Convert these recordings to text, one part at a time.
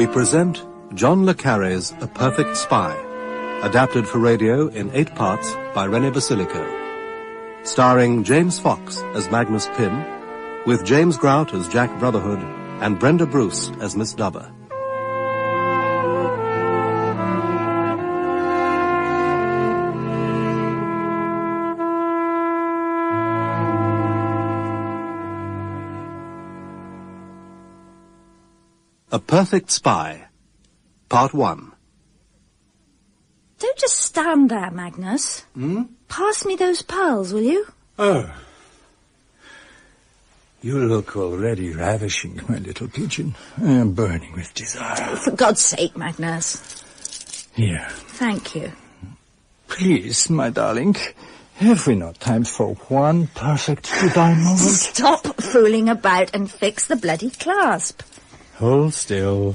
we present John le Carre's A Perfect Spy, adapted for radio in 8 parts by Rene Basilico, starring James Fox as Magnus Pym, with James Grout as Jack Brotherhood and Brenda Bruce as Miss Dubber. A Perfect Spy, Part 1. Don't just stand there, Magnus. Pass me those pearls, will you? Oh. You look already ravishing, my little pigeon. I am burning with desire. For God's sake, Magnus. Here. Thank you. Please, my darling, have we not time for one perfect divine moment? Stop fooling about and fix the bloody clasp. Hold still.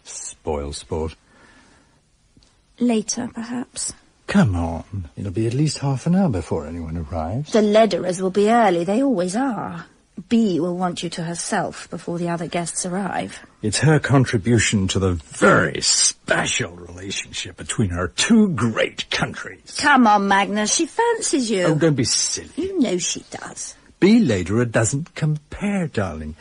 Spoil sport. Later, perhaps. Come on. It'll be at least half an hour before anyone arrives. The Lederers will be early. They always are. Bea will want you to herself before the other guests arrive. It's her contribution to the very special relationship between our two great countries. Come on, Magnus. She fancies you. Oh, don't be silly. You know she does. Bea Lederer doesn't compare, darling.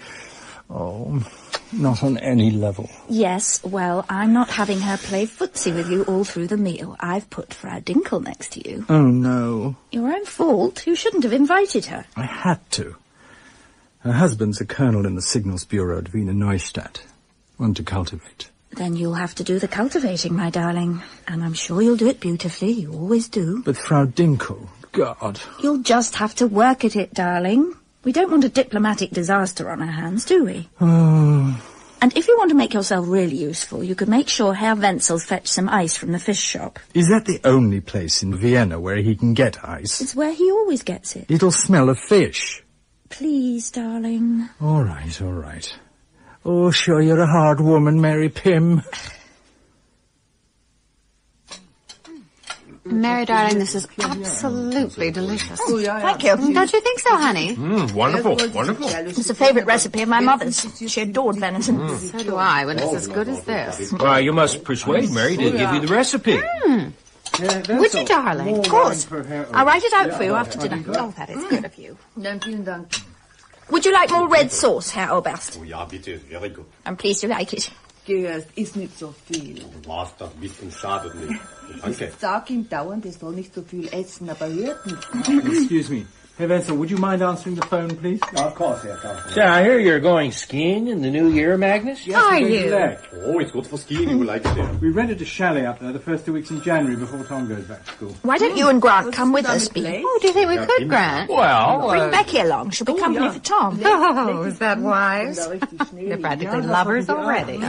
Oh, not on any level. Yes, well, I'm not having her play footsie with you all through the meal. I've put Frau Dinkel next to you. Oh, no. Your own fault. You shouldn't have invited her. I had to. Her husband's a colonel in the Signals Bureau at Wiener Neustadt. One to cultivate. Then you'll have to do the cultivating, my darling. And I'm sure you'll do it beautifully. You always do. But Frau Dinkel, God. You'll just have to work at it, darling. We don't want a diplomatic disaster on our hands, do we? Oh. And if you want to make yourself really useful, you could make sure Herr Wenzel's fetch some ice from the fish shop. Is that the only place in Vienna where he can get ice? It's where he always gets it. It'll smell of fish. Please, darling. All right, all right. Oh, sure, you're a hard woman, Mary Pym. Mary, darling, this is absolutely delicious. Thank you. Don't you think so, honey? Wonderful, wonderful. It's a favourite recipe of my mother's. She adored venison. So do I, when it's as good as this. Well, you must persuade Mary to give you the recipe. Would you, darling? Of course. I'll write it out for you after dinner. Oh, that is good of you. Would you like more red sauce, Herr Oberst? Oh ja, bitte, very good. I'm pleased you like it. Es ist nicht so viel. Was doch ein bisschen schadet nicht. Danke. Sag ihm dauernd, er soll nicht so viel essen, aber hört nicht. Excuse me. Herr Wenzel, would you mind answering the phone, please? Of course, Herr Kaufmann. So I hear you're going skiing in the new year, Magnus? Yes, Are we're going you? to Lech. Oh, it's good for skiing, you will like it there. We rented a chalet up there the first 2 weeks in January before Tom goes back to school. Why don't you and Grant come with us, Bea? Oh, do you think we could, Grant? Well, Bring Becky along. She'll be company for Tom. Oh, is that wise? They're practically lovers already.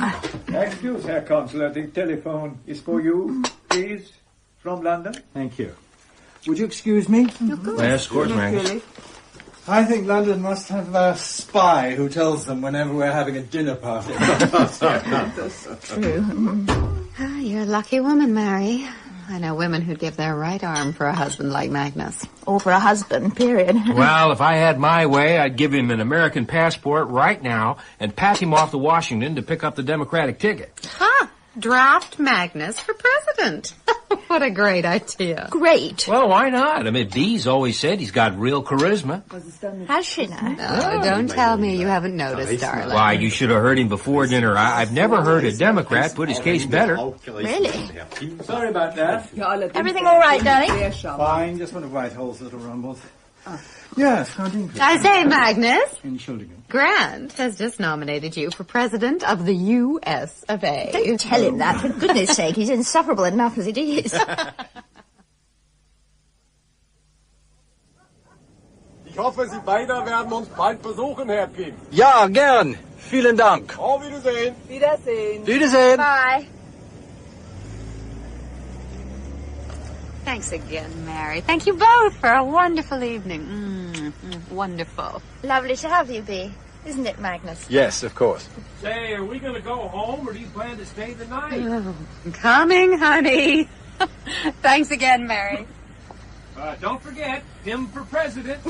Excuse, Herr Consular, the telephone is for you, please, from London. Thank you. Would you excuse me? yes, of course, Magnus. I think London must have a spy who tells them whenever we're having a dinner party. True. Ah, you're a lucky woman, Mary. I know women who'd give their right arm for a husband like Magnus. Or for a husband, period. Well, if I had my way, I'd give him an American passport right now and pass him off to Washington to pick up the Democratic ticket. Ha! Draft Magnus for president. What a great idea. Great. Well, why not? I mean, Bea's always said he's got real charisma. Has she now? Oh, don't tell me you haven't noticed, darling. Why, you should have heard him before dinner. I've never heard a Democrat put his case better. Really? Sorry about that. Everything all right, darling? Fine, just one of Whitehall's little rumbles. Yes, how do you I say, Magnus, Entschuldigung. Grant has just nominated you for president of the U.S. of A. Don't tell him that, for goodness sake. He's insufferable enough as it is. Ich hoffe, Sie beide werden uns bald besuchen, Herr Pym. Ja, gern. Vielen Dank. Auf Wiedersehen. Wiedersehen. Wiedersehen. Bye. Thanks again, Mary. Thank you both for a wonderful evening. Wonderful. Lovely to have you, Bea. Isn't it, Magnus? Yes, of course. Say, are we going to go home, or do you plan to stay the night? Oh, coming, honey. Thanks again, Mary. Don't forget, him for president.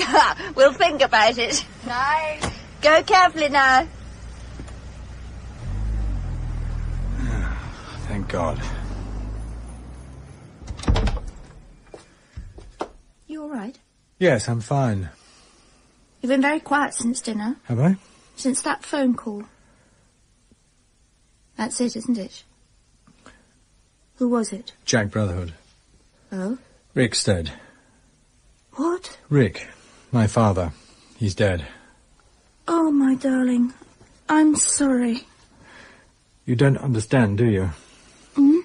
We'll think about it. Night. Go carefully now. God. You all right? Yes, I'm fine. You've been very quiet since dinner. Have I? Since that phone call. That's it, isn't it? Who was it? Jack Brotherhood. Oh? Rick's dead. What? Rick, my father. He's dead. Oh, my darling. I'm sorry. You don't understand, do you? Hmm?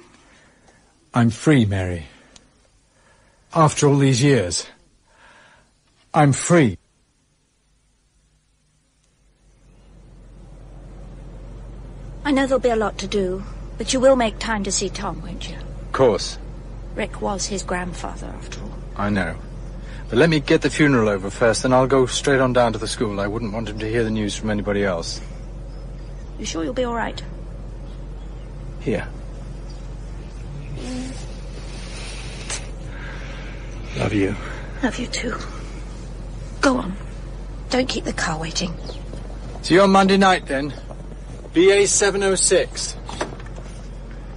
I'm free, Mary. After all these years. I'm free. I know there'll be a lot to do, but you will make time to see Tom, won't you? Of course. Rick was his grandfather, after all. I know. But let me get the funeral over first, then I'll go straight on down to the school. I wouldn't want him to hear the news from anybody else. You sure you'll be all right? Here. Love you. Love you too. Go on. Don't keep the car waiting. See you on Monday night, then. BA 706.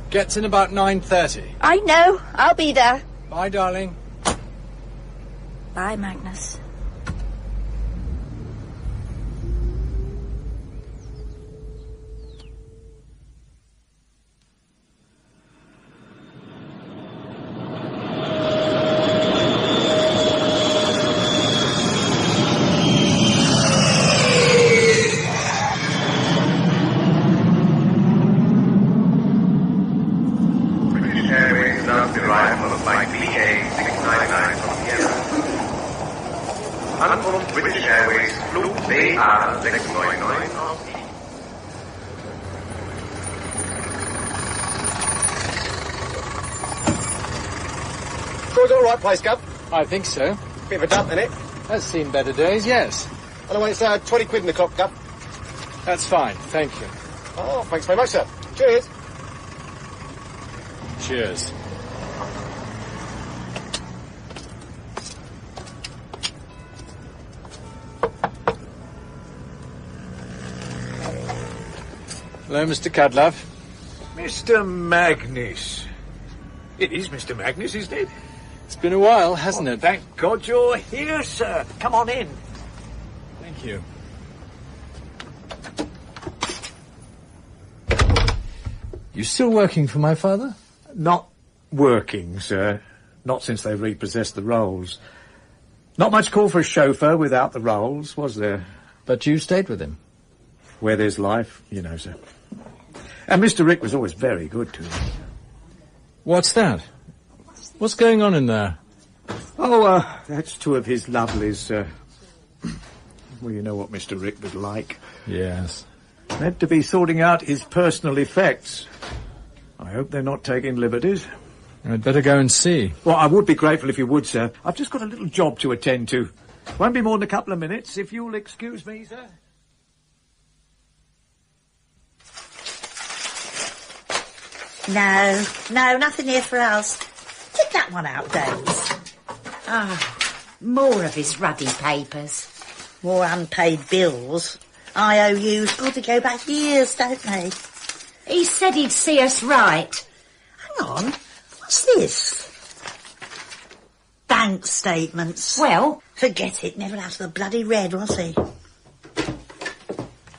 Gets in about 9:30. I know. I'll be there. Bye, darling. Bye, Magnus. Place, Gov? I think so. Bit of a dump, innit? That's seen better days, yes. Anyway, it's 20 quid in the clock, Gov. That's fine, thank you. Oh, thanks very much, sir. Cheers. Cheers. Hello, Mr. Cudlove. Mr. Magnus. It is Mr. Magnus, isn't it? It's been a while, hasn't it? Thank God you're here, sir. Come on in. Thank you. You still working for my father? Not working, sir. Not since they repossessed the rolls. Not much call for a chauffeur without the rolls, was there? But you stayed with him? Where there's life, you know, sir. And Mr. Rick was always very good to me. What's that? What's going on in there? Oh, that's two of his lovelies, sir. Well, you know what Mr. Rick was like. Yes. Meant to be sorting out his personal effects. I hope they're not taking liberties. I'd better go and see. Well, I would be grateful if you would, sir. I've just got a little job to attend to. Won't be more than a couple of minutes, if you'll excuse me, sir. No, nothing here for us. Take that one out, Dames. More of his ruddy papers. More unpaid bills. IOUs, God, they go back years, don't they? He said he'd see us right. Hang on, what's this? Bank statements. Well? Forget it, never out of the bloody red, was he?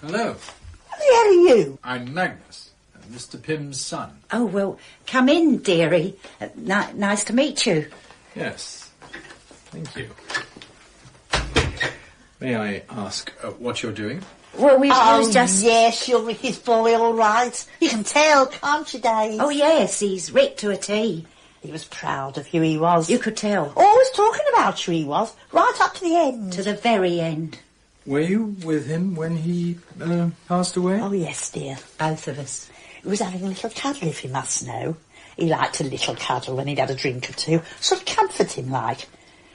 Hello. Who the hell are you? I'm Magnus, Mr. Pym's son. Oh, well, come in, dearie. Nice to meet you. Yes. Thank you. May I ask what you're doing? Well, we was just... yes, you're his boy, all right. You can tell, can't you, Dave? Oh, yes, he's Rick to a T. He was proud of you, he was. You could tell. Always talking about you, he was. Right up to the end. To the very end. Were you with him when he passed away? Oh, yes, dear. Both of us. He was having a little cuddle, if you must know. He liked a little cuddle when he'd had a drink or two. Sort of comfort him, like.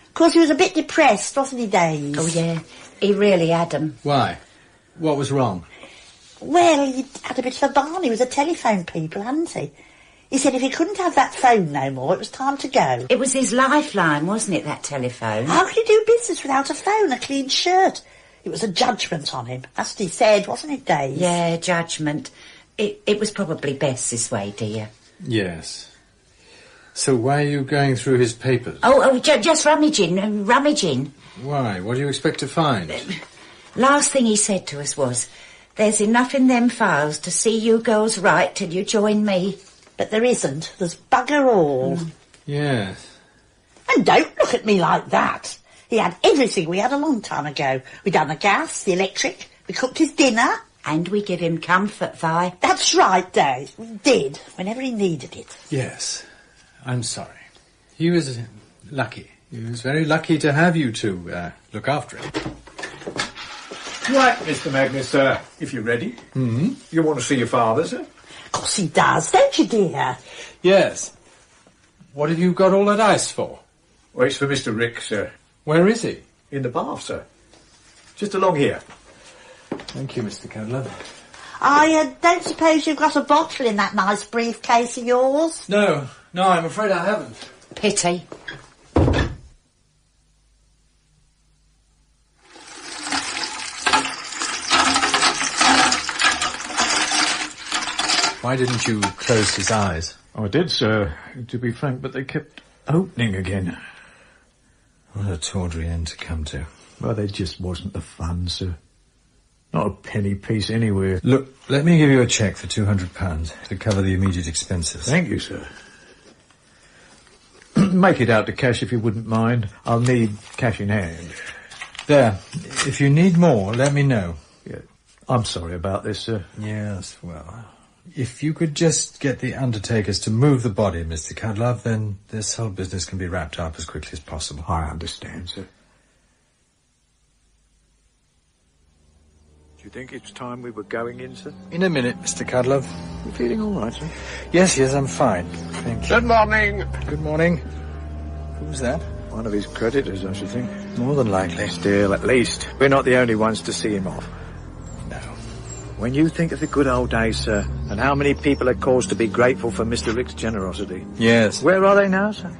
Of course, he was a bit depressed, wasn't he, Dave? Oh, yeah. He really had 'em. Why? What was wrong? Well, he'd had a bit of a barney with the telephone people, hadn't he? He said if he couldn't have that phone no more, it was time to go. It was his lifeline, wasn't it, that telephone? How could he do business without a phone, a clean shirt? It was a judgment on him. That's what he said, wasn't it, Dave? Yeah, judgment. It was probably best this way, dear. Yes. So why are you going through his papers? Just rummaging. Why? What do you expect to find? Last thing he said to us was, there's enough in them files to see you girls right till you join me. But there isn't. There's bugger all. Yes. And don't look at me like that. He had everything we had a long time ago. We done the gas, the electric, we cooked his dinner. And we give him comfort, Vi. That's right, Dave. We did, whenever he needed it. Yes. I'm sorry. He was lucky. He was very lucky to have you to look after him. Right, Mr. Magnus, if you're ready. Mm-hmm. You want to see your father, sir? Of course he does, don't you, dear? Yes. What have you got all that ice for? Well, it's for Mr. Rick, sir. Where is he? In the bath, sir. Just along here. Thank you, Mr. Candler. I don't suppose you've got a bottle in that nice briefcase of yours? No, I'm afraid I haven't. Pity. Why didn't you close his eyes? I did, sir, to be frank, but they kept opening again. What a tawdry end to come to. Well, there just wasn't the fun, sir. Not a penny piece anywhere. Look, let me give you a cheque for £200 to cover the immediate expenses. Thank you, sir. Make it out to cash if you wouldn't mind. I'll need cash in hand. There. If you need more, let me know. Yeah. I'm sorry about this, sir. Yes, well, if you could just get the undertakers to move the body, Mr. Cudlove, then this whole business can be wrapped up as quickly as possible. I understand, sir. Do you think it's time we were going in, sir? In a minute, Mr. Cudlove. You feeling all right, sir? Yes, I'm fine. Thank you. Good morning. Good morning. Who's that? One of his creditors, I should think. More than likely. Still, at least, we're not the only ones to see him off. No. When you think of the good old days, sir, and how many people are caused to be grateful for Mr. Rick's generosity. Yes. Where are they now, sir?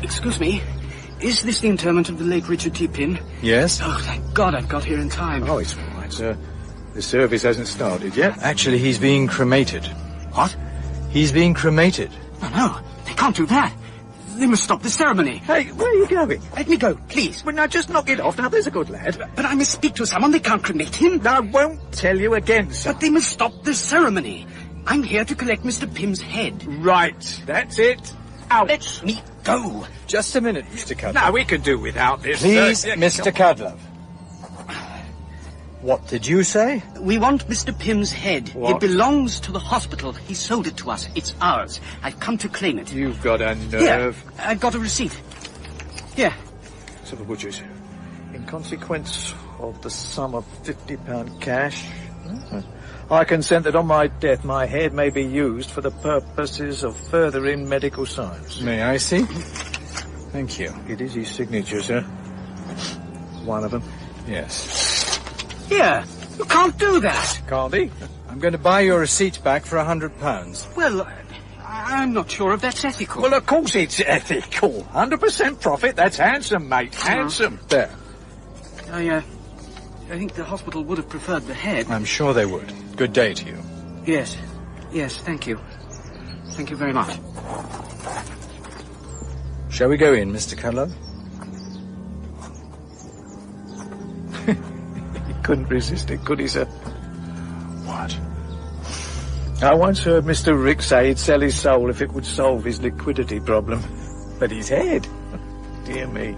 Excuse me, is this the interment of the late Richard T. Pym? Yes. Oh, thank God I've got here in time. Oh, it's all right, sir. The service hasn't started yet. Actually, he's being cremated. What? He's being cremated. No, they can't do that. They must stop the ceremony. Hey, where are you going? Let me go, please. Well, now, just knock it off. Now, there's a good lad. But I must speak to someone. They can't cremate him. I won't tell you again, sir. But they must stop the ceremony. I'm here to collect Mr. Pym's head. Right, that's it. Out. Let me go. Just a minute, Mr. Cudlove. No, we can do without this. Please, Mr. Cudlove. What did you say? We want Mr. Pym's head. What? It belongs to the hospital. He sold it to us. It's ours. I've come to claim it. You've got a nerve. Here, I've got a receipt. Here. So the butchers, in consequence of the sum of £50 cash, I consent that on my death my head may be used for the purposes of furthering medical science. May I see? Thank you. It is his signature, sir. One of them. Yes. Here. You can't do that. Can't he? I'm going to buy your receipt back for £100. Well, I'm not sure if that's ethical. Well, of course it's ethical. 100% profit. That's handsome, mate. Handsome. There. I think the hospital would have preferred the head. I'm sure they would. Good day to you. Yes, thank you. Thank you very much. Shall we go in, Mr. Cudlove? He couldn't resist it, could he, sir? What? I once heard Mr. Rick say he'd sell his soul if it would solve his liquidity problem. But his head? Dear me.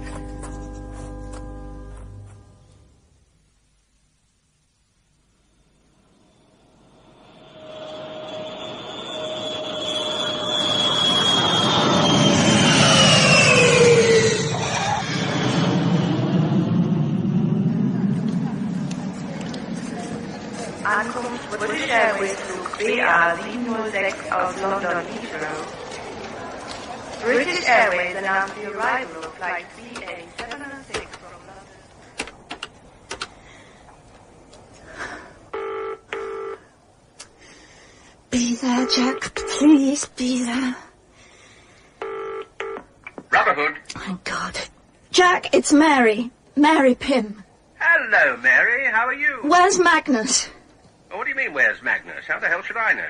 Ankunft British Airways Flug BA706 aus London Heathrow. British Airways announced the arrival of flight BA706 from London. Be there, Jack. Please be there. Brotherhood. Oh, God. Jack, it's Mary. Mary Pym. Hello, Mary. How are you? Where's Magnus? Oh, what do you mean, where's Magnus? How the hell should I know?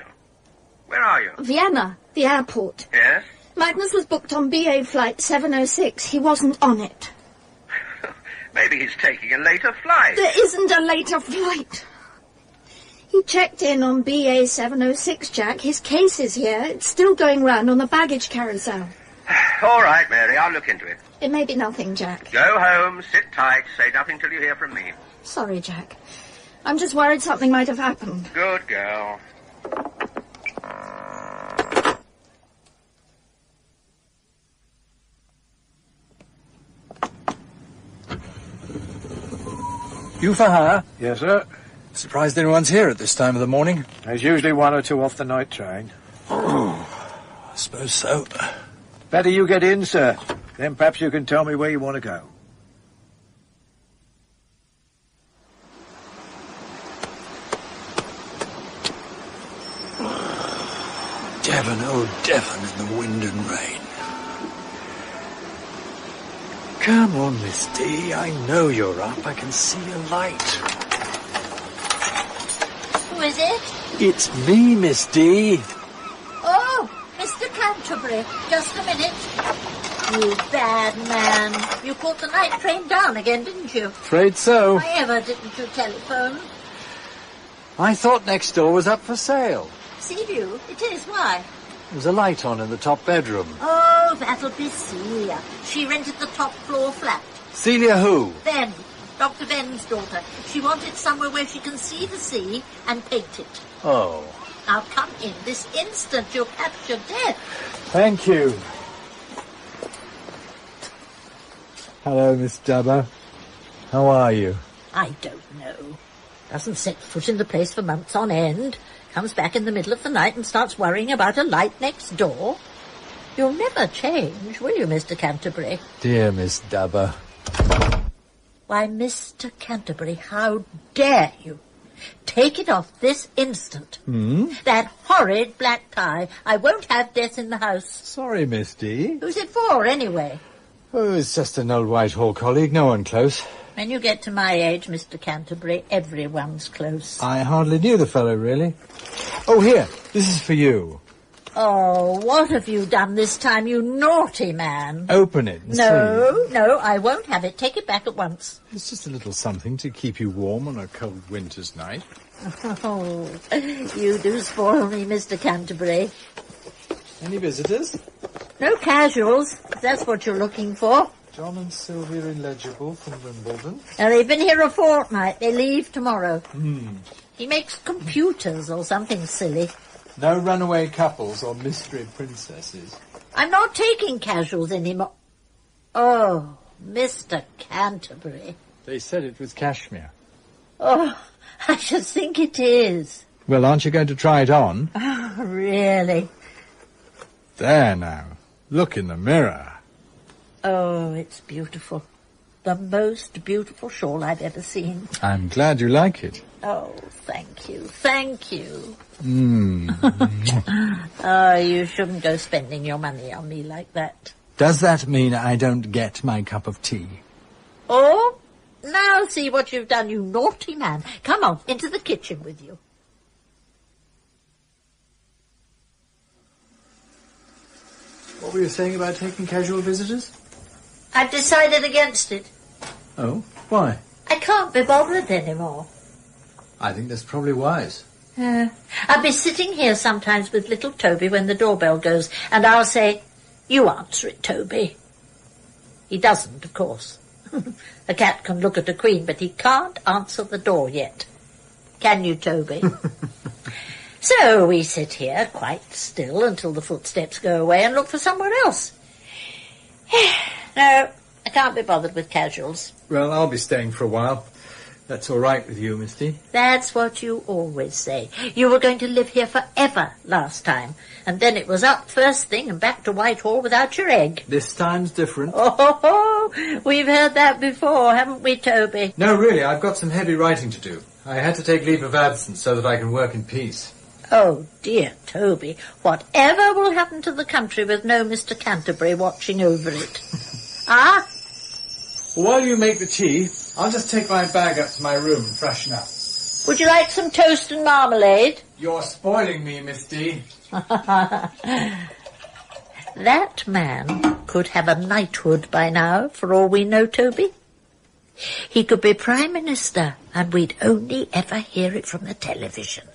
Where are you? Vienna, the airport. Yes? Magnus was booked on BA flight 706. He wasn't on it. Maybe he's taking a later flight. There isn't a later flight. He checked in on BA 706, Jack. His case is here. It's still going round on the baggage carousel. All right, Mary, I'll look into it. It may be nothing, Jack. Go home, sit tight, say nothing till you hear from me. Sorry, Jack. I'm just worried something might have happened. Good girl. You for hire? Yes, sir. Surprised anyone's here at this time of the morning? There's usually one or two off the night train. Oh, I suppose so. Better you get in, sir. Then perhaps you can tell me where you want to go. Devon, oh Devon, in the wind and rain. Come on, Miss D. I know you're up. I can see a light. Who is it? It's me, Miss D. Oh, Mr. Canterbury. Just a minute. You bad man. You caught the night train down again, didn't you? Afraid so. Why ever didn't you telephone? I thought next door was up for sale. Seaview? It is. Why? There's a light on in the top bedroom. Oh, that'll be Celia. She rented the top floor flat. Celia who? Ben. Dr. Ben's daughter. She wanted somewhere where she can see the sea and paint it. Oh. Now come in this instant. You'll catch your death. Thank you. Hello, Miss Dubber. How are you? I don't know. Doesn't set foot in the place for months on end. Comes back in the middle of the night and starts worrying about a light next door. You'll never change, will you, Mr. Canterbury? Dear Miss Dubber. Why, Mr. Canterbury, how dare you? Take it off this instant. That horrid black tie. I won't have death in the house. Sorry, Miss D. Who's it for, anyway? Oh, it's just an old Whitehall colleague, no one close. When you get to my age, Mr. Canterbury, everyone's close. I hardly knew the fellow, really. Oh, here, this is for you. Oh, what have you done this time, you naughty man? Open it and see. No, I won't have it. Take it back at once. It's just a little something to keep you warm on a cold winter's night. Oh, you do spoil me, Mr. Canterbury. Any visitors? No casuals, if that's what you're looking for. John and Sylvia illegible from Wimbledon. Now, they've been here a fortnight. They leave tomorrow. He makes computers or something silly. No runaway couples or mystery princesses. I'm not taking casuals anymore. Oh, Mr. Canterbury. They said it was cashmere. Oh, I should think it is. Well, aren't you going to try it on? Oh, really? There now. Look in the mirror. Oh, it's beautiful. The most beautiful shawl I've ever seen. I'm glad you like it. Oh, thank you. Thank you. Mm. Oh, you shouldn't go spending your money on me like that. Does that mean I don't get my cup of tea? Oh, now see what you've done, you naughty man. Come on, into the kitchen with you. What were you saying about taking casual visitors? I've decided against it. Oh, why? I can't be bothered anymore. I think that's probably wise. I'll be sitting here sometimes with little Toby when the doorbell goes, and I'll say, "You answer it, Toby." He doesn't, of course. A cat can look at a queen, but he can't answer the door yet. Can you, Toby? So we sit here quite still until the footsteps go away and look for somewhere else. No, I can't be bothered with casuals. Well, I'll be staying for a while. That's all right with you, Misty? That's what you always say. You were going to live here forever last time, and then it was up first thing and back to Whitehall without your egg. This time's different. Oh, we've heard that before, haven't we, Toby? No, really, I've got some heavy writing to do. I had to take leave of absence so that I can work in peace. Oh, dear Toby, whatever will happen to the country with no Mr. Canterbury watching over it? Ah? While you make the tea, I'll just take my bag up to my room and freshen up. Would you like some toast and marmalade? You're spoiling me, Miss D. That man could have a knighthood by now, for all we know, Toby. He could be Prime Minister, and we'd only ever hear it from the television.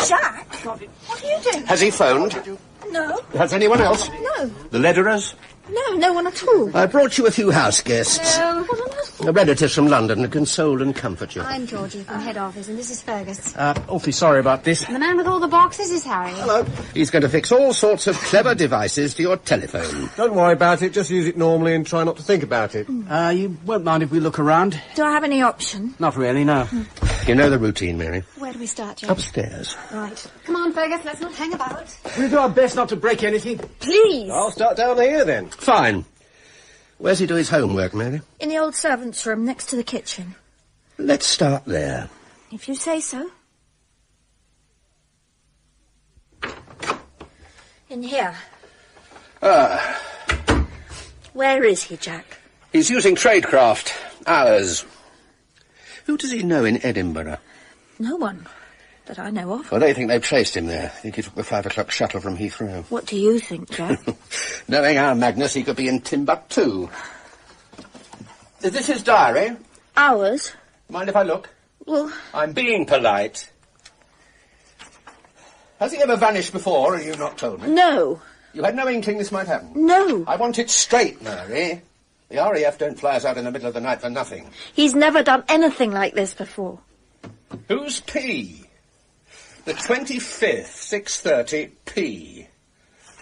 Jack, what are you doing? Has he phoned? No. Has anyone else? No. The Lederers? No, no one at all. I brought you a few house guests. No. What on earth? Relatives from London to console and comfort you. I'm Georgie from head office, and this is Fergus. Awfully sorry about this. And the man with all the boxes is Harry. Hello. He's going to fix all sorts of clever devices to your telephone. Don't worry about it. Just use it normally and try not to think about it. You won't mind if we look around? Do I have any option? Not really, no. You know the routine, Mary. Where do we start, Jack? Upstairs. Right. Come on, Fergus, let's not hang about. We'll do our best not to break anything. Please. I'll start down here then. Fine. Where's he do his homework, Mary? In the old servants' room next to the kitchen. Let's start there. If you say so. In here. Where is he, Jack? He's using tradecraft. Ours. Who does he know in Edinburgh? No one that I know of. Well, they think they've traced him there. I think he took the 5 o'clock shuttle from Heathrow. What do you think, Jack? Knowing our Magnus, he could be in Timbuktu. Is this his diary? Ours? Mind if I look? Well... I'm being polite. Has he ever vanished before, and you've not told me? No. You had no inkling this might happen? No. I want it straight, Mary. The RAF don't fly us out in the middle of the night for nothing. He's never done anything like this before. Who's P? The 25th, 6:30, P.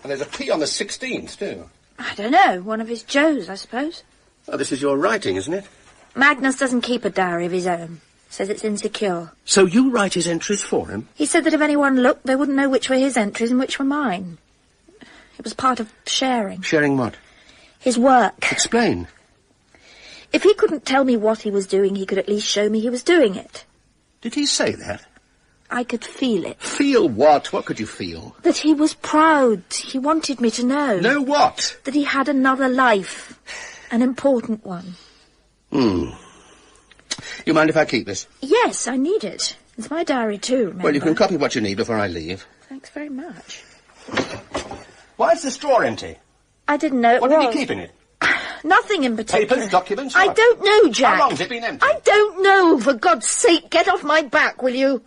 And there's a P on the 16th, too. I don't know. One of his Joes, I suppose. Oh, this is your writing, isn't it? Magnus doesn't keep a diary of his own. Says it's insecure. So you write his entries for him? He said that if anyone looked, they wouldn't know which were his entries and which were mine. It was part of sharing. Sharing what? His work. Explain. If he couldn't tell me what he was doing, he could at least show me he was doing it. Did he say that? I could feel it. Feel what? What could you feel? That he was proud. He wanted me to know. Know what? That he had another life. An important one. You mind if I keep this? Yes, I need it. It's my diary too, remember? Well, you can copy what you need before I leave. Thanks very much. Why is the straw empty? I didn't know it was. What did he keep in it? Nothing in particular. Papers, documents, I what? don't know, Jack. How long's it been empty? I don't know. For God's sake, get off my back, will you?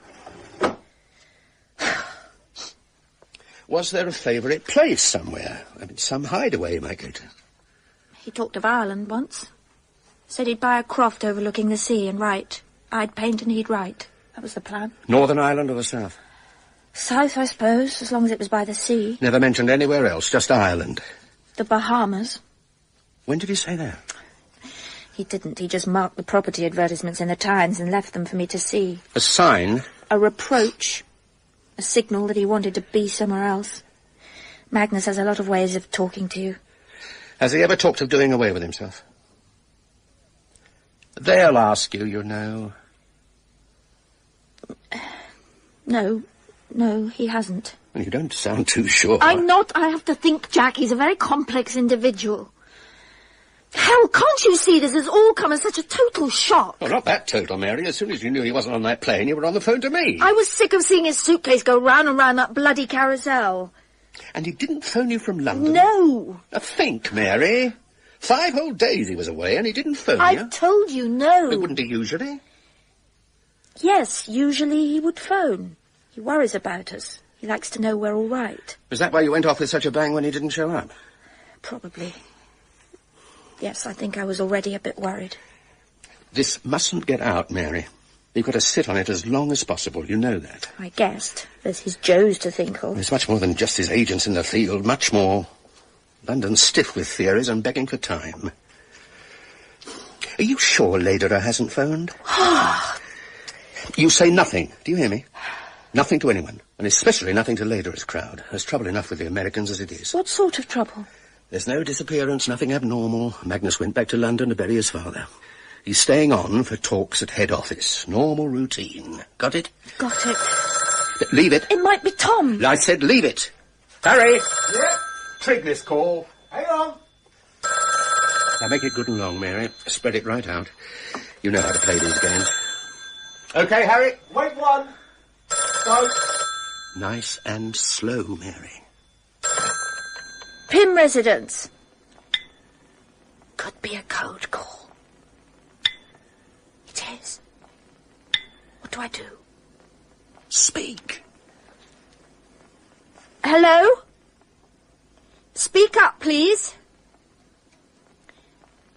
Was there a favourite place somewhere? I mean, some hideaway you might go to. He talked of Ireland once. Said he'd buy a croft overlooking the sea and write. I'd paint and he'd write. That was the plan. Northern Ireland or the south? South, I suppose, as long as it was by the sea. Never mentioned anywhere else, just Ireland. The Bahamas. When did he say that? He didn't. He just marked the property advertisements in the Times and left them for me to see. A sign? A reproach. A signal that he wanted to be somewhere else. Magnus has a lot of ways of talking to you. Has he ever talked of doing away with himself? They'll ask you, you know. No, he hasn't. Well, you don't sound too sure. I'm not. I have to think, Jack. He's a very complex individual. Hell, can't you see this has all come as such a total shock? Well, not that total, Mary. As soon as you knew he wasn't on that plane, you were on the phone to me. I was sick of seeing his suitcase go round and round that bloody carousel. And he didn't phone you from London? No. Think, Mary. 5 whole days he was away and he didn't phone you. I've told you, no. But wouldn't he usually? Yes, usually he would phone. He worries about us. He likes to know we're all right. Was that why you went off with such a bang when he didn't show up? Probably. Yes, I think I was already a bit worried. This mustn't get out, Mary. You've got to sit on it as long as possible, you know that. I guessed. There's his Joes to think of. There's much more than just his agents in the field, much more. London's stiff with theories and begging for time. Are you sure Lederer hasn't phoned? You say nothing, do you hear me? Nothing to anyone, and especially nothing to Lederer's crowd. There's trouble enough with the Americans as it is. What sort of trouble? There's no disappearance, nothing abnormal. Magnus went back to London to bury his father. He's staying on for talks at head office. Normal routine. Got it? Got it. Leave it. It might be Tom. I said leave it. Harry! Yeah? Trig this call. Hang on. Now make it good and long, Mary. Spread it right out. You know how to play these games. OK, Harry? Wait one. Go. Nice and slow, Mary. Pym residence. Could be a code call. It is. What do I do? Speak. Hello? Speak up, please.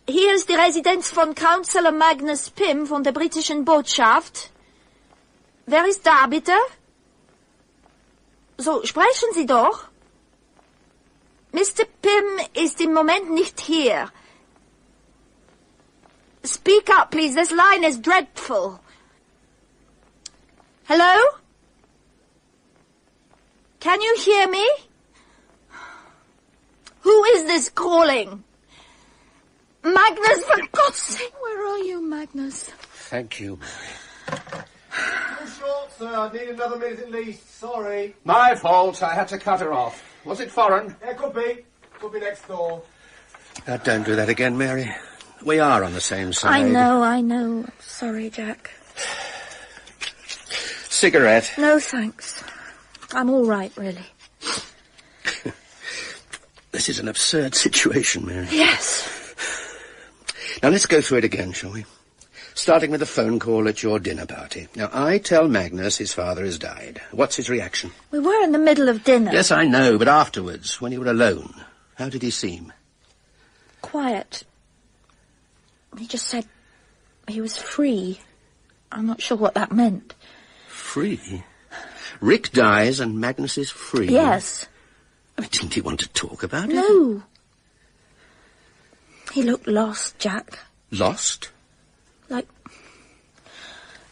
Hier ist die Residenz von Councillor Magnus Pym von der britischen Botschaft. Wer ist da, bitte? So, sprechen Sie doch. Mr. Pym ist im Moment nicht hier. Speak up, please. This line is dreadful. Hello? Can you hear me? Who is this calling? Magnus, for God's sake, where are you, Magnus? Thank you, Mary. Too short, sir. I need another minute at least. Sorry. My fault. I had to cut her off. Was it foreign? Yeah, could be. Could be next door. Don't do that again, Mary. We are on the same side. I know. Sorry, Jack. Cigarette? No, thanks. I'm all right, really. This is an absurd situation, Mary. Yes. Now, let's go through it again, shall we? Starting with the phone call at your dinner party. Now, I tell Magnus his father has died. What's his reaction? We were in the middle of dinner. Yes, I know, but afterwards, when you were alone, how did he seem? Quiet. He just said he was free. I'm not sure what that meant. Free? Rick dies and Magnus is free? Yes. I mean, didn't he want to talk about it? No. He looked lost, Jack. Lost?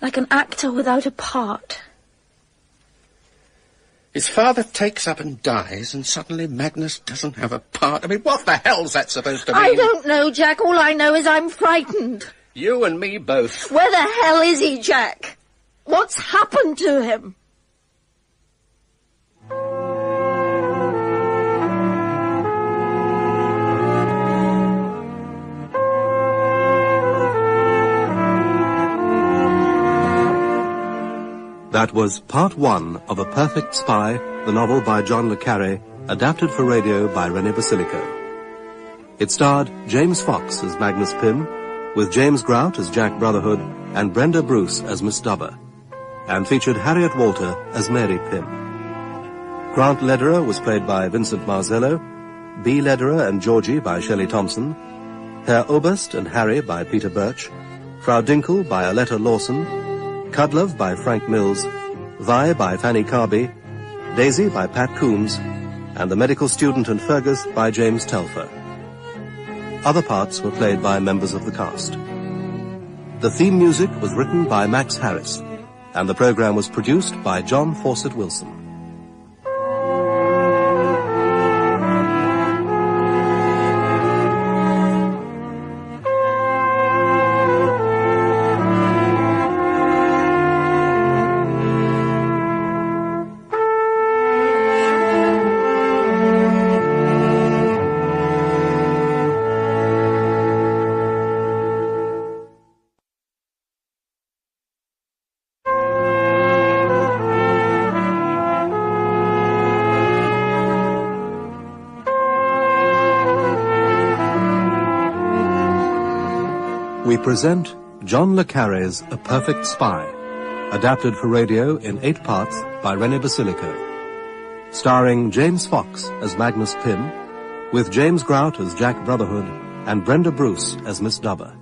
Like an actor without a part. His father takes up and dies, and suddenly Magnus doesn't have a part. I mean, what the hell's that supposed to mean? I don't know, Jack. All I know is I'm frightened. You and me both. Where the hell is he, Jack? What's happened to him? That was part one of A Perfect Spy, the novel by John le Carre, adapted for radio by Rene Basilico. It starred James Fox as Magnus Pym, with James Grout as Jack Brotherhood and Brenda Bruce as Miss Dubber, and featured Harriet Walter as Mary Pym. Grant Lederer was played by Vincent Marzello, B. Lederer and Georgie by Shelley Thompson, Herr Oberst and Harry by Peter Birch, Frau Dinkel by Aletta Lawson, Cudlove by Frank Mills, Vi by Fanny Carby, Daisy by Pat Coombs, and the medical student and Fergus by James Telfer. Other parts were played by members of the cast. The theme music was written by Max Harris, and the programme was produced by John Fawcett Wilson. We present John le Carre's A Perfect Spy, adapted for radio in 8 parts by Rene Basilico. Starring James Fox as Magnus Pym, with James Grout as Jack Brotherhood and Brenda Bruce as Miss Dubber.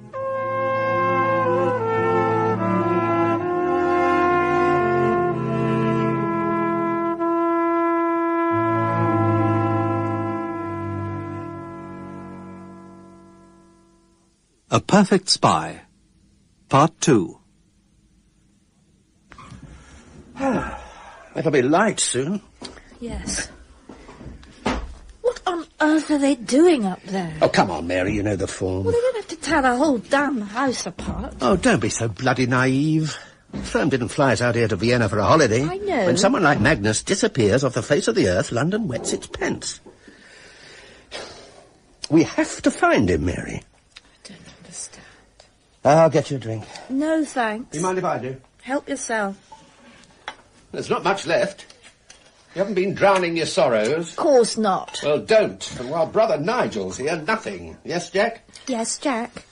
A Perfect Spy, Part 2. It'll be light soon. Yes. What on earth are they doing up there? Oh, come on, Mary, you know the form. Well, they don't have to tear the whole damn house apart. Oh, don't be so bloody naive. The firm didn't fly us out here to Vienna for a holiday. I know. When someone like Magnus disappears off the face of the earth, London wets its pants. We have to find him, Mary. I'll get you a drink. No, thanks. Do you mind if I do? Help yourself. There's not much left. You haven't been drowning your sorrows. Of course not. Well, don't. And while Brother Nigel's here, nothing. Yes, Jack? Yes, Jack.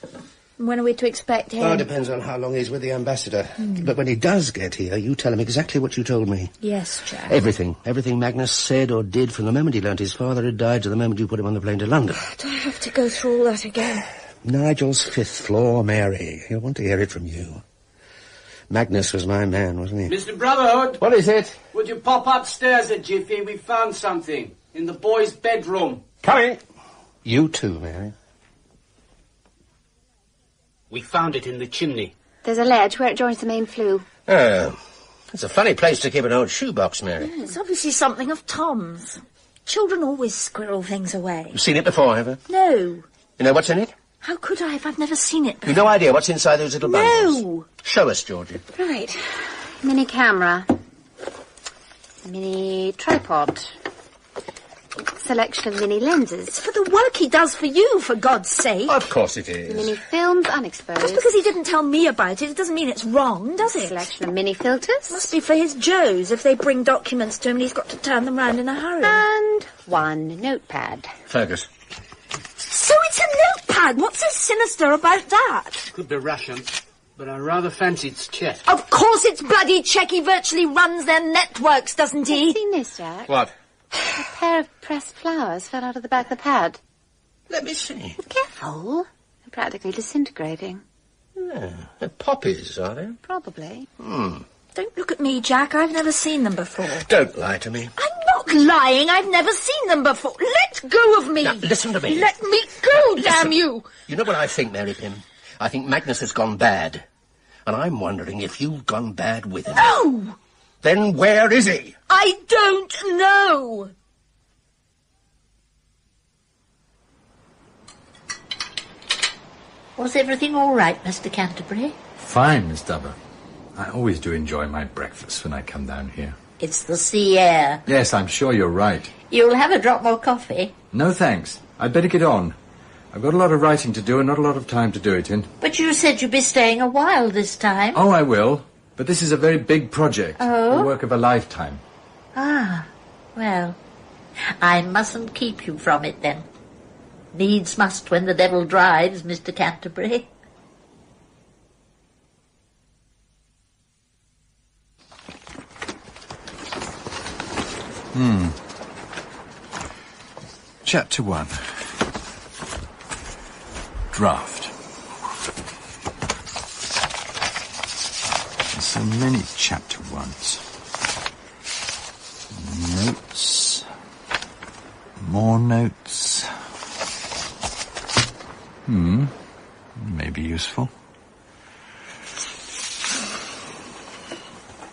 When are we to expect him? Oh, it depends on how long he's with the ambassador. But when he does get here, you tell him exactly what you told me. Yes, Jack. Everything. Everything Magnus said or did from the moment he learnt his father had died to the moment you put him on the plane to London. Do I have to go through all that again? Nigel's 5th floor, Mary. He'll want to hear it from you. Magnus was my man, wasn't he? Mr. Brotherhood! What is it? Would you pop upstairs a jiffy? We found something in the boys' bedroom. Coming! You too, Mary. We found it in the chimney. There's a ledge where it joins the main flue. Oh, it's a funny place to keep an old shoebox, Mary. It's obviously something of Tom's. Children always squirrel things away. You've seen it before, have you? No. You know what's in it? How could I if I've never seen it before? You've no idea what's inside those little bundles? No. Show us, Georgie. Right. Mini camera. Mini tripod. Selection of mini lenses. For the work he does for you, for God's sake. Of course it is. Mini films unexposed. Just because he didn't tell me about it, it doesn't mean it's wrong, does it? Selection of mini filters. Must be for his Joes. If they bring documents to him and he's got to turn them round in a hurry. And one notepad. Fergus. So it's a notepad. What's so sinister about that? Could be rations, but I rather fancy it's Czech. Of course it's bloody Czech. He virtually runs their networks, doesn't he? Have you seen this, Jack? What? A pair of pressed flowers fell out of the back of the pad. Let me see. Careful. They're practically disintegrating. Yeah, they're poppies, are they? Probably. Don't look at me, Jack. I've never seen them before. Don't lie to me. I'm not lying. I've never seen them before. Let go of me. Now, listen to me. Let me go, damn you. You know what I think, Mary Pym? I think Magnus has gone bad. And I'm wondering if you've gone bad with him. No! Then where is he? I don't know. Was everything all right, Mr. Canterbury? Fine, Miss Dubber. I always do enjoy my breakfast when I come down here. It's the sea air. Yes, I'm sure you're right. You'll have a drop more coffee. No, thanks. I'd better get on. I've got a lot of writing to do and not a lot of time to do it in. But you said you'd be staying a while this time. Oh, I will. But this is a very big project. Oh? The work of a lifetime. Ah, well, I mustn't keep you from it then. Needs must when the devil drives, Mr. Canterbury. Chapter 1. Draft. There's so many chapter 1s. Notes. More notes. Maybe useful.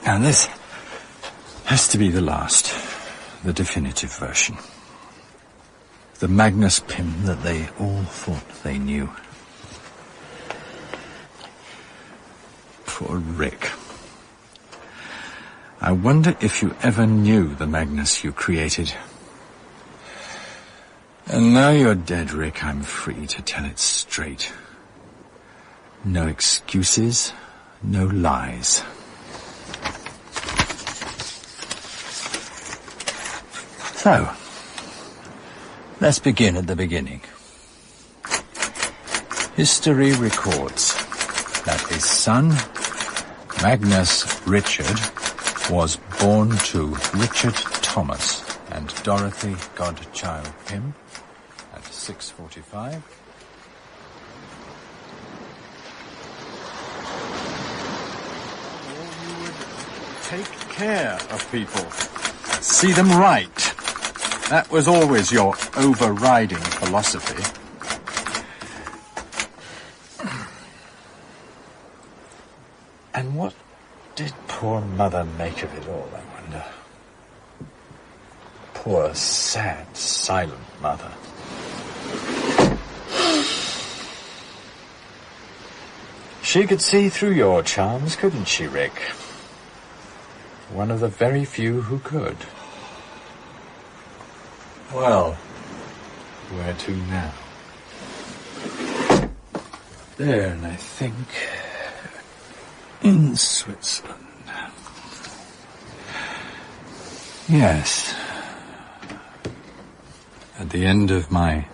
And this has to be the last, the definitive version. The Magnus Pym that they all thought they knew. Poor Rick. I wonder if you ever knew the Magnus you created. And now you're dead, Rick, I'm free to tell it straight. No excuses, no lies. So, let's begin at the beginning. History records that his son, Magnus Richard, was born to Richard Thomas and Dorothy Godchild Pym at 6:45. You would take care of people. See them right. That was always your overriding philosophy. And what did poor Mother make of it all, I wonder? Poor, sad, silent Mother. She could see through your charms, couldn't she, Rick? One of the very few who could. Well, where to now? Bern, I think. In Switzerland. Yes. At the end of my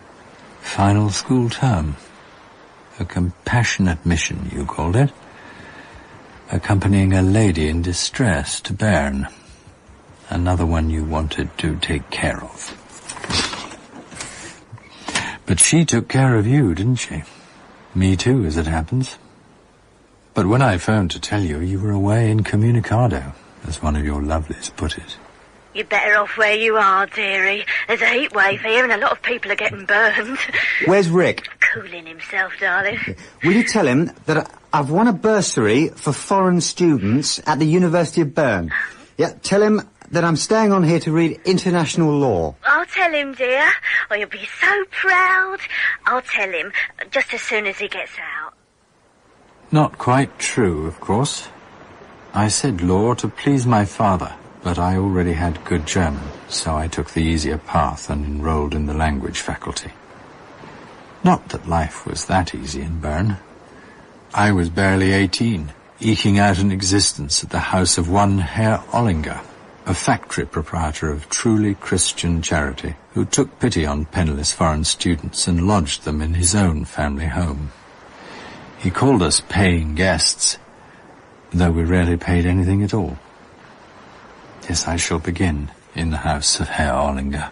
final school term. A compassionate mission, you called it. Accompanying a lady in distress to Bern. Another one you wanted to take care of. But she took care of you, didn't she? Me too, as it happens. But when I phoned to tell you, you were away incommunicado, as one of your lovelies put it. You're better off where you are, dearie. There's a heat wave here and a lot of people are getting burned. Where's Rick? Cooling himself, darling. Will you tell him that I've won a bursary for foreign students at the University of Bern? Yeah, tell him that I'm staying on here to read international law. I'll tell him, dear. Oh, you'll be so proud. I'll tell him just as soon as he gets out. Not quite true, of course. I said law to please my father, but I already had good German, so I took the easier path and enrolled in the language faculty. Not that life was that easy in Bern. I was barely 18, eking out an existence at the house of one Herr Ollinger, a factory proprietor of truly Christian charity, who took pity on penniless foreign students and lodged them in his own family home. He called us paying guests, though we rarely paid anything at all. Yes, I shall begin in the house of Herr Ollinger.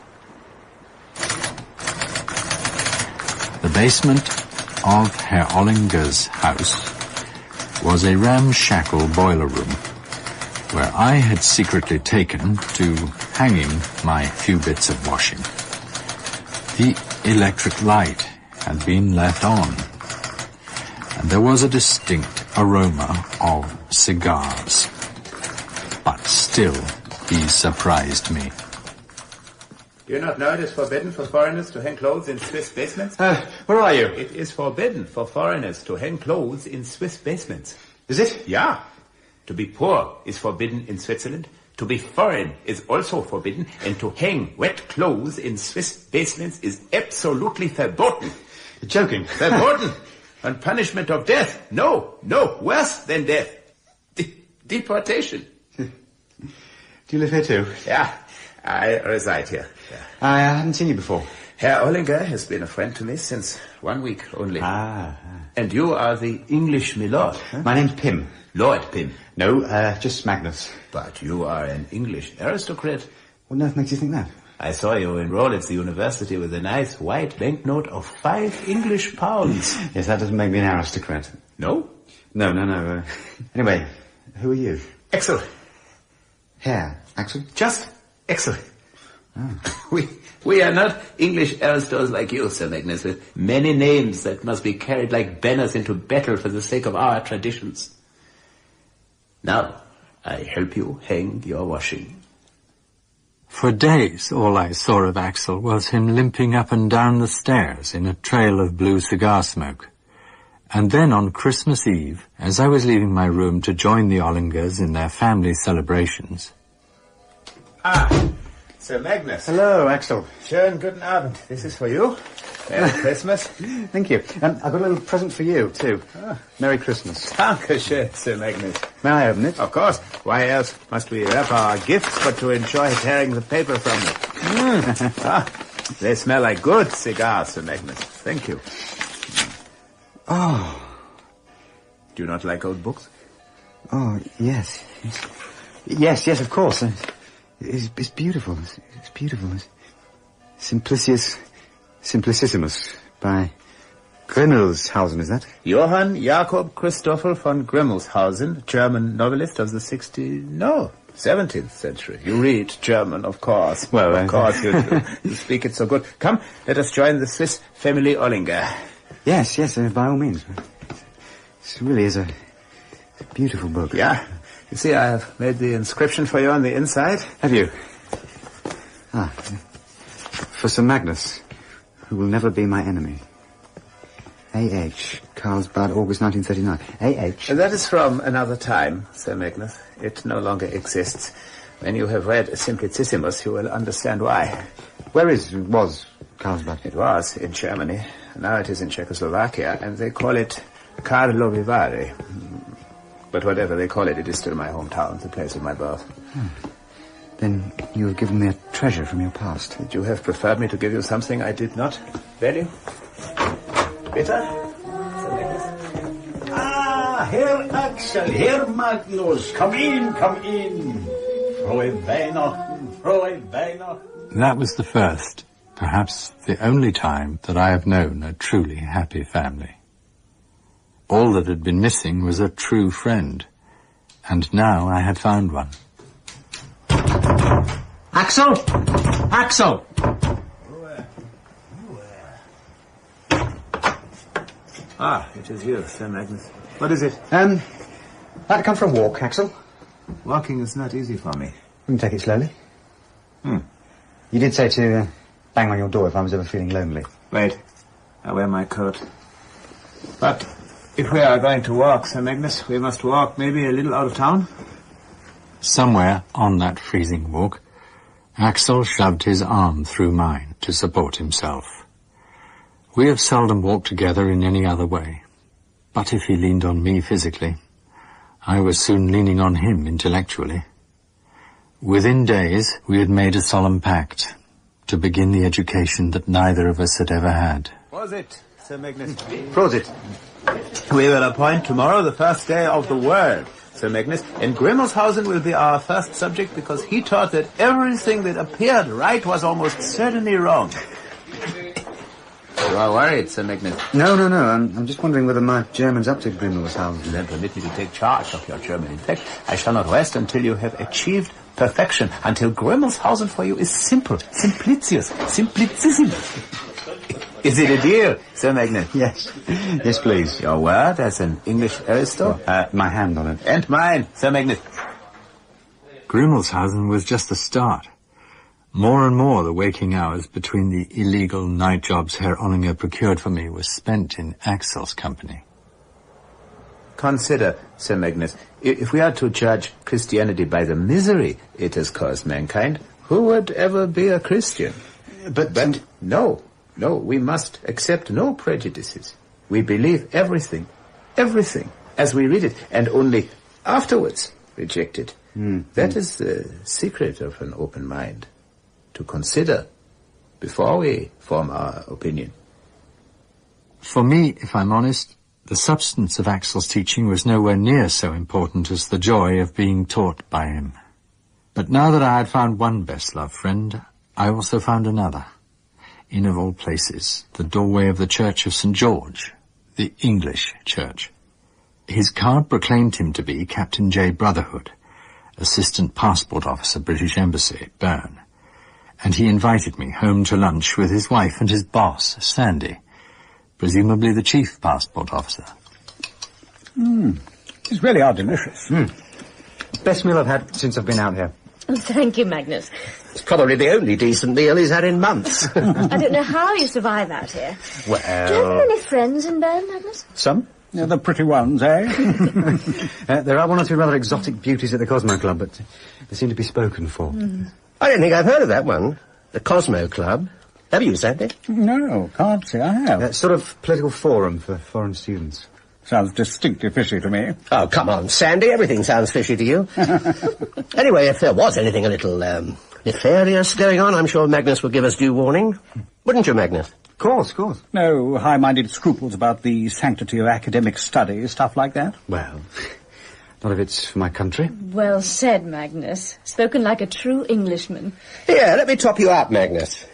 The basement of Herr Ollinger's house was a ramshackle boiler room, where I had secretly taken to hanging my few bits of washing. The electric light had been left on, and there was a distinct aroma of cigars. But still, he surprised me. Do you not know it is forbidden for foreigners to hang clothes in Swiss basements? Where are you? It is forbidden for foreigners to hang clothes in Swiss basements. Is it? Yeah. To be poor is forbidden in Switzerland. To be foreign is also forbidden. And to hang wet clothes in Swiss basements is absolutely verboten. You're joking. Verboten. On punishment of death. No, worse than death. Deportation. Do you live here too? Yeah, I reside here. Yeah. I haven't seen you before. Herr Ollinger has been a friend to me since 1 week only. And you are the English milord. Huh? My name's Pym. Lord Pym. No, just Magnus. But you are an English aristocrat. What on earth makes you think that? I saw you enroll at the university with a nice white banknote of 5 English pounds. Yes, that doesn't make me an aristocrat. No? No. Anyway, who are you? Axel. Herr Axel? Just Axel. Oh. We are not English aristos like you, Sir Magnus, with many names that must be carried like banners into battle for the sake of our traditions. Now, I help you hang your washing. For days, all I saw of Axel was him limping up and down the stairs in a trail of blue cigar smoke. And then on Christmas Eve, as I was leaving my room to join the Ollingers in their family celebrations... Sir Magnus. Hello, Axel. Schönen guten Abend. This is for you. Merry Christmas. Thank you. I've got a little present for you, too. Merry Christmas. Dankeschön, Sir Magnus. May I open it? Of course. Why else must we wrap our gifts but to enjoy tearing the paper from them? They smell like good cigars, Sir Magnus. Thank you. Oh. Do you not like old books? Oh, yes. Yes, of course. It's beautiful. It's beautiful. It's Simplicissimus by Grimmelshausen, is that? Johann Jakob Christoffel von Grimmelshausen, German novelist of the 17th century. You read German, of course. Well, of course you do. You speak it so good. Come, let us join the Swiss family Ollinger. Yes, by all means. It really is a beautiful book. Yeah. You see, I have made the inscription for you on the inside. Have you? For Sir Magnus, who will never be my enemy. A.H. Carlsbad, August 1939. A.H. That is from another time, Sir Magnus. It no longer exists. When you have read Simplicissimus, you will understand why. Where was Carlsbad? It was in Germany. Now it is in Czechoslovakia, and they call it Carre. But whatever they call it, it is still my hometown, the place of my birth. Then you have given me a treasure from your past. Would you have preferred me to give you something I did not value? Better? Herr Axel, Herr Magnus, come in, come in. Frohe Weihnachten, frohe Weihnachten. That was the first, perhaps the only time that I have known a truly happy family. All that had been missing was a true friend, and now I had found one. Axel! Axel! It is you, Sir Magnus. What is it? Like to come for a walk, Axel? Walking is not easy for me. We can take it slowly. You did say to bang on your door if I was ever feeling lonely. Wait, I wear my coat. But if we are going to walk, Sir Magnus, we must walk maybe a little out of town. Somewhere on that freezing walk, Axel shoved his arm through mine to support himself. We have seldom walked together in any other way. But if he leaned on me physically, I was soon leaning on him intellectually. Within days, we had made a solemn pact to begin the education that neither of us had ever had. Prosit, Sir Magnus. Prosit. We will appoint tomorrow the first day of the world, Sir Magnus, and Grimmelshausen will be our first subject because he taught that everything that appeared right was almost certainly wrong. You are worried, Sir Magnus. No. I'm just wondering whether my German's up to Grimmelshausen. Then permit me to take charge of your German. In fact, I shall not rest until you have achieved perfection, until Grimmelshausen for you is simple, simplicious, simplicissimus. Is it a deal, Sir Magnus? Yes. Yes, please. Your word as an English aristo? My hand on it. And mine, Sir Magnus. Grimmelshausen was just the start. More and more the waking hours between the illegal night jobs Herr Onninger procured for me was spent in Axel's company. Consider, Sir Magnus, if we are to judge Christianity by the misery it has caused mankind, who would ever be a Christian? But no, we must accept no prejudices. We believe everything, as we read it, and only afterwards reject it. That is the secret of an open mind. To consider before we form our opinion. For me, if I'm honest, the substance of Axel's teaching was nowhere near so important as the joy of being taught by him. But now that I had found one best-loved friend, I also found another. In, of all places, the doorway of the Church of St. George, the English church. His card proclaimed him to be Captain J. Brotherhood, Assistant Passport Officer, British Embassy, Bern. And he invited me home to lunch with his wife and his boss, Sandy, presumably the chief passport officer. These really are delicious. Best meal I've had since I've been out here. Thank you, Magnus. It's probably the only decent meal he's had in months. I don't know how you survive out here. Do you have any friends in Bern, Magnus? Some. Yeah, the pretty ones, eh? There are one or two rather exotic beauties at the Cosmo Club, but they seem to be spoken for. I don't think I've heard of that one. The Cosmo Club. Have you, Sandy? No, can't say I have. It's sort of political forum for foreign students. Sounds distinctly fishy to me. Oh, come on, Sandy. Everything sounds fishy to you. Anyway, if there was anything a little nefarious going on, I'm sure Magnus would give us due warning. Wouldn't you, Magnus? Of course. No high-minded scruples about the sanctity of academic study, stuff like that? Well, not if it's for my country. Well said, Magnus. Spoken like a true Englishman. Here, let me top you up, Magnus.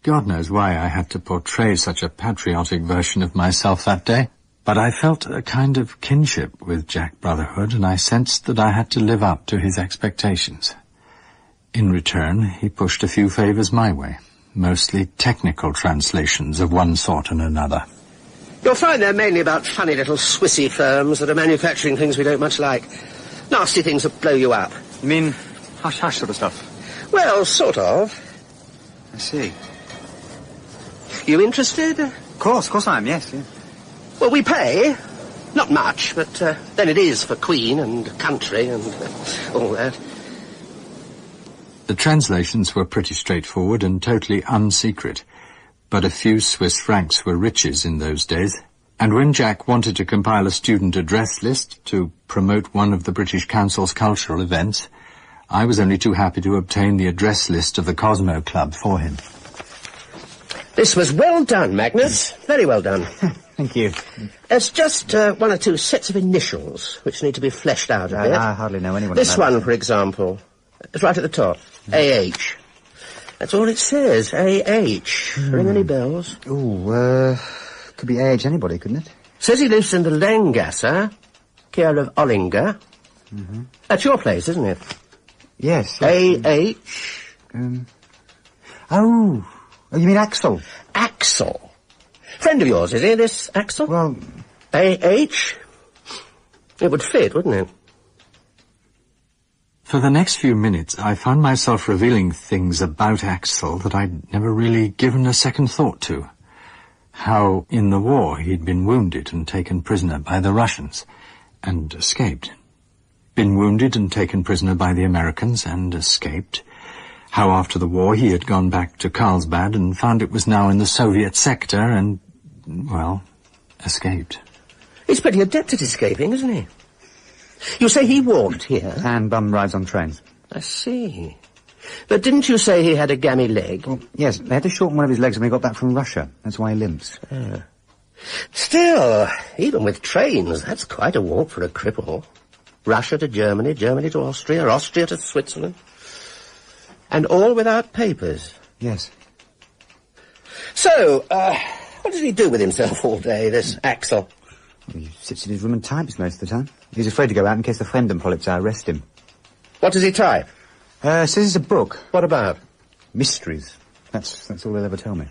God knows why I had to portray such a patriotic version of myself that day, but I felt a kind of kinship with Jack Brotherhood, and I sensed that I had to live up to his expectations. In return, he pushed a few favours my way, mostly technical translations of one sort and another. You'll find they're mainly about funny little Swissy firms that are manufacturing things we don't much like. Nasty things that blow you up. You mean hush-hush sort of stuff? Well, sort of. I see. You interested? Of course I am, yes. Well, we pay. Not much, but then it is for Queen and country and all that. The translations were pretty straightforward and totally unsecret, but a few Swiss francs were riches in those days. And when Jack wanted to compile a student address list to promote one of the British Council's cultural events, I was only too happy to obtain the address list of the Cosmo Club for him. This was well done, Magnus. Very well done. Thank you. There's just one or two sets of initials which need to be fleshed out a bit. I hardly know anyone. This one, for example. It's right at the top. A.H. That's all it says. A.H. Ring any bells? Oh, could be A.H. anybody, couldn't it? Says he lives in the Langasser, care of Ollinger. That's your place, isn't it? Yes. A.H. Oh, you mean Axel? Axel? Friend of yours, is he, this Axel? Well... A.H.? It would fit, wouldn't it? For the next few minutes, I found myself revealing things about Axel that I'd never really given a second thought to. How, in the war, he'd been wounded and taken prisoner by the Russians, and escaped. Been wounded and taken prisoner by the Americans, and escaped. How, after the war, he had gone back to Carlsbad and found it was now in the Soviet sector and, well, escaped. He's pretty adept at escaping, isn't he? You say he walked here? And bum rides on trains. I see. But didn't you say he had a gammy leg? Well, yes, they had to shorten one of his legs when he got back from Russia. That's why he limps. Still, even with trains, that's quite a walk for a cripple. Russia to Germany, Germany to Austria, Austria to Switzerland. And all without papers. Yes. So, what does he do with himself all day, this Axel? He sits in his room and types most of the time. He's afraid to go out in case the friend Humpoletz arrest him. What does he type? Says it's a book. What about? Mysteries. That's all he'll ever tell me.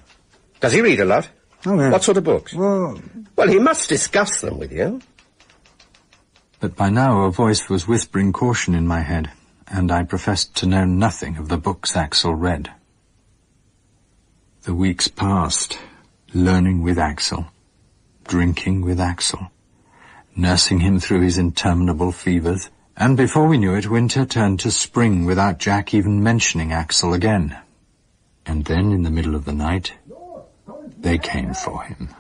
Does he read a lot? Oh, yeah. What sort of books? Well, he must discuss them with you. But by now a voice was whispering caution in my head, and I professed to know nothing of the books Axel read. The weeks passed, learning with Axel, drinking with Axel, nursing him through his interminable fevers, and before we knew it, winter turned to spring without Jack even mentioning Axel again. And then, in the middle of the night, they came for him.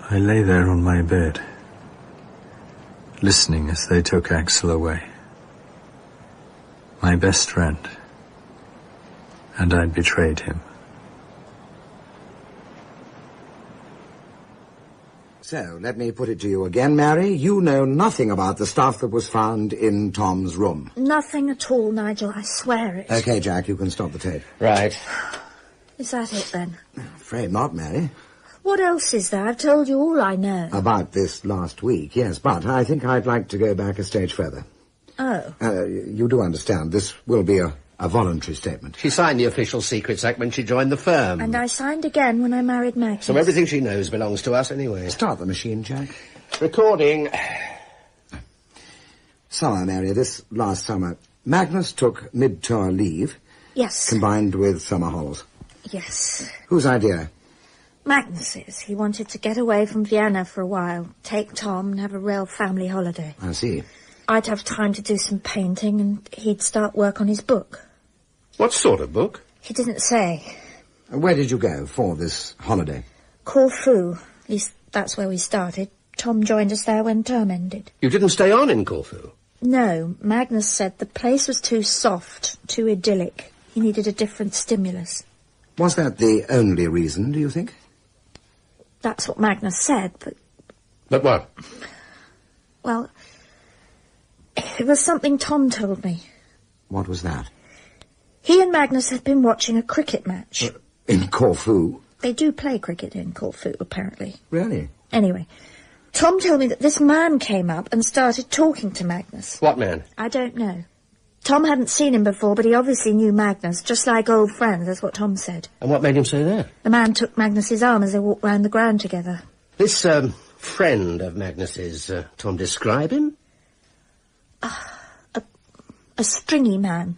I lay there on my bed, listening as they took Axel away. My best friend. And I'd betrayed him. So, let me put it to you again, Mary. You know nothing about the stuff that was found in Tom's room. Nothing at all, Nigel, I swear it. Okay, Jack, you can stop the tape. Right. Is that it, then? Afraid not, Mary. What else is there? I've told you all I know. About this last week, yes, but I think I'd like to go back a stage further. Oh. You do understand, this will be a voluntary statement. She signed the Official Secrets Act when she joined the firm. And I signed again when I married Magnus. So everything she knows belongs to us anyway. Start the machine, Jack. Recording. Summer, Mary, this last summer, Magnus took mid-tour leave. Yes. Combined with summer holes. Yes. Whose idea? Magnus's. He wanted to get away from Vienna for a while, take Tom and have a real family holiday. I see. I'd have time to do some painting and he'd start work on his book. What sort of book? He didn't say. Where did you go for this holiday? Corfu. At least that's where we started. Tom joined us there when term ended. You didn't stay on in Corfu? No. Magnus said the place was too soft, too idyllic. He needed a different stimulus. Was that the only reason, do you think? That's what Magnus said, but... But what? Well, it was something Tom told me. What was that? He and Magnus had been watching a cricket match. In Corfu? They do play cricket in Corfu, apparently. Really? Anyway, Tom told me that this man came up and started talking to Magnus. What man? I don't know. Tom hadn't seen him before, but he obviously knew Magnus, just like old friends, that's what Tom said. And what made him say that? The man took Magnus's arm as they walked round the ground together. This, friend of Magnus's, Tom, describe him? A stringy man,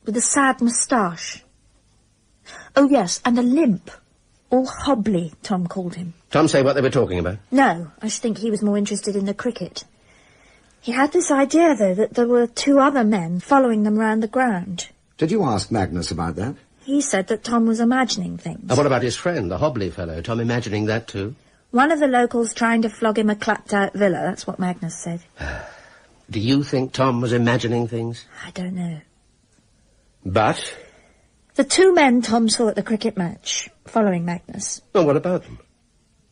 with a sad moustache. Oh, yes, and a limp. All hobbly, Tom called him. Tom say what they were talking about? No, I think he was more interested in the cricket. He had this idea, though, that there were 2 other men following them round the ground. Did you ask Magnus about that? He said that Tom was imagining things. And what about his friend, the Hobley fellow? Tom imagining that too? One of the locals trying to flog him a clapped-out villa, that's what Magnus said. Do you think Tom was imagining things? I don't know. But? The 2 men Tom saw at the cricket match, following Magnus. Well, what about them?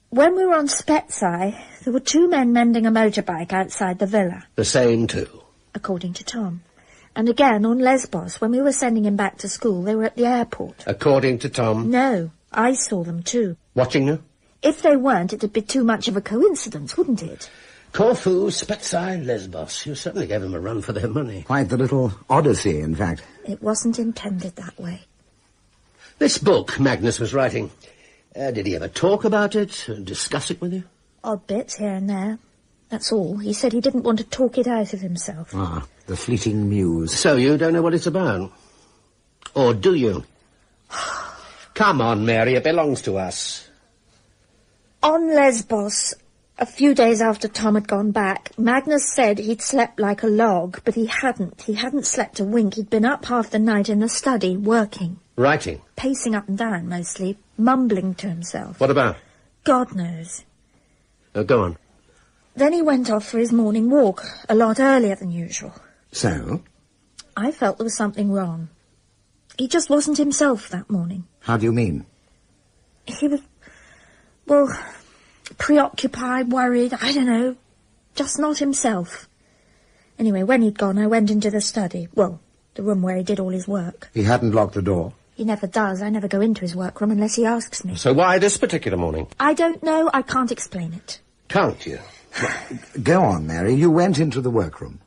When we were on Spetseye, there were 2 men mending a motorbike outside the villa. The same 2? According to Tom. And again, on Lesbos, when we were sending him back to school, they were at the airport. According to Tom? No, I saw them too. Watching you? If they weren't, it'd be too much of a coincidence, wouldn't it? Corfu, Spetseye, Lesbos. You certainly gave them a run for their money. Quite the little odyssey, in fact. It wasn't intended that way. This book Magnus was writing, did he ever talk about it, discuss it with you? Odd bits here and there. That's all. He said he didn't want to talk it out of himself. Ah, the fleeting muse. So you don't know what it's about? Or do you? Come on, Mary, it belongs to us. On Lesbos, a few days after Tom had gone back, Magnus said he'd slept like a log, but he hadn't. He hadn't slept a wink. He'd been up half the night in the study, working. Writing? Pacing up and down, mostly, mumbling to himself. What about? God knows. Go on. Then he went off for his morning walk, a lot earlier than usual. So? I felt there was something wrong. He just wasn't himself that morning. How do you mean? He was, well, preoccupied, worried, I don't know, just not himself. Anyway, when he'd gone, I went into the study. Well, the room where he did all his work. He hadn't locked the door? He never does. I never go into his workroom unless he asks me. So why this particular morning? I don't know. I can't explain it. Can't you? Go on, Mary. You went into the workroom.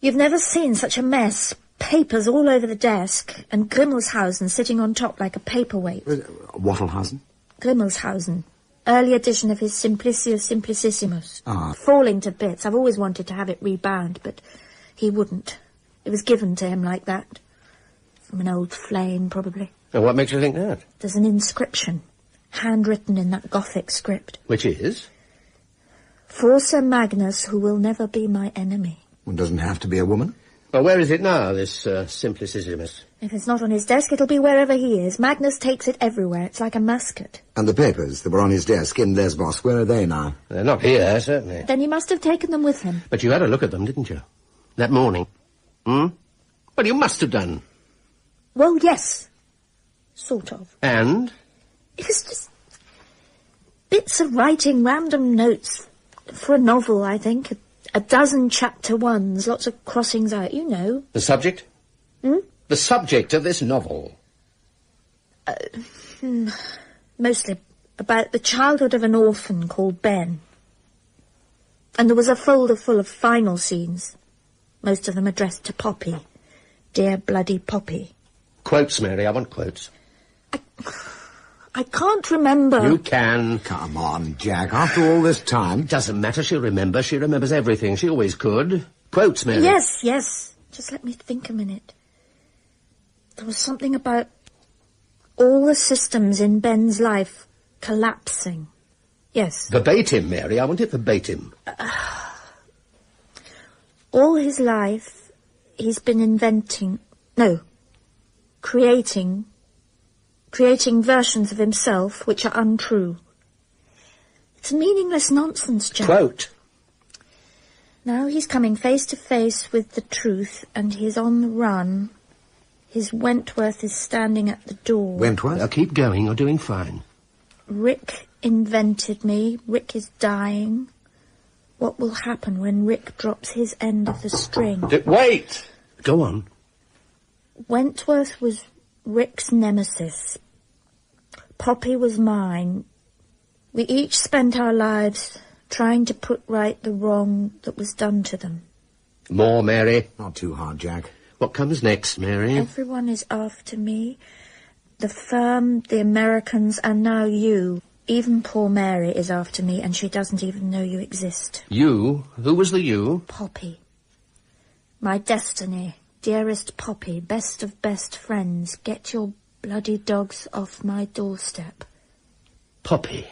You've never seen such a mess. Papers all over the desk, and Grimmelshausen sitting on top like a paperweight. Wattlehausen? Grimmelshausen. Early edition of his Simplicius Simplicissimus. Ah. Falling to bits. I've always wanted to have it rebound, but he wouldn't. It was given to him like that. From an old flame, probably. And what makes you think that? There's an inscription, handwritten in that Gothic script. Which is? For Sir Magnus, who will never be my enemy. Well, doesn't have to be a woman. Well, where is it now, this Simplicissimus? If it's not on his desk, it'll be wherever he is. Magnus takes it everywhere. It's like a mascot. And the papers that were on his desk in Lesbos, where are they now? They're not here, certainly. Then he must have taken them with him. But you had a look at them, didn't you? That morning. Well, you must have done. Well, yes. Sort of. And? It was just bits of writing, random notes for a novel, I think. A dozen chapter ones, lots of crossings out, you know. The subject? The subject of this novel? Mostly about the childhood of an orphan called Ben. And there was a folder full of final scenes, most of them addressed to Poppy. Dear bloody Poppy. Quotes, Mary, I want quotes. I can't remember. You can. Come on, Jack, after all this time. Doesn't matter, she'll remember. She remembers everything. She always could. Quotes, Mary. Yes. Just let me think a minute. There was something about all the systems in Ben's life collapsing. Yes. Verbatim, Mary. I want it verbatim. All his life, he's been creating versions of himself which are untrue. It's meaningless nonsense, Jack. Quote. Now he's coming face to face with the truth, and he's on the run. His Wentworth is standing at the door. Wentworth? Now keep going, you're doing fine. Rick invented me. Rick is dying. What will happen when Rick drops his end of the string? Wait! Go on. Wentworth was Rick's nemesis. Poppy was mine. We each spent our lives trying to put right the wrong that was done to them. More, Mary. Not too hard, Jack. What comes next, Mary? Everyone is after me. The firm, the Americans, and now you. Even poor Mary is after me, and she doesn't even know you exist. You? Who was the you? Poppy. My destiny. Dearest Poppy, best of best friends, get your bloody dogs off my doorstep. Poppy.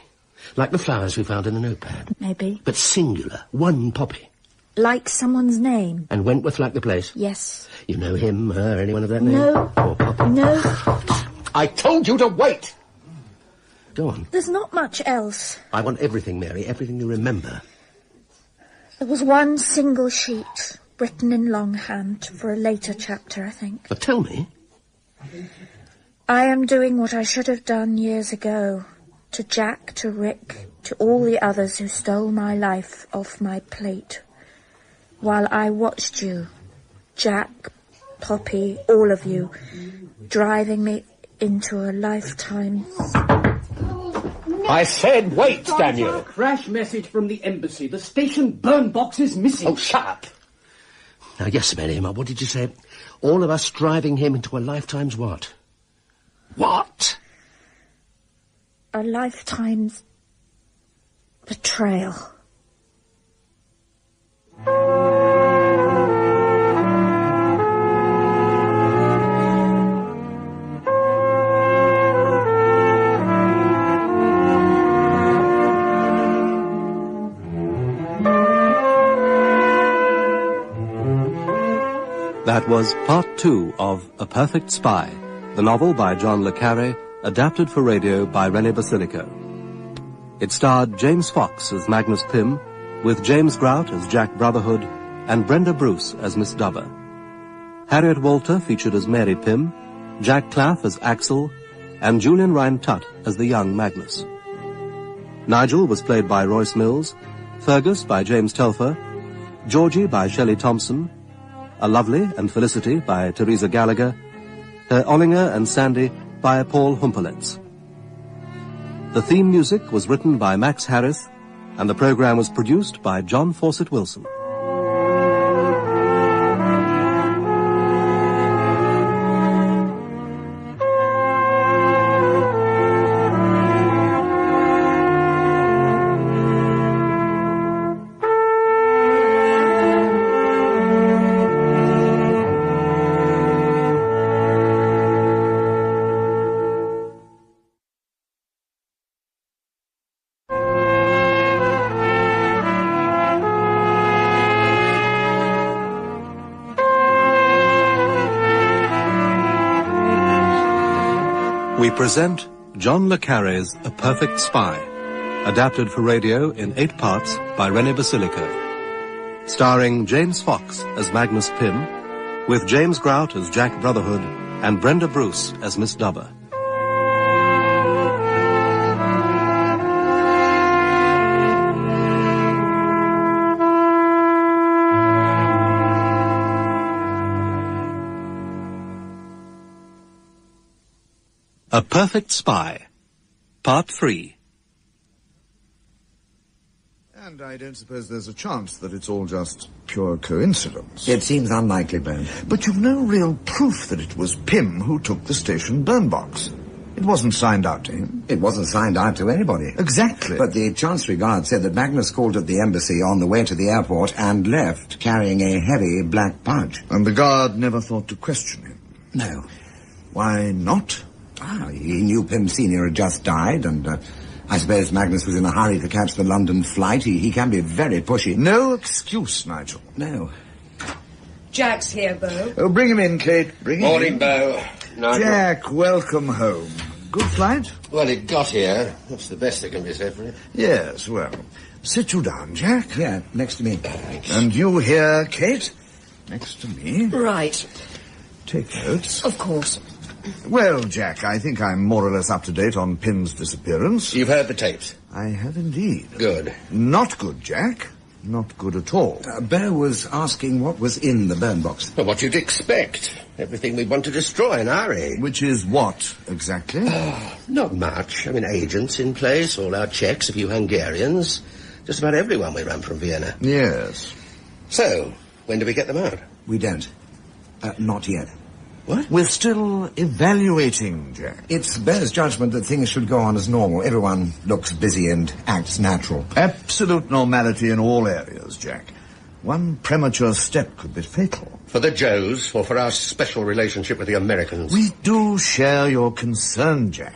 Like the flowers we found in the notepad. Maybe. But singular. One poppy. like someone's name. And Wentworth like the place? Yes. You know him, her, anyone of that name? No. No. I told you to wait! Go on. There's not much else. I want everything, Mary, everything you remember. There was one single sheet, written in longhand, for a later chapter, I think. But tell me. I am doing what I should have done years ago. To Jack, to Rick, to all the others who stole my life off my plate. While I watched you, Jack, Poppy, all of you, driving me into a lifetime... I said wait, Daniel! Crash message from the embassy. The station burn box is missing. Oh, shut up! Now, yes, Mary, what did you say? All of us driving him into a lifetime's what? What? A lifetime's betrayal. That was part 2 of A Perfect Spy, the novel by John le Carre, adapted for radio by Rene Basilico. It starred James Fox as Magnus Pym, with James Grout as Jack Brotherhood, and Brenda Bruce as Miss Dover. Harriet Walter featured as Mary Pym, Jack Claff as Axel, and Julian Rhind-Tutt as the young Magnus. Nigel was played by Royce Mills, Fergus by James Telfer, Georgie by Shelley Thompson, A Lovely and Felicity by Teresa Gallagher, Herr Ollinger and Sandy by Paul Humpoletz. The theme music was written by Max Harris, and the program was produced by John Fawcett Wilson. We present John le Carre's A Perfect Spy, adapted for radio in 8 parts by Rene Basilico. Starring James Fox as Magnus Pym, with James Grout as Jack Brotherhood and Brenda Bruce as Miss Dover. A Perfect Spy, Part 3. And I don't suppose there's a chance that it's all just pure coincidence. It seems unlikely, Ben. But you've no real proof that it was Pym who took the station burn box. It wasn't signed out to him. It wasn't signed out to anybody. Exactly. But the Chancery Guard said that Magnus called at the embassy on the way to the airport and left carrying a heavy black pouch. And the guard never thought to question him? No. Why not? He knew Pym Senior had just died, and I suppose Magnus was in a hurry to catch the London flight. He can be very pushy. No excuse, Nigel. No. Jack's here, Beau. Oh, bring him in, Kate. Bring him in. Morning, Beau. Nigel. Jack, welcome home. Good flight? Well, it got here. That's the best that can be said for it. Yes, well, sit you down, Jack. Yeah, next to me. Thanks. And you here, Kate? Next to me. Right. Take notes. Of course. Well, Jack, I think I'm more or less up to date on Pym's disappearance. You've heard the tapes? I have indeed. Good. Not good, Jack. Not good at all. Beau was asking what was in the burn box. Well, what you'd expect. Everything we want to destroy in our age. Which is what, exactly? Not much. I mean, agents in place, all our Czechs, a few Hungarians. Just about everyone we ran from Vienna. Yes. So, when do we get them out? We don't. Not yet. What? We're still evaluating, Jack. It's Beau's judgment that things should go on as normal. Everyone looks busy and acts natural. Absolute normality in all areas, Jack. One premature step could be fatal. For the Joes, or for our special relationship with the Americans? We do share your concern, Jack.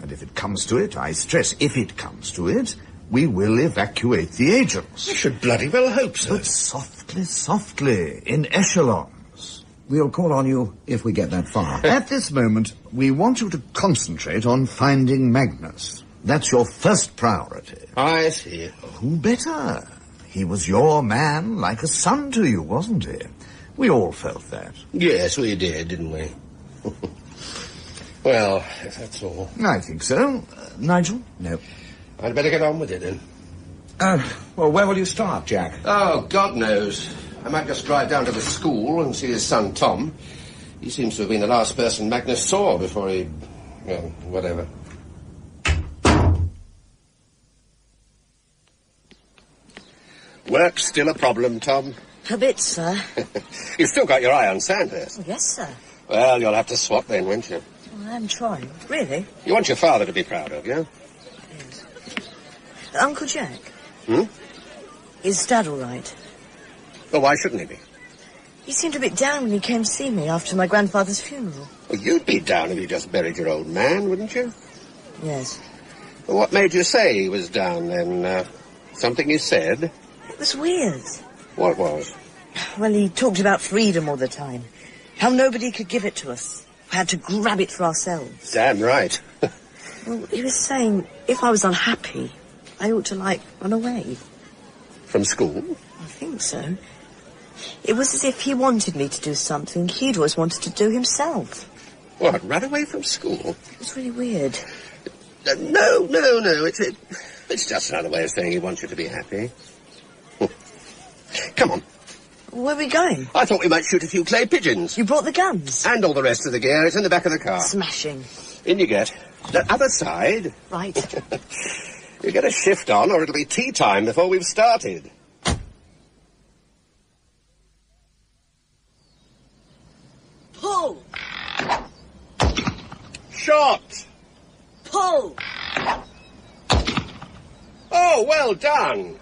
And if it comes to it, I stress, if it comes to it, we will evacuate the agents. You should bloody well hope so. But soft, Softly, softly, in echelons. We'll call on you if we get that far. At this moment, we want you to concentrate on finding Magnus. That's your first priority. I see. Who better? He was your man, like a son to you, wasn't he? We all felt that. Yes, we did, didn't we? Well, if that's all. I think so. Nigel? No. I'd better get on with it, then. Well, where will you start, Jack? Oh, God knows. I might just drive down to the school and see his son, Tom. He seems to have been the last person Magnus saw before he... well, whatever. Work's still a problem, Tom. A bit, sir. You've still got your eye on Sandhurst. Oh, yes, sir. Well, you'll have to swap then, won't you? Well, I'm trying. Really? You want your father to be proud of you? Yes. Uncle Jack? Hmm? Is Dad all right? Well, why shouldn't he be? He seemed a bit down when he came to see me after my grandfather's funeral. Well, you'd be down if you just buried your old man, wouldn't you? Yes. Well, what made you say he was down, then? Something he said? It was weird. What was? Well, he talked about freedom all the time. How nobody could give it to us. We had to grab it for ourselves. Damn right. Well, he was saying if I was unhappy, I ought to, run away. From school? I think so. It was as if he wanted me to do something he'd always wanted to do himself. What, run away from school? It's really weird. No. It's just another way of saying he wants you to be happy. Come on. Where are we going? I thought we might shoot a few clay pigeons. You brought the guns? And all the rest of the gear. It's in the back of the car. Smashing. In you get. The other side. Right. You get a shift on or it'll be tea time before we've started. Pull! Shot! Pull! Oh, well done.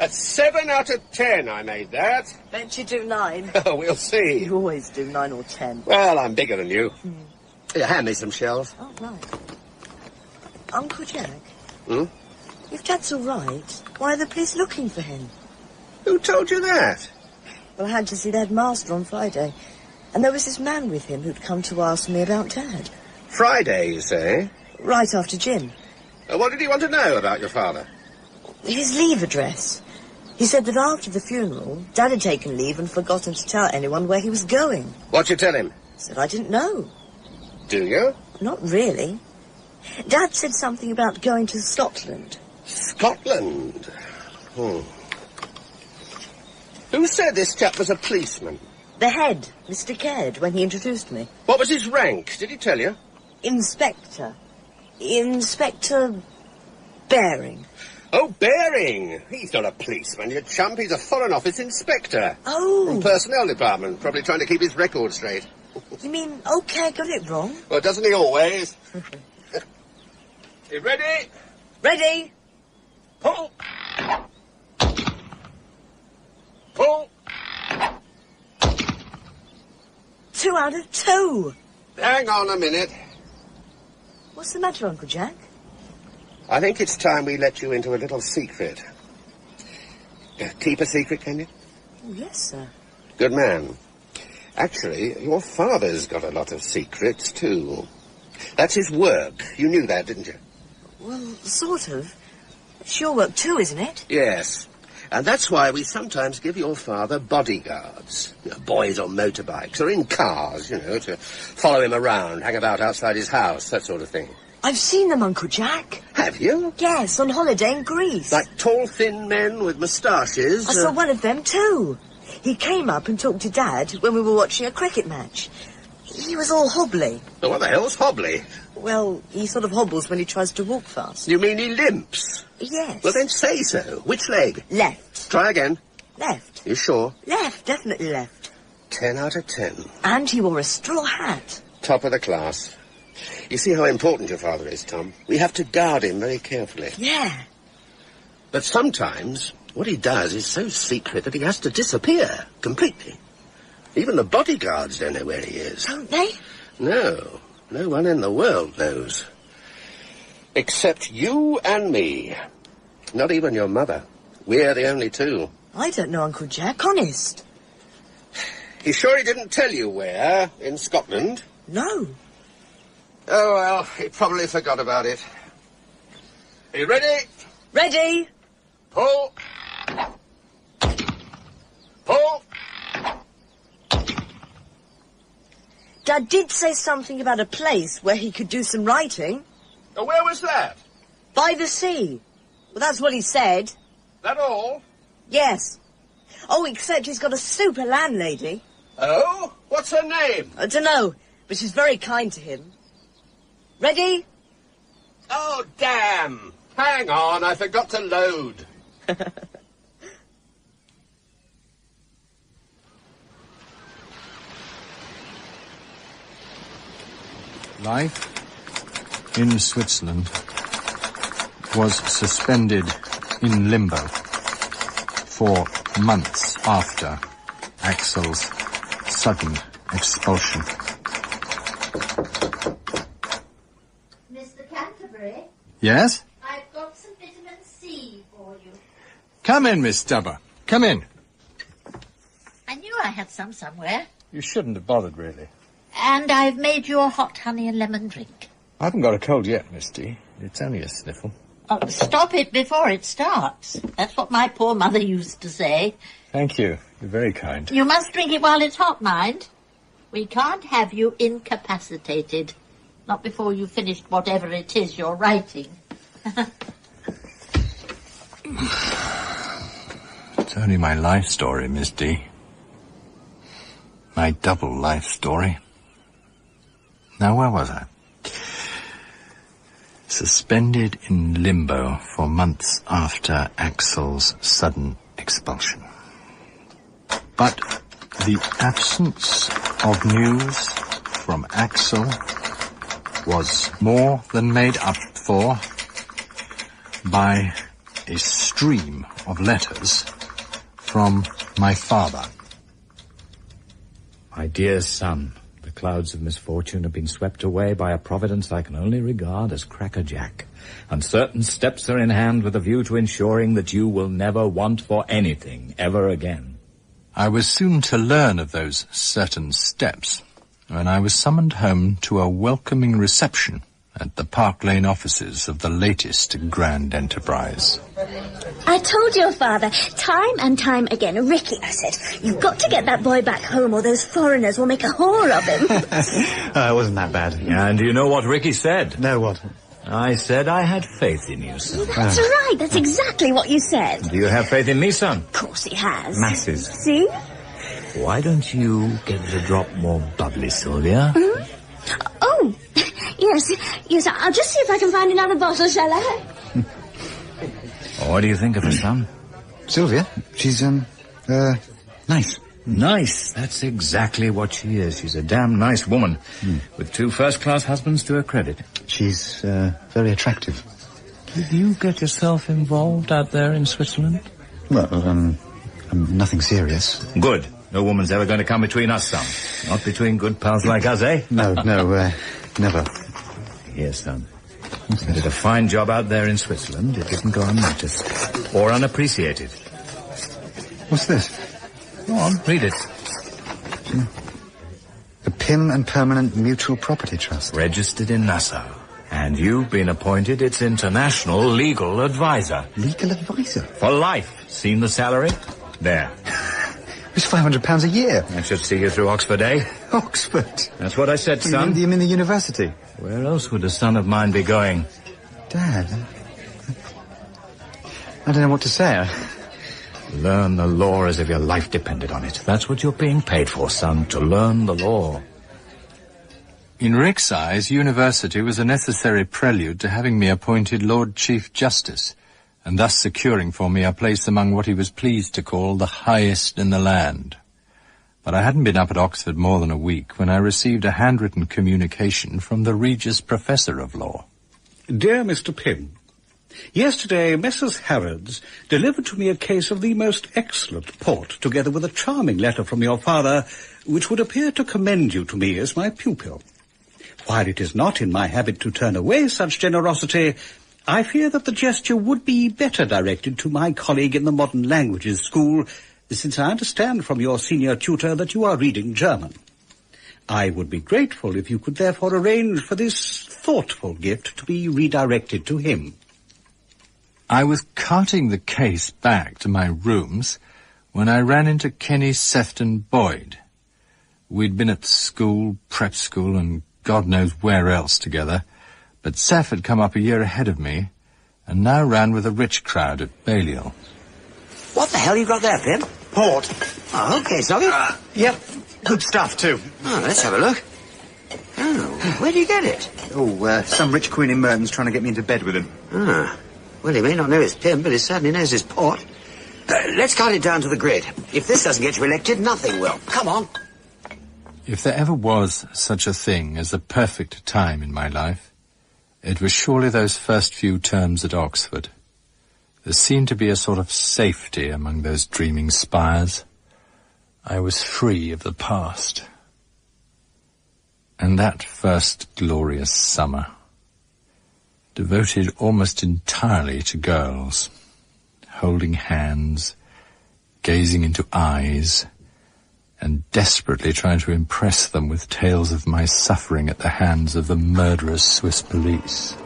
A 7 out of 10, I made that. Don't you do 9? Oh, we'll see. You always do 9 or 10. Well, I'm bigger than you. Here, hand me some shells. Oh, right. Uncle Jack? Hmm? If Dad's all right, why are the police looking for him? Who told you that? Well, I had to see the headmaster on Friday, and there was this man with him who'd come to ask me about Dad. Friday, you say? Right after gym. What did he want to know about your father? His leave address. He said that after the funeral, Dad had taken leave and forgotten to tell anyone where he was going. What'd you tell him? Said I didn't know. Do you? Not really. Dad said something about going to Scotland. Scotland? Who said this chap was a policeman? The head, Mr. Caird, when he introduced me. What was his rank? Did he tell you? Inspector. Inspector Baring. Oh, Baring! He's not a policeman, you chump. He's a Foreign Office inspector. Oh. From Personnel Department. Probably trying to keep his record straight. You mean, okay, I got it wrong? Well, doesn't he always? You ready? Ready. Pull! Pull! 2 out of 2. Hang on a minute. What's the matter, Uncle Jack? I think it's time we let you into a little secret. Keep a secret, can you? Oh, yes, sir. Good man. Actually, your father's got a lot of secrets, too. That's his work. You knew that, didn't you? Well, sort of. It's your work too, isn't it? Yes. And that's why we sometimes give your father bodyguards. You know, boys on motorbikes or in cars, to follow him around, hang about outside his house, that sort of thing. I've seen them, Uncle Jack. Have you? Yes, on holiday in Greece. Like tall, thin men with moustaches? I saw one of them too. He came up and talked to Dad when we were watching a cricket match. He was all hobbly. Oh, what the hell's hobbly? Well, he sort of hobbles when he tries to walk fast. You mean he limps? Yes. Well, then say so. Which leg? Left. Try again. Left. You sure? Left, definitely left. 10 out of 10. And he wore a straw hat. Top of the class. You see how important your father is, Tom. We have to guard him very carefully. Yeah. But sometimes what he does is so secret that he has to disappear completely. Even the bodyguards don't know where he is. Don't they? No. No one in the world knows. Except you and me. Not even your mother. We're the only two. I don't know, Uncle Jack, honest. You sure he didn't tell you where? In Scotland? No. Oh, well, he probably forgot about it. Are you ready? Ready. Pull. Pull. Dad did say something about a place where he could do some writing. Oh, where was that? By the sea. Well, that's what he said. That all? Yes. Oh, except he's got a super landlady. Oh? What's her name? I don't know, but she's very kind to him. Ready? Oh, damn. Hang on, I forgot to load. Life in Switzerland was suspended in limbo for months after Axel's sudden expulsion. Mr. Canterbury? Yes? I've got some vitamin C for you. Come in, Miss Stubber. Come in. I knew I had some somewhere. You shouldn't have bothered, really. And I've made you a hot honey and lemon drink. I haven't got a cold yet, Miss D. It's only a sniffle. Oh, stop it before it starts. That's what my poor mother used to say. Thank you. You're very kind. You must drink it while it's hot, mind. We can't have you incapacitated. Not before you've finished whatever it is you're writing. It's only my life story, Miss D. My double life story. Now, where was I? Suspended in limbo for months after Axel's sudden expulsion. But the absence of news from Axel was more than made up for by a stream of letters from my father. My dear son, the clouds of misfortune have been swept away by a providence I can only regard as crackerjack, and certain steps are in hand with a view to ensuring that you will never want for anything ever again. I was soon to learn of those certain steps when I was summoned home to a welcoming reception at the Park Lane offices of the latest grand enterprise. I told your father, time and time again, Ricky, I said, you've got to get that boy back home or those foreigners will make a whore of him. It wasn't that bad. And do you know what Ricky said? No, what? I said I had faith in you, son. That's right, that's exactly what you said. Do you have faith in me, son? Of course he has. Masses. See? Why don't you get it a drop more bubbly, Sylvia? Mm-hmm. Oh, yes, I'll just see if I can find another bottle, shall I? What do you think of her, son? Sylvia? She's, nice. Nice. That's exactly what she is. She's a damn nice woman, with 2 first-class husbands to her credit. She's, very attractive. Did you get yourself involved out there in Switzerland? Well, nothing serious. Good. No woman's ever going to come between us, son. Not between good pals like us, eh? No, never. Here, son. You did a fine job out there in Switzerland. It didn't go unnoticed. Or unappreciated. What's this? Go on, read it. The Pym and Permanent Mutual Property Trust. Registered in Nassau. And you've been appointed its international legal advisor. Legal advisor? For life. Seen the salary? There. It's £500 a year. That should see you through Oxford, eh? Oxford? That's what I said, son. You mean the university? Where else would a son of mine be going? Dad, I don't know what to say. Learn the law as if your life depended on it. That's what you're being paid for, son, to learn the law. In Rick's eyes, university was a necessary prelude to having me appointed Lord Chief Justice, and thus securing for me a place among what he was pleased to call the highest in the land. But I hadn't been up at Oxford more than a week when I received a handwritten communication from the Regius Professor of Law. Dear Mr. Pym, yesterday Messrs. Harrods delivered to me a case of the most excellent port, together with a charming letter from your father, which would appear to commend you to me as my pupil. While it is not in my habit to turn away such generosity, I fear that the gesture would be better directed to my colleague in the Modern Languages School, since I understand from your senior tutor that you are reading German. I would be grateful if you could therefore arrange for this thoughtful gift to be redirected to him. I was carting the case back to my rooms when I ran into Kenny, Sefton, Boyd. We'd been at school, prep school, and God knows where else together, but Seth had come up a year ahead of me, and now ran with a rich crowd at Balliol. What the hell you got there, Pym? Port. Oh, okay, Soggy. Yep, good stuff, too. Oh, let's have a look. Oh, where do you get it? Oh, some rich queen in Merton's trying to get me into bed with him. Ah, well, he may not know it's Pym, but he certainly knows his port. Let's cut it down to the grid. If this doesn't get you elected, nothing will. Come on. If there ever was such a thing as a perfect time in my life, it was surely those first few terms at Oxford. There seemed to be a sort of safety among those dreaming spires. I was free of the past. And that first glorious summer, devoted almost entirely to girls, holding hands, gazing into eyes, and desperately trying to impress them with tales of my suffering at the hands of the murderous Swiss police.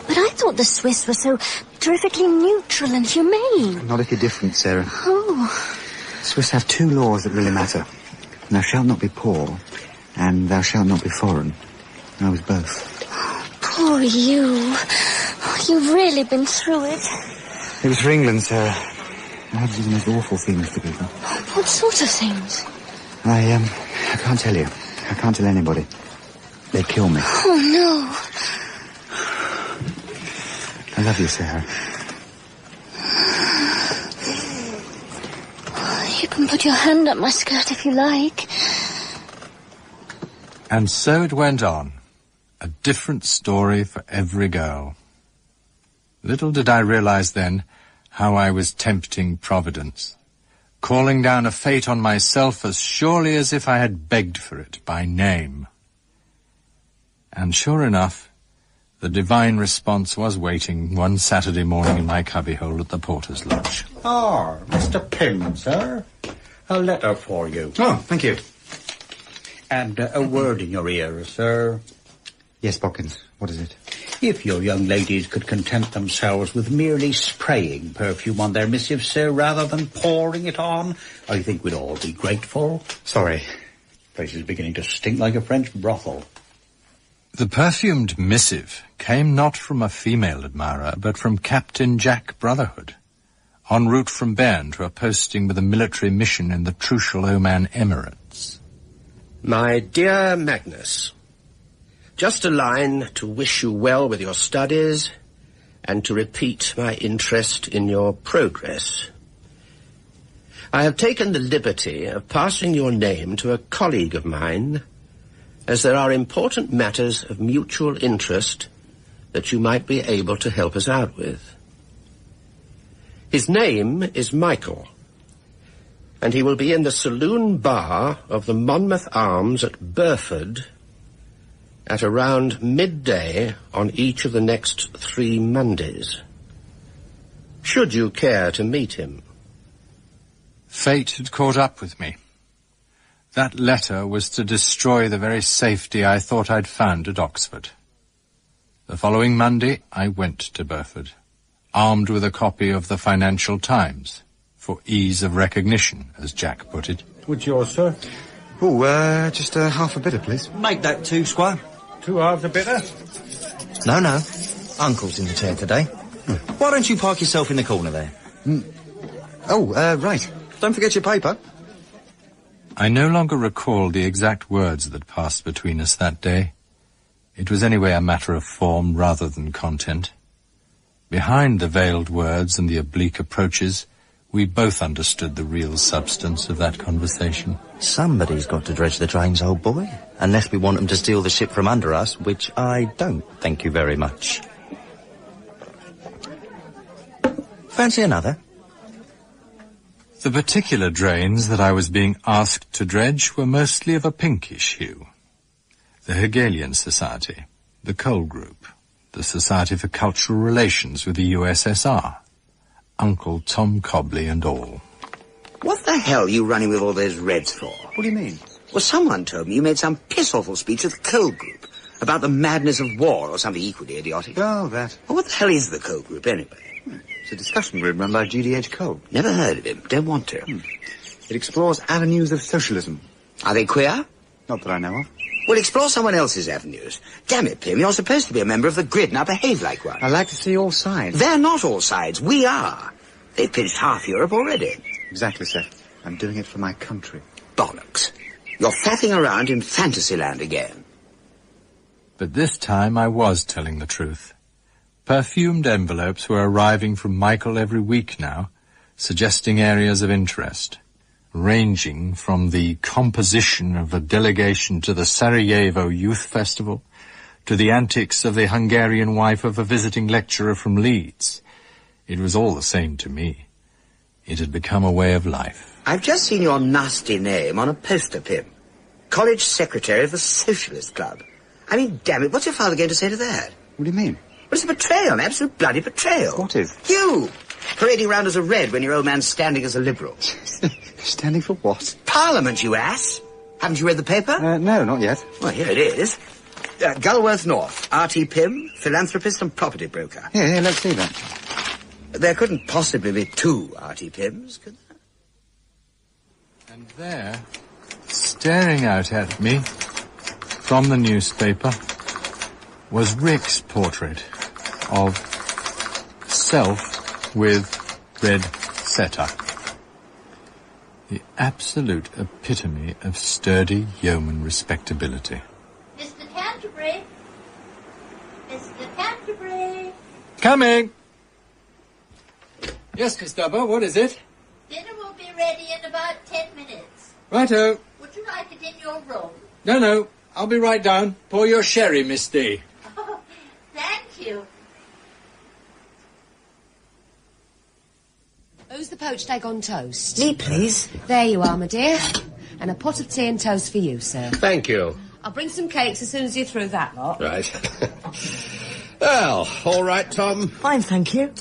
But I thought the Swiss were so terrifically neutral and humane. Not if you're different, Sarah. Oh. Swiss have two laws that really matter. Thou shalt not be poor, and thou shalt not be foreign. I was both. Poor you. Oh, you've really been through it. It was for England, Sarah. I had to do the most awful things to people. What sort of things? I can't tell you. I can't tell anybody. They'd kill me. Oh, no. I love you, Sarah. You can put your hand up my skirt if you like. And so it went on. A different story for every girl. Little did I realize then how I was tempting Providence, calling down a fate on myself as surely as if I had begged for it by name. And sure enough, the divine response was waiting one Saturday morning in my cubbyhole at the porter's lodge. Ah, Mr. Pym, sir. A letter for you. Oh, thank you. And a word in your ear, sir. Yes, Bodkins. What is it? If your young ladies could content themselves with merely spraying perfume on their missives, sir, rather than pouring it on, I think we'd all be grateful. Sorry. The place is beginning to stink like a French brothel. The perfumed missive came not from a female admirer, but from Captain Jack Brotherhood, en route from Bern to a posting with a military mission in the Trucial Oman Emirates. My dear Magnus, just a line to wish you well with your studies and to repeat my interest in your progress. I have taken the liberty of passing your name to a colleague of mine, as there are important matters of mutual interest that you might be able to help us out with. His name is Michael, and he will be in the saloon bar of the Monmouth Arms at Burford at around midday on each of the next 3 Mondays. Should you care to meet him? Fate had caught up with me. That letter was to destroy the very safety I thought I'd found at Oxford. The following Monday, I went to Burford, armed with a copy of the Financial Times, for ease of recognition, as Jack put it. What's yours, sir? Oh, just half a bitter, please. Make that 2, Squire. 2 halves a bitter? No. Uncle's in the chair today. Why don't you park yourself in the corner there? Right. Don't forget your paper. I no longer recall the exact words that passed between us that day. It was anyway a matter of form rather than content. Behind the veiled words and the oblique approaches, we both understood the real substance of that conversation. Somebody's got to dredge the trains, old boy. Unless we want them to steal the ship from under us, which I don't, thank you very much. Fancy another? The particular drains that I was being asked to dredge were mostly of a pinkish hue. The Hegelian Society, the Coal Group, the Society for Cultural Relations with the USSR. Uncle Tom Cobley and all. What the hell are you running with all those Reds for? What do you mean? Well, someone told me you made some piss-awful speech at the Coal Group about the madness of war or something equally idiotic. Oh, that. Well, what the hell is the Coal Group, anyway? It's a discussion group run by G.D.H. Cole. Never heard of him. Don't want to. It explores avenues of socialism. Are they queer? Not that I know of. Well, explore someone else's avenues. Damn it, Pym, you're supposed to be a member of the grid, now behave like one. I like to see all sides. They're not all sides. We are. They've pinched half Europe already. Exactly, Seth. I'm doing it for my country. Bollocks. You're faffing around in Fantasyland again. But this time I was telling the truth. Perfumed envelopes were arriving from Michael every week now, suggesting areas of interest, ranging from the composition of a delegation to the Sarajevo Youth Festival to the antics of the Hungarian wife of a visiting lecturer from Leeds. It was all the same to me. It had become a way of life. I've just seen your nasty name on a poster, Pym. College Secretary of the Socialist Club. I mean, damn it, what's your father going to say to that? What do you mean? Well, it's a betrayal, an absolute bloody betrayal. What is? You! Parading round as a Red when your old man's standing as a Liberal. Standing for what? Parliament, you ass! Haven't you read the paper? No, not yet. Well, here it is. Gulworth North, R.T. Pym, philanthropist and property broker. Yeah, let's see that. There couldn't possibly be two R.T. Pyms, could there? And there, staring out at me from the newspaper, was Rick's portrait of self with red setter. The absolute epitome of sturdy yeoman respectability. Mr. Canterbury! Mr. Canterbury! Coming! Yes, Miss Dubber, what is it? Dinner will be ready in about 10 minutes. Righto. Would you like it in your room? No, I'll be right down. Pour your sherry, Miss D. Oh, thank you. Who's the poached egg on toast? Me, please. There you are, my dear. And a pot of tea and toast for you, sir. Thank you. I'll bring some cakes as soon as you're through that lot. Right. Well, all right, Tom. Fine, thank you.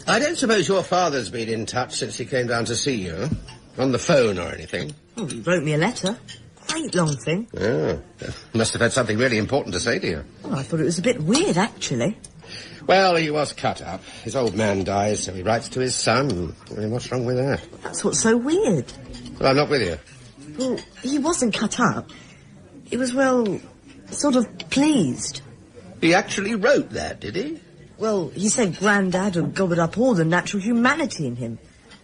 I don't suppose your father's been in touch since he came down to see you? On the phone or anything? Oh, he wrote me a letter. Quite long thing. Oh, must have had something really important to say to you. Oh, I thought it was a bit weird, actually. Well, he was cut up. His old man dies, so he writes to his son. I mean, what's wrong with that? That's what's so weird. Well, I'm not with you. Well, he wasn't cut up. He was, well, sort of pleased. He actually wrote that, did he? Well, he said Grandad had gobbled up all the natural humanity in him,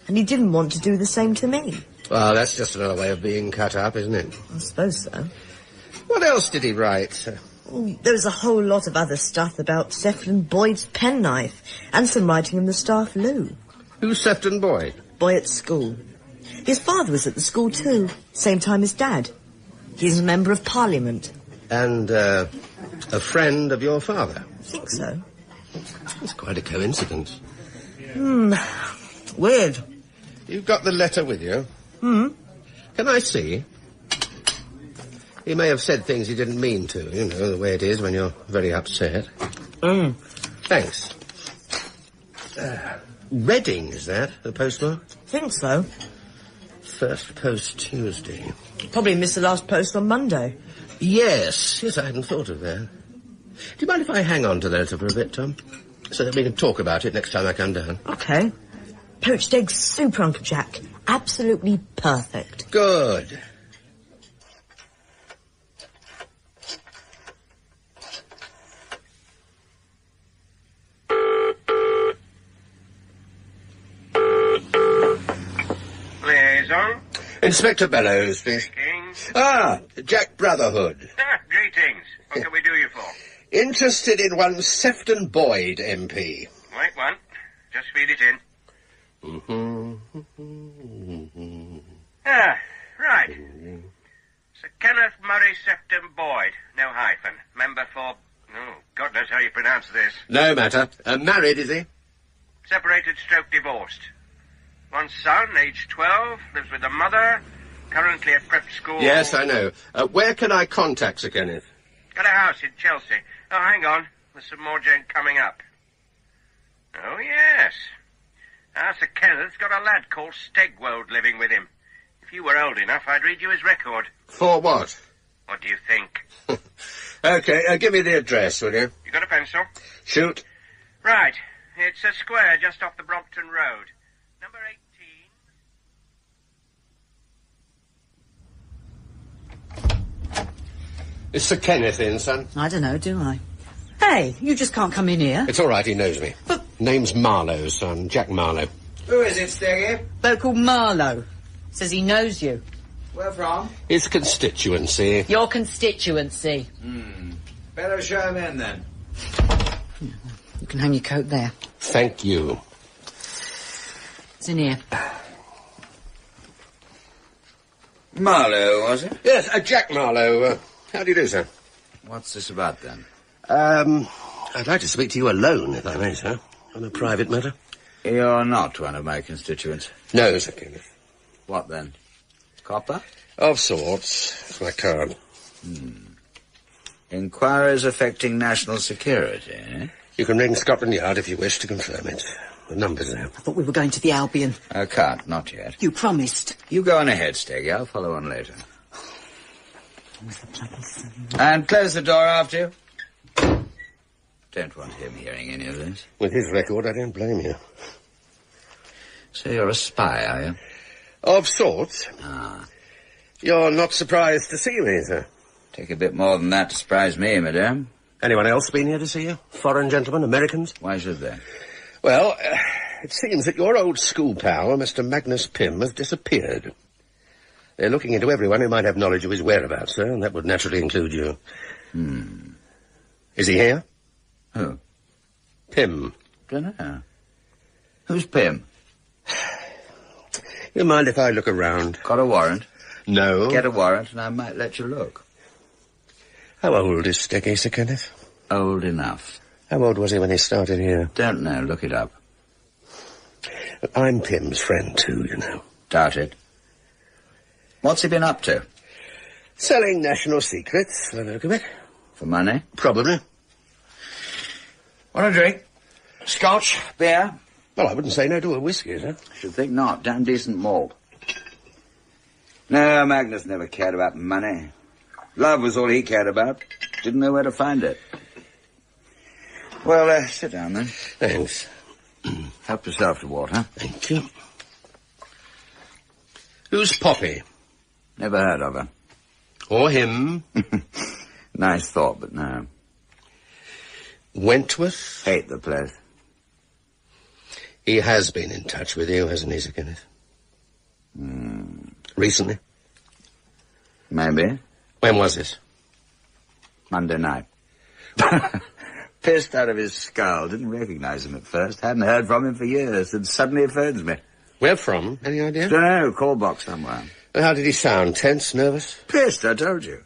and he didn't want to do the same to me. Well, that's just another way of being cut up, isn't it? I suppose so. What else did he write? Well, there was a whole lot of other stuff about Sefton Boyd's penknife, and some writing in the staff loo. Who's Sefton Boyd? Boy at school. His father was at the school too, same time as Dad. He's a member of Parliament. And, a friend of your father? I think so. It's quite a coincidence. Weird. You've got the letter with you? Can I see? He may have said things he didn't mean to, you know, the way it is when you're very upset. Thanks. Reading, is that, the postmark? Think so. First post Tuesday. Probably missed the last post on Monday. Yes, I hadn't thought of that. Do you mind if I hang on to the letter for a bit, Tom? So that we can talk about it next time I come down. Okay. Poached egg super, Uncle Jack. Absolutely perfect. Good. Liaison? Inspector Bellows, please. Ah, Jack Brotherhood. Greetings. What can we do you for? Interested in one Sefton Boyd, MP. Wait one. Just feed it in. Right. Sir Kenneth Murray Sefton Boyd, no hyphen. Member for... Oh, God knows how you pronounce this. No matter. Married, is he? Separated stroke divorced. One son, aged 12, lives with a mother, currently at prep school... Yes, I know. Where can I contact Sir Kenneth? Got a house in Chelsea. Oh, hang on. There's some more gent coming up. Oh, yes. Our Sir Kenneth's got a lad called Stegwold living with him. If you were old enough, I'd read you his record. For what? What do you think? OK, give me the address, will you? You got a pencil? Shoot. Right. It's a square just off the Brompton Road. Number 18. Is Sir Kenneth in, son? I don't know, do I? Hey, you just can't come in here. It's all right, he knows me. But... Name's Marlowe, son. Jack Marlowe. Who is it, Steggy? Bloke called Marlowe. Says he knows you. Where from? His constituency. Your constituency. Better show him in, then. You can hang your coat there. Thank you. It's in here. Marlowe, was it? Yes, Jack Marlowe. How do you do, sir? What's this about, then? I'd like to speak to you alone, if I may, sir, on a private matter. You're not one of my constituents. No, Sir Kenneth. What, then? Copper? Of sorts. It's my card. Inquiries affecting national security, eh? You can ring Scotland Yard if you wish to confirm it. The number's there. I thought we were going to the Albion. I can't, not yet. You promised. You go on ahead, Steggy. I'll follow on later. And close the door after you. Don't want him hearing any of this. With his record, I don't blame you. So you're a spy, are you? Of sorts. Ah. You're not surprised to see me, sir? Take a bit more than that to surprise me, madame. Anyone else been here to see you? Foreign gentlemen, Americans? Why should they? Well, it seems that your old school pal, Mr. Magnus Pym, has disappeared. They're looking into everyone who might have knowledge of his whereabouts, sir, and that would naturally include you. Is he here? Who? Pym. Dunno. Who's Pym? You mind if I look around? Got a warrant? No. Get a warrant and I might let you look. How old is Steggy, Sir Kenneth? Old enough. How old was he when he started here? Don't know. Look it up. I'm Pym's friend, too, you know. Doubt it. What's he been up to? Selling national secrets, for the look of it. For money? Probably. Want a drink? Scotch? Beer? Well, I wouldn't say no to a whiskey, sir. Should think not. Damn decent malt. No, Magnus never cared about money. Love was all he cared about. Didn't know where to find it. Well, sit down then. Thanks. Help yourself to water. Thank you. Who's Poppy? Never heard of her. Or him. Nice thought, but no. Wentworth? Hate the place. He has been in touch with you, hasn't he, Sir Kenneth? Recently? Maybe. When was this? Monday night. Pissed out of his skull. Didn't recognise him at first. Hadn't heard from him for years. And suddenly he phones me. Where from? Any idea? Dunno. Call box somewhere. How did he sound? Tense? Nervous? Pissed, I told you.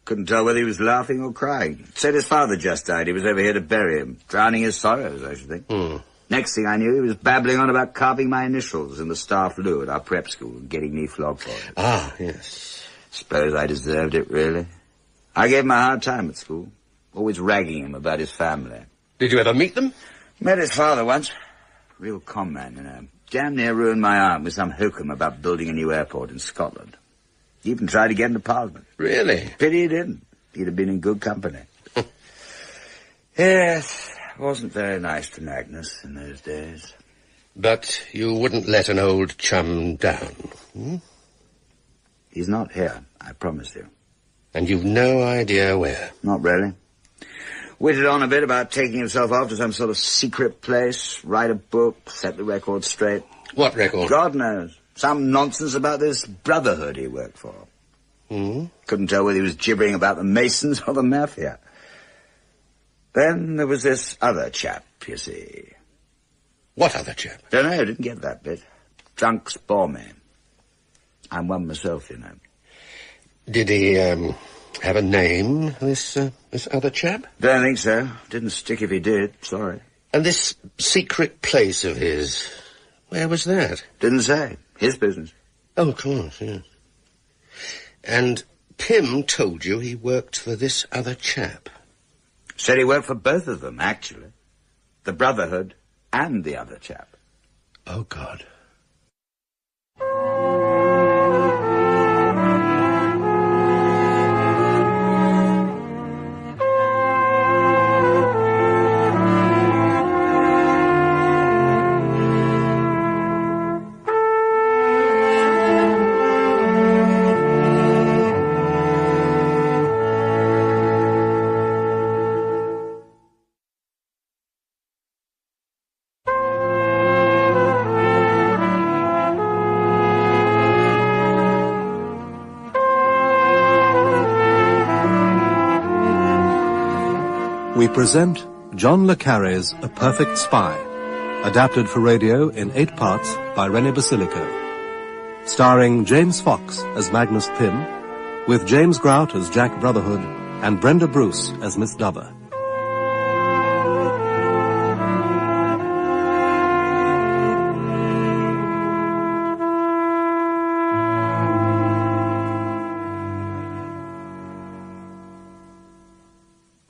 Couldn't tell whether he was laughing or crying. Said his father just died. He was over here to bury him. Drowning his sorrows, I should think. Next thing I knew, he was babbling on about carving my initials in the staff loo at our prep school and getting me flogged for it. Ah, yes. Suppose I deserved it, really. I gave him a hard time at school. Always ragging him about his family. Did you ever meet them? Met his father once. Real con man, you know. Damn near ruined my arm with some hokum about building a new airport in Scotland. He even tried to get into Parliament. Really? Pity he didn't. He'd have been in good company. Yes, wasn't very nice to Magnus in those days. But you wouldn't let an old chum down, He's not here, I promise you. And you've no idea where? Not really. Witted on a bit about taking himself off to some sort of secret place, write a book, set the record straight. What record? God knows. Some nonsense about this Brotherhood he worked for. Couldn't tell whether he was gibbering about the Masons or the Mafia. Then there was this other chap, you see. What other chap? Don't know, didn't get that bit. Drunks bore me. I'm one myself, you know. Did he, have a name, this other chap? Don't think so. Didn't stick if he did, sorry. And this secret place of his, where was that? Didn't say. His business. Oh, of course, yes. And Pym told you he worked for this other chap? Said he worked for both of them, actually. The Brotherhood and the other chap. Oh, God. We present John le Carre's A Perfect Spy, adapted for radio in 8 parts by Rene Basilico. Starring James Fox as Magnus Pym, with James Grout as Jack Brotherhood and Brenda Bruce as Miss Dubber.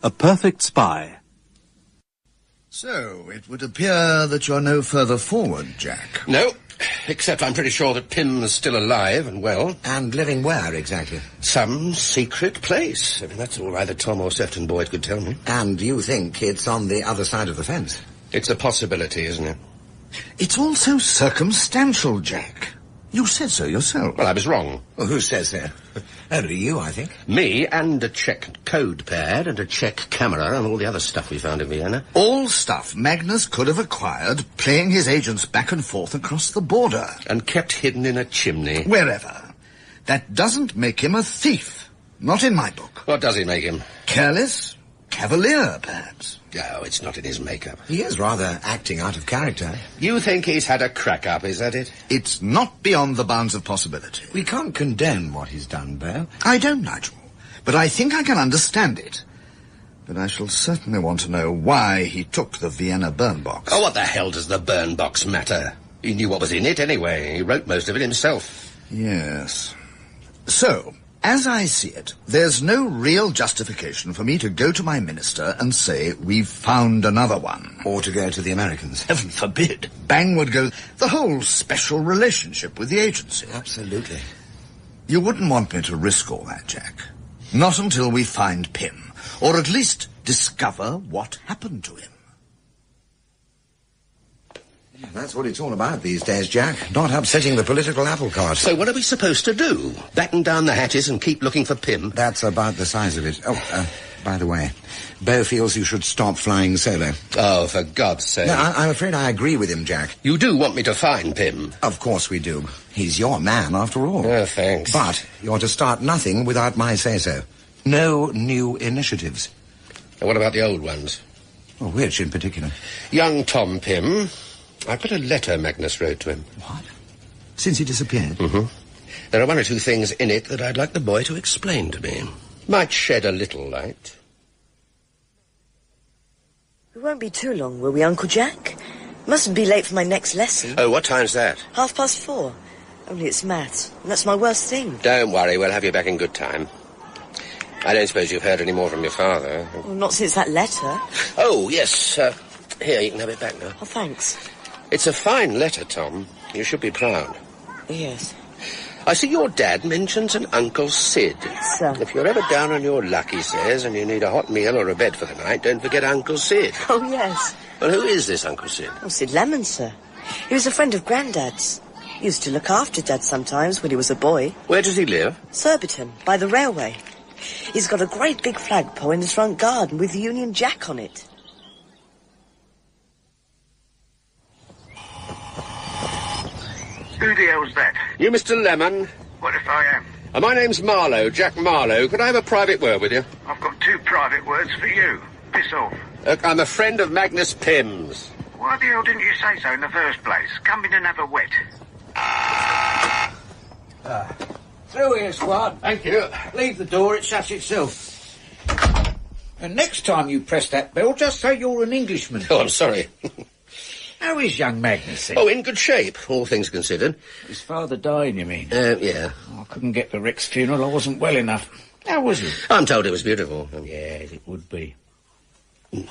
A Perfect Spy. So, it would appear that you're no further forward, Jack. No, except I'm pretty sure that Pym's still alive and well. And living where, exactly? Some secret place. I mean, that's all either Tom or Sefton Boyd could tell me. And you think it's on the other side of the fence? It's a possibility, isn't it? It's all so circumstantial, Jack. You said so yourself. Well, I was wrong. Well, who says so? Only you, I think. Me and a Czech code pad and a Czech camera and all the other stuff we found in Vienna. All stuff Magnus could have acquired playing his agents back and forth across the border. And kept hidden in a chimney. Wherever. That doesn't make him a thief. Not in my book. What does it make him? Careless, cavalier, perhaps. Oh, it's not in his makeup. He is rather acting out of character. You think he's had a crack-up, is that it? It's not beyond the bounds of possibility. We can't condemn what he's done, Beau. I don't, Nigel. But I think I can understand it. But I shall certainly want to know why he took the Vienna burn box. Oh, what the hell does the burn box matter? He knew what was in it anyway. He wrote most of it himself. Yes. So, as I see it, there's no real justification for me to go to my minister and say, we've found another one. Or to go to the Americans. Heaven forbid. Bang would go the whole special relationship with the agency. Absolutely. You wouldn't want me to risk all that, Jack. Not until we find Pym. Or at least discover what happened to him. That's what it's all about these days, Jack. Not upsetting the political apple cart. So what are we supposed to do? Batten down the hatches and keep looking for Pym? That's about the size of it. Oh, by the way, Beau feels you should stop flying solo. Oh, for God's sake. No, I'm afraid I agree with him, Jack. You do want me to find Pym? Of course we do. He's your man, after all. Oh, thanks. But you're to start nothing without my say-so. No new initiatives. And what about the old ones? Well, which in particular? Young Tom Pym. I've got a letter Magnus wrote to him. What? Since he disappeared? Mm-hmm. There are one or two things in it that I'd like the boy to explain to me. Might shed a little light. We won't be too long, will we, Uncle Jack? Mustn't be late for my next lesson. Oh, what time's that? 4:30. Only it's maths, and that's my worst thing. Don't worry, we'll have you back in good time. I don't suppose you've heard any more from your father? Well, not since that letter. Oh, yes. Here, you can have it back now. Oh, thanks. It's a fine letter, Tom. You should be proud. Yes. I see your dad mentions an Uncle Sid. Yes, sir. If you're ever down on your luck, he says, and you need a hot meal or a bed for the night, don't forget Uncle Sid. Oh, yes. Well, who is this Uncle Sid? Oh, Sid Lemon, sir. He was a friend of Grandad's. He used to look after Dad sometimes when he was a boy. Where does he live? Surbiton, by the railway. He's got a great big flagpole in his front garden with the Union Jack on it. Who the hell's that? You, Mr. Lemon? What if I am? My name's Marlowe, Jack Marlowe. Could I have a private word with you? I've got 2 private words for you. Piss off. Look, I'm a friend of Magnus Pym's. Why the hell didn't you say so in the first place? Come in and have a wet. Through here, Squad. Thank you. Leave the door, it shuts itself. And next time you press that bell, just say you're an Englishman. Oh, I'm sorry. How is young Magnus? Oh, in good shape, all things considered. His father died, you mean? Yeah. I couldn't get to Rick's funeral. I wasn't well enough. How was he? I'm told it was beautiful. Yes, it would be. You'll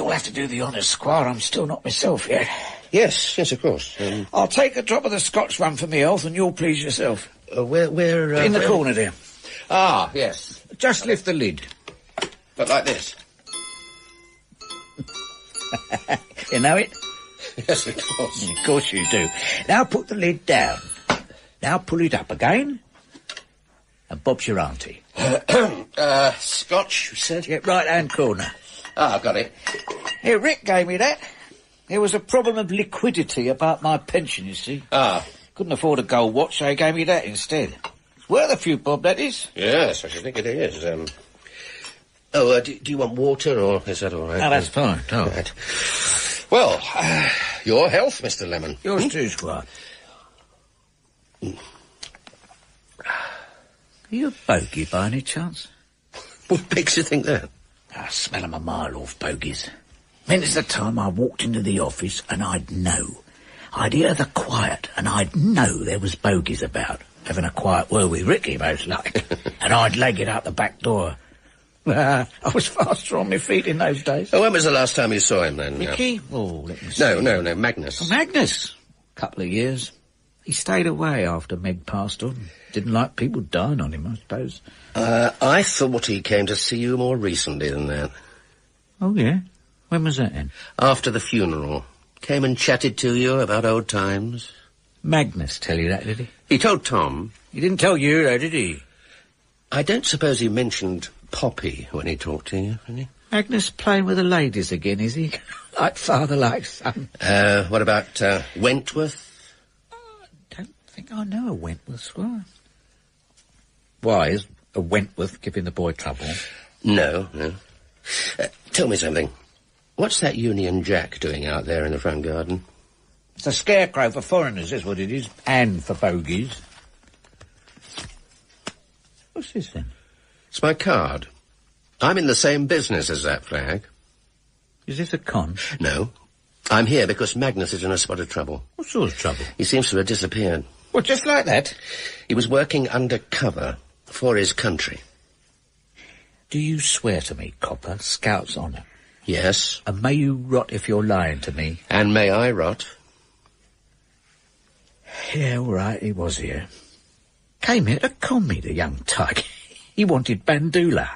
have to do the honours, Squire. I'm still not myself yet. Yes, of course. I'll take a drop of the Scotch rum for me health, and you'll please yourself. Where? In the corner there. Ah, yes. Just lift the lid. But like this? You know it? Yes, of course. Of course you do. Now put the lid down. Now pull it up again. And Bob's your auntie. Scotch, you said? Yeah, right-hand corner. Ah, got it. Here, Rick gave me that. There was a problem of liquidity about my pension, you see. Ah. Couldn't afford a gold watch, so he gave me that instead. It's worth a few bob, that is. Yes, I should think it is. Do you want water, or is that all right? No, that's fine. No. Right. Well, your health, Mr. Lemon. Yours too, Squire. Are you a bogey by any chance? What makes you think that? I smell 'em a mile off, bogies. Many's the time I walked into the office and I'd know. I'd hear the quiet and I'd know there was bogies about. Having a quiet word with Ricky, most like. And I'd leg it out the back door. I was faster on my feet in those days. Oh, when was the last time you saw him, then? Ricky? Oh, let me see. No, Magnus. Oh, Magnus? Couple of years. He stayed away after Meg passed on. Didn't like people dying on him, I suppose. I thought he came to see you more recently than that. Oh, yeah? When was that, then? After the funeral. Came and chatted to you about old times. Magnus tell you that, did he? He told Tom. He didn't tell you, though, did he? I don't suppose he mentioned Poppy when he talked to you, did he? Magnus playing with the ladies again, is he? Like father, like son. What about, Wentworth? I don't think I know a Wentworth, Squire. Why, is a Wentworth giving the boy trouble? No. Tell me something. What's that Union Jack doing out there in the front garden? It's a scarecrow for foreigners, is what it is. And for bogies. What's this, then? It's my card. I'm in the same business as that flag. Is this a con? No. I'm here because Magnus is in a spot of trouble. What sort of trouble? He seems to have disappeared. Well, just like that? He was working undercover for his country. Do you swear to me, Copper, Scout's honour? Yes. And may you rot if you're lying to me. And may I rot? Yeah, all right, he was here. Came here to con me, the young tug. He wanted Bandula.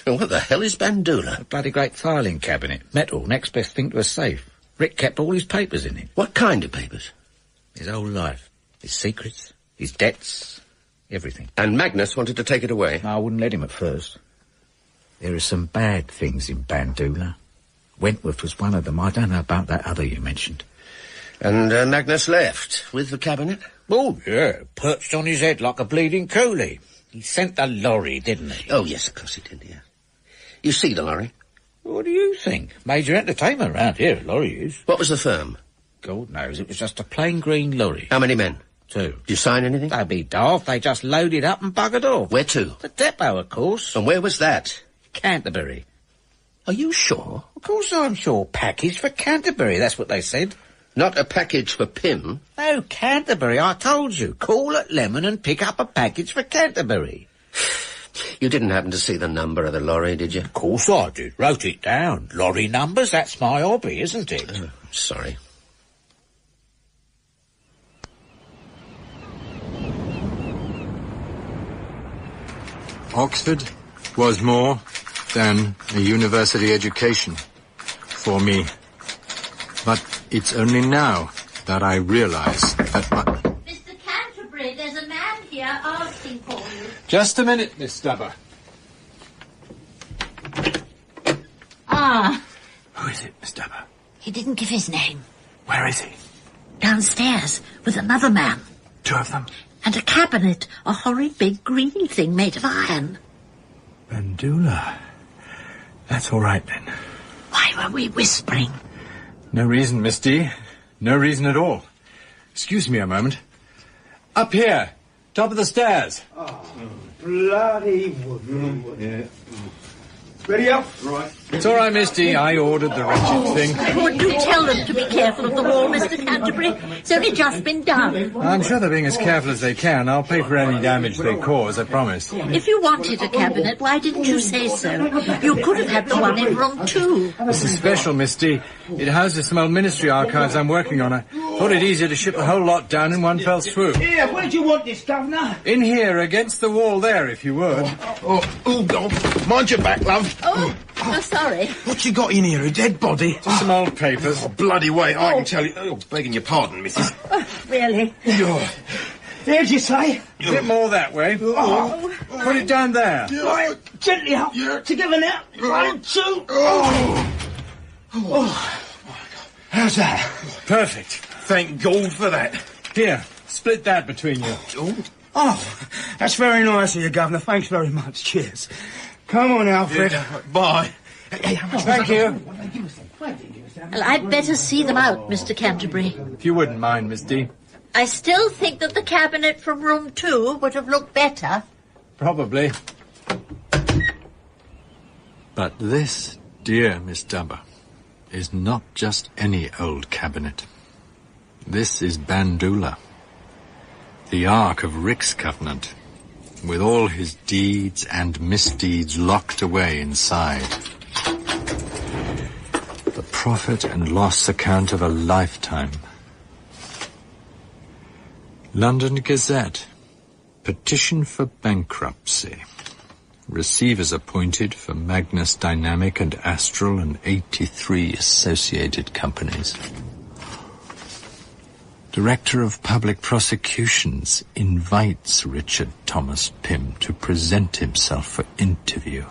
What the hell is Bandula? A bloody great filing cabinet. Metal, next best thing to a safe. Rick kept all his papers in it. What kind of papers? His whole life. His secrets, his debts, everything. And Magnus wanted to take it away? No, I wouldn't let him at first. There are some bad things in Bandula. Wentworth was one of them. I don't know about that other you mentioned. And Magnus left with the cabinet? Oh, yeah, perched on his head like a bleeding coolie. He sent the lorry, didn't he? Oh, yes, of course he did, yeah. You see the lorry? What do you think? Major entertainment around here, lorry is. What was the firm? God knows, it was just a plain green lorry. How many men? 2. Did you sign anything? They'd be daft. They just loaded up and buggered off. Where to? The depot, of course. And where was that? Canterbury. Are you sure? Of course I'm sure. Package for Canterbury, that's what they said. Not a package for Pym? No, Canterbury, I told you. Call at Lemon and pick up a package for Canterbury. You didn't happen to see the number of the lorry, did you? Of course I did. Wrote it down. Lorry numbers, that's my hobby, isn't it? Oh, sorry. Oxford was more than a university education for me. But it's only now that I realise that Mr. Canterbury, there's a man here asking for you. Just a minute, Miss Stubber. Ah. Who is it, Miss Stubber? He didn't give his name. Where is he? Downstairs, with another man. 2 of them? And a cabinet, a horrid big green thing made of iron. Bandula. That's all right, then. Why were we whispering? No reason, Miss D. No reason at all. Excuse me a moment. Up here. Top of the stairs. Oh, bloody wood. Yeah. Ready up? Right. It's all right, Misty. I ordered the wretched thing. Oh, do tell them to be careful of the wall, Mr. Canterbury. It's only just been done. I'm sure they're being as careful as they can. I'll pay for any damage they cause, I promise. If you wanted a cabinet, why didn't you say so? You could have had the one in room 2. This is special, Misty. It houses some old ministry archives I'm working on. I thought it easier to ship the whole lot down in one fell swoop. Here, where do you want this, Governor? In here, against the wall there, if you would. Oh, mind your back, love. Oh, sorry. What you got in here, a dead body? Just some old papers. Oh, bloody wait, I can tell you. Oh, begging your pardon, missus. Oh, really? There's you say. A bit more that way. Oh. Put it down there. Right, gently up. Together now. 1, 2. Oh. How's that? Perfect. Thank God for that. Here, split that between you. Oh, that's very nice of you, Governor. Thanks very much. Cheers. Come on, Alfred. Bye. Thank you. Well, I'd better see them out, Mr. Canterbury. If you wouldn't mind, Miss D. I still think that the cabinet from room 2 would have looked better. Probably. But this, dear Miss Dubber, is not just any old cabinet. This is Bandoola, the Ark of Rick's Covenant, with all his deeds and misdeeds locked away inside. The profit and loss account of a lifetime. London Gazette. Petition for bankruptcy. Receivers appointed for Magnus Dynamic and Astral and 83 associated companies. Director of Public Prosecutions invites Richard Thomas Pym to present himself for interview.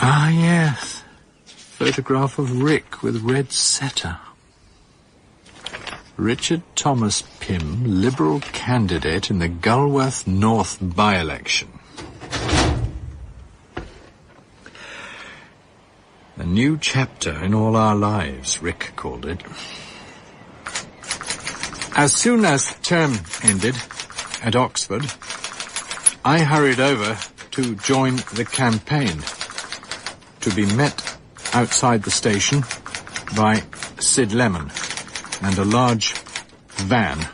Ah, yes. Photograph of Rick with red setter. Richard Thomas Pym, Liberal candidate in the Gulworth North by-election. A new chapter in all our lives, Rick called it. As soon as term ended at Oxford, I hurried over to join the campaign, to be met outside the station by Sid Lemon and a large van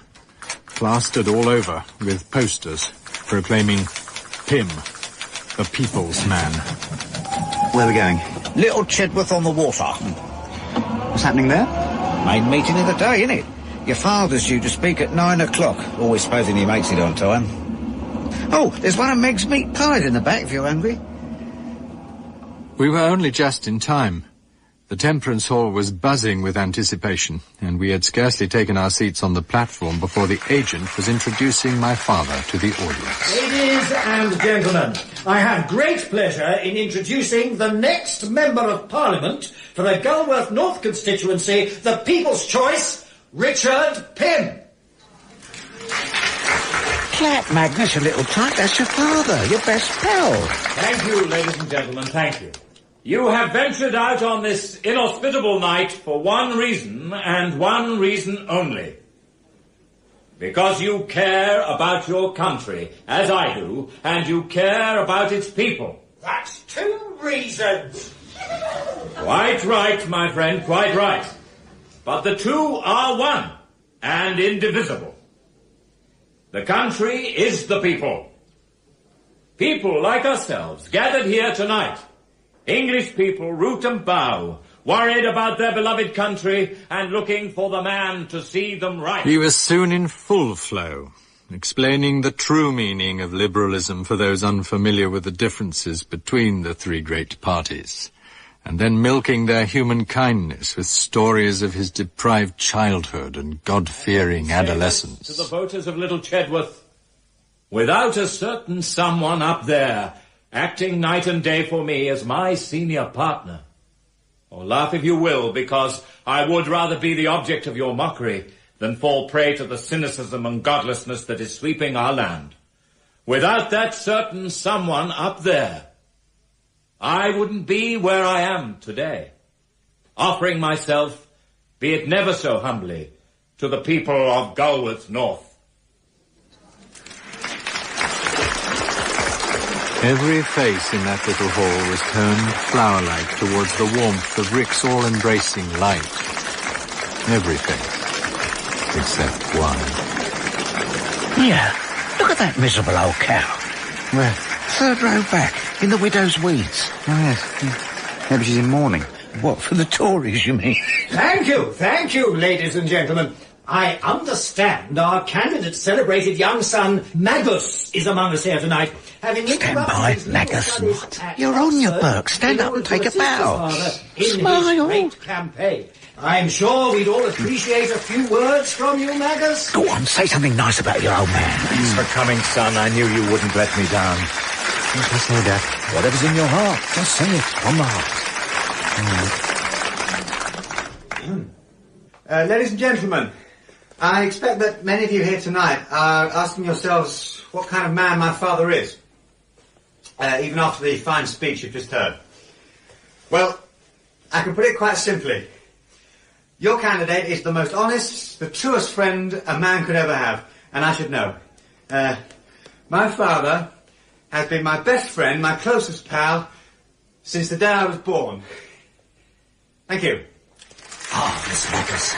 plastered all over with posters proclaiming Pym, the people's man. Where are we going? Little Chedworth on the water. What's happening there? Main meeting of the day, innit? Your father's due to speak at 9 o'clock. Always supposing he makes it on time. Oh, there's one of Meg's meat pies in the back if you're hungry. We were only just in time. The Temperance Hall was buzzing with anticipation, and we had scarcely taken our seats on the platform before the agent was introducing my father to the audience. Ladies and gentlemen, I have great pleasure in introducing the next Member of Parliament for the Gulworth North constituency, the People's Choice, Richard Pym. Clap, Magnus, a little tight. That's your father, your best pal. Thank you, ladies and gentlemen, thank you. You have ventured out on this inhospitable night for one reason, and one reason only. Because you care about your country, as I do, and you care about its people. That's 2 reasons. Quite right, my friend, quite right. But the 2 are one, and indivisible. The country is the people. People like ourselves, gathered here tonight. English people, root and bough, worried about their beloved country and looking for the man to see them right. He was soon in full flow, explaining the true meaning of liberalism for those unfamiliar with the differences between the 3 great parties, and then milking their human kindness with stories of his deprived childhood and God-fearing adolescence. To the voters of Little Chedworth, without a certain someone up there acting night and day for me as my senior partner. Or laugh if you will, because I would rather be the object of your mockery than fall prey to the cynicism and godlessness that is sweeping our land. Without that certain someone up there, I wouldn't be where I am today, offering myself, be it never so humbly, to the people of Gulworth North. Every face in that little hall was turned flower-like towards the warmth of Rick's all-embracing light. Every face, except one. Yeah, look at that miserable old cow. Where? Third row back, in the widow's weeds. Oh, yes. Maybe she's in mourning. What, for the Tories, you mean? Thank you, ladies and gentlemen. I understand our candidate's celebrated young son, Magnus, is among us here tonight. Stand by, Magnus. You're on your Burke. Stand up and take a bow. Smile. Campaign. I'm sure we'd all appreciate a few words from you, Magnus. Go on, say something nice about your old man. Thanks for coming, son. I knew you wouldn't let me down. What can I say, Dad? Whatever's in your heart, just say it from the heart. Ladies and gentlemen, I expect that many of you here tonight are asking yourselves what kind of man my father is, even after the fine speech you've just heard. Well, I can put it quite simply. Your candidate is the most honest, the truest friend a man could ever have, and I should know. My father has been my best friend, my closest pal, since the day I was born. Thank you. Marvellous, Magnus.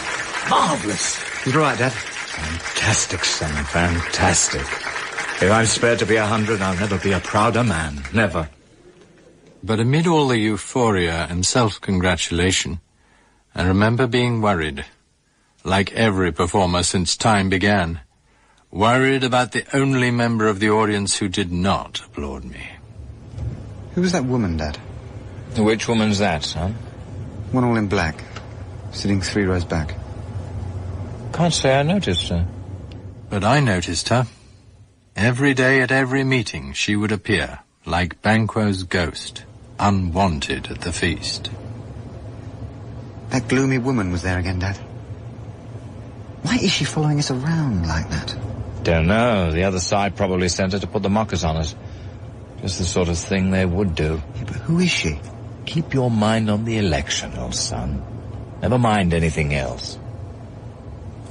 Marvellous. You're right, Dad. Fantastic, son, fantastic. If I'm spared to be 100, I'll never be a prouder man. Never. But amid all the euphoria and self-congratulation, I remember being worried, like every performer since time began, worried about the only member of the audience who did not applaud me. Who was that woman, Dad? Which woman's that, son? One all in black, sitting 3 rows back. Can't say I noticed her. But I noticed her. Every day at every meeting she would appear, like Banquo's ghost, unwanted at the feast. That gloomy woman was there again, Dad. Why is she following us around like that? Don't know. The other side probably sent her to put the mockers on us. Just the sort of thing they would do. Yeah, but who is she? Keep your mind on the election, old son. Never mind anything else.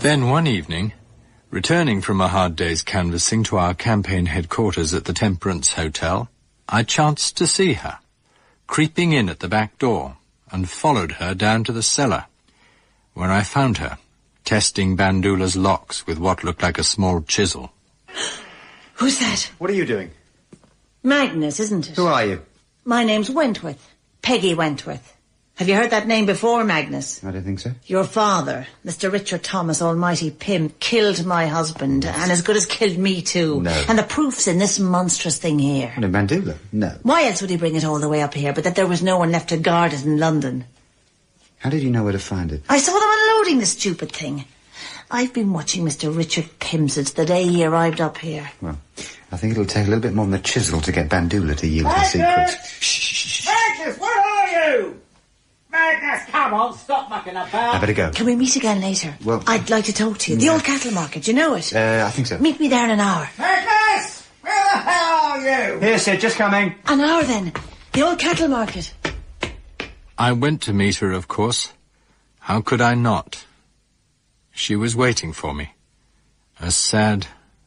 Then one evening, returning from a hard day's canvassing to our campaign headquarters at the Temperance Hotel, I chanced to see her, creeping in at the back door, and followed her down to the cellar, where I found her, testing Bandula's locks with what looked like a small chisel. Who's that? What are you doing? Magnus, isn't it? Who are you? My name's Wentworth. Peggy Wentworth. Have you heard that name before, Magnus? I don't think so. Your father, Mr. Richard Thomas Almighty Pym, killed my husband, and as good as killed me too. No. And the proof's in this monstrous thing here. What, in Bandula? No. Why else would he bring it all the way up here, but that there was no one left to guard it in London? How did you know where to find it? I saw them unloading the stupid thing. I've been watching Mr. Richard Pym since the day he arrived up here. Well, I think it'll take a little bit more than the chisel to get Bandula to yield his secrets. Shh! Magnus, where are you? Magnus, come on, stop mucking about. I better go. Can we meet again later? Well, I'd like to talk to you. The old cattle market, you know it? I think so. Meet me there in an hour. Magnus! Where the hell are you? Here, Sid, just coming. An hour then. The old cattle market. I went to meet her, of course. How could I not? She was waiting for me. A sad,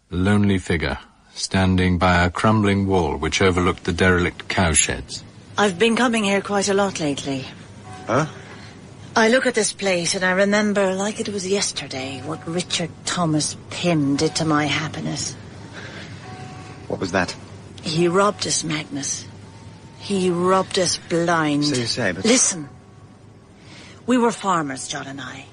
lonely figure, standing by a crumbling wall which overlooked the derelict cowsheds. I've been coming here quite a lot lately. Huh? I look at this place and I remember, like it was yesterday, what Richard Thomas Pym did to my happiness. What was that? He robbed us, Magnus. He robbed us blind. So you say, but... Listen. We were farmers, John and I.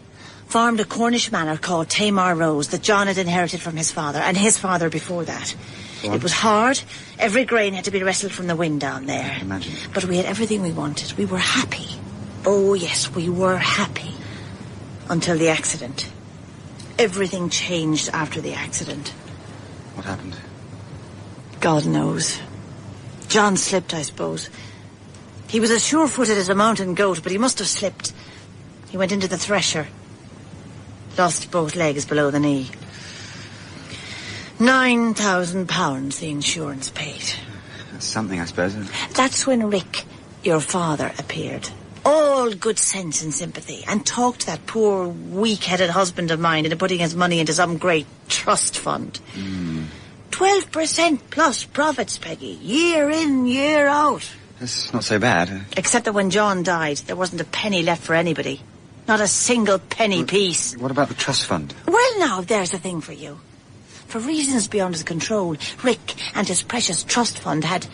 Farmed a Cornish manor called Tamar Rose that John had inherited from his father, and his father before that. It was hard. Every grain had to be wrestled from the wind down there. I can imagine. But we had everything we wanted. We were happy. Oh, yes, we were happy. Until the accident. Everything changed after the accident. What happened? God knows. John slipped, I suppose. He was as sure-footed as a mountain goat, but he must have slipped. He went into the thresher. Lost both legs below the knee. £9,000 the insurance paid. That's something, I suppose. That's when Rick, your father, appeared. All good sense and sympathy, and talked to that poor, weak-headed husband of mine into putting his money into some great trust fund. 12% plus profits, Peggy. Year in, year out. That's not so bad. Except that when John died, there wasn't a penny left for anybody. Not a single penny piece. What about the trust fund? Well, now, there's the thing for you. For reasons beyond his control, Rick and his precious trust fund had...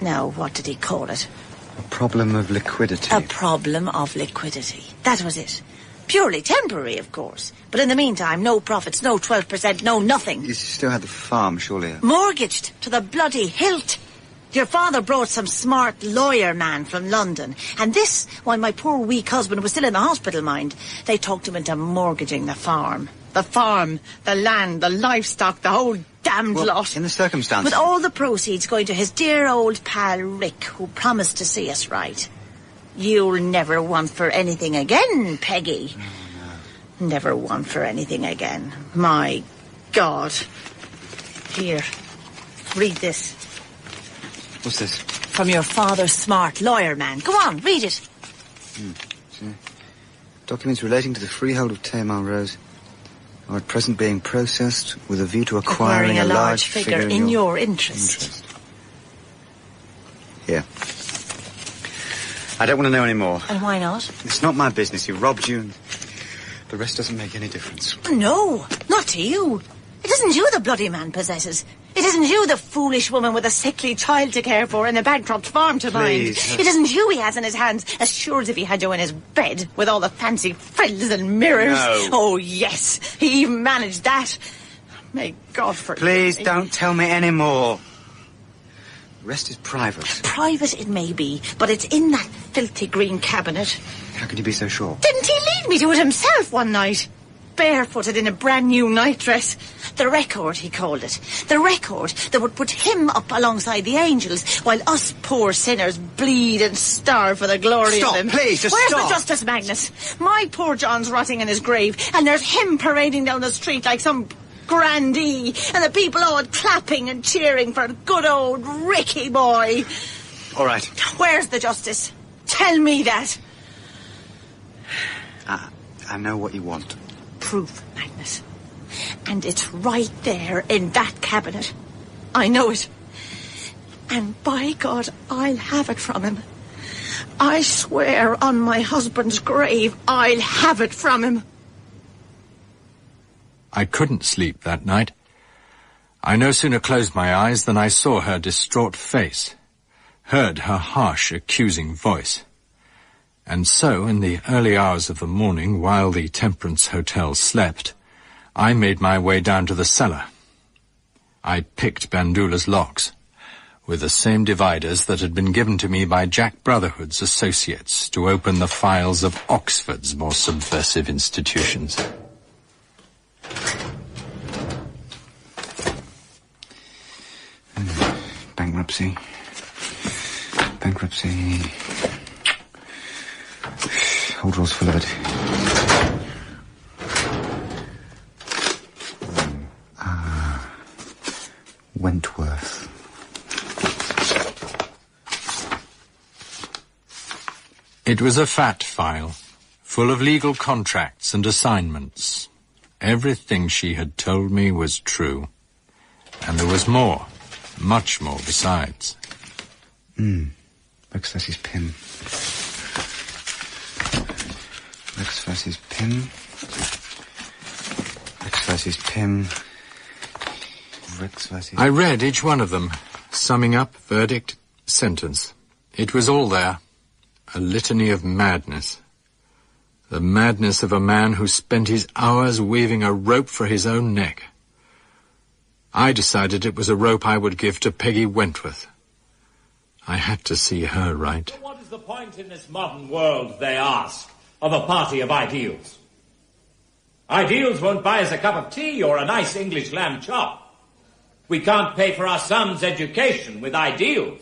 Now, what did he call it? A problem of liquidity. A problem of liquidity. That was it. Purely temporary, of course. But in the meantime, no profits, no 12%, no nothing. You still had the farm, surely. Mortgaged to the bloody hilt. Your father brought some smart lawyer man from London. And this, while my poor weak husband was still in the hospital, mind, they talked him into mortgaging the farm. The farm, the land, the livestock, the whole damned lot. In the circumstances... With all the proceeds going to his dear old pal Rick, who promised to see us right. You'll never want for anything again, Peggy. No. Never want for anything again. My God. Here, read this. What's this? From your father's smart lawyer man. Go on, read it. Documents relating to the freehold of Tamar Rose are at present being processed with a view to acquiring a large figure in your interest. Here. I don't want to know any more. And why not? It's not my business. He robbed you, and the rest doesn't make any difference. No, not to you. It isn't you the bloody man possesses. It isn't you the foolish woman with a sickly child to care for and a bankrupt farm to mind. It isn't you he has in his hands, as sure as if he had you in his bed, with all the fancy frills and mirrors. No. Oh, yes, he even managed that. May God forgive me. Please don't tell me any more. The rest is private. Private it may be, but it's in that filthy green cabinet. How can you be so sure? Didn't he lead me to it himself one night? Barefooted in a brand new nightdress. The record, he called it. The record that would put him up alongside the angels, while us poor sinners bleed and starve for the glory of him. Stop, please, just Where's stop. the justice, Magnus? My poor John's rotting in his grave, and there's him parading down the street like some grandee, and the people all clapping and cheering for good old Ricky boy. All right. Where's the justice? Tell me that. I know what you want. Proof, Magnus. And it's right there in that cabinet. I know it. And by God, I'll have it from him. I swear on my husband's grave, I'll have it from him. I couldn't sleep that night. I no sooner closed my eyes than I saw her distraught face, heard her harsh, accusing voice. And so, in the early hours of the morning, while the Temperance Hotel slept, I made my way down to the cellar. I picked Bandula's locks, with the same dividers that had been given to me by Jack Brotherhood's associates to open the files of Oxford's more subversive institutions. Bankruptcy. Whole draw's full of it. Wentworth. It was a fat file, full of legal contracts and assignments. Everything she had told me was true. And there was more, much more besides. Rex versus Pym. Rex versus Pym. Rex versus Pym. Rex versus... I read each one of them, summing up verdict, sentence. It was all there. A litany of madness. The madness of a man who spent his hours weaving a rope for his own neck. I decided it was a rope I would give to Peggy Wentworth. I had to see her right. What is the point in this modern world, they ask, of a party of ideals? Ideals won't buy us a cup of tea or a nice English lamb chop. We can't pay for our son's education with ideals.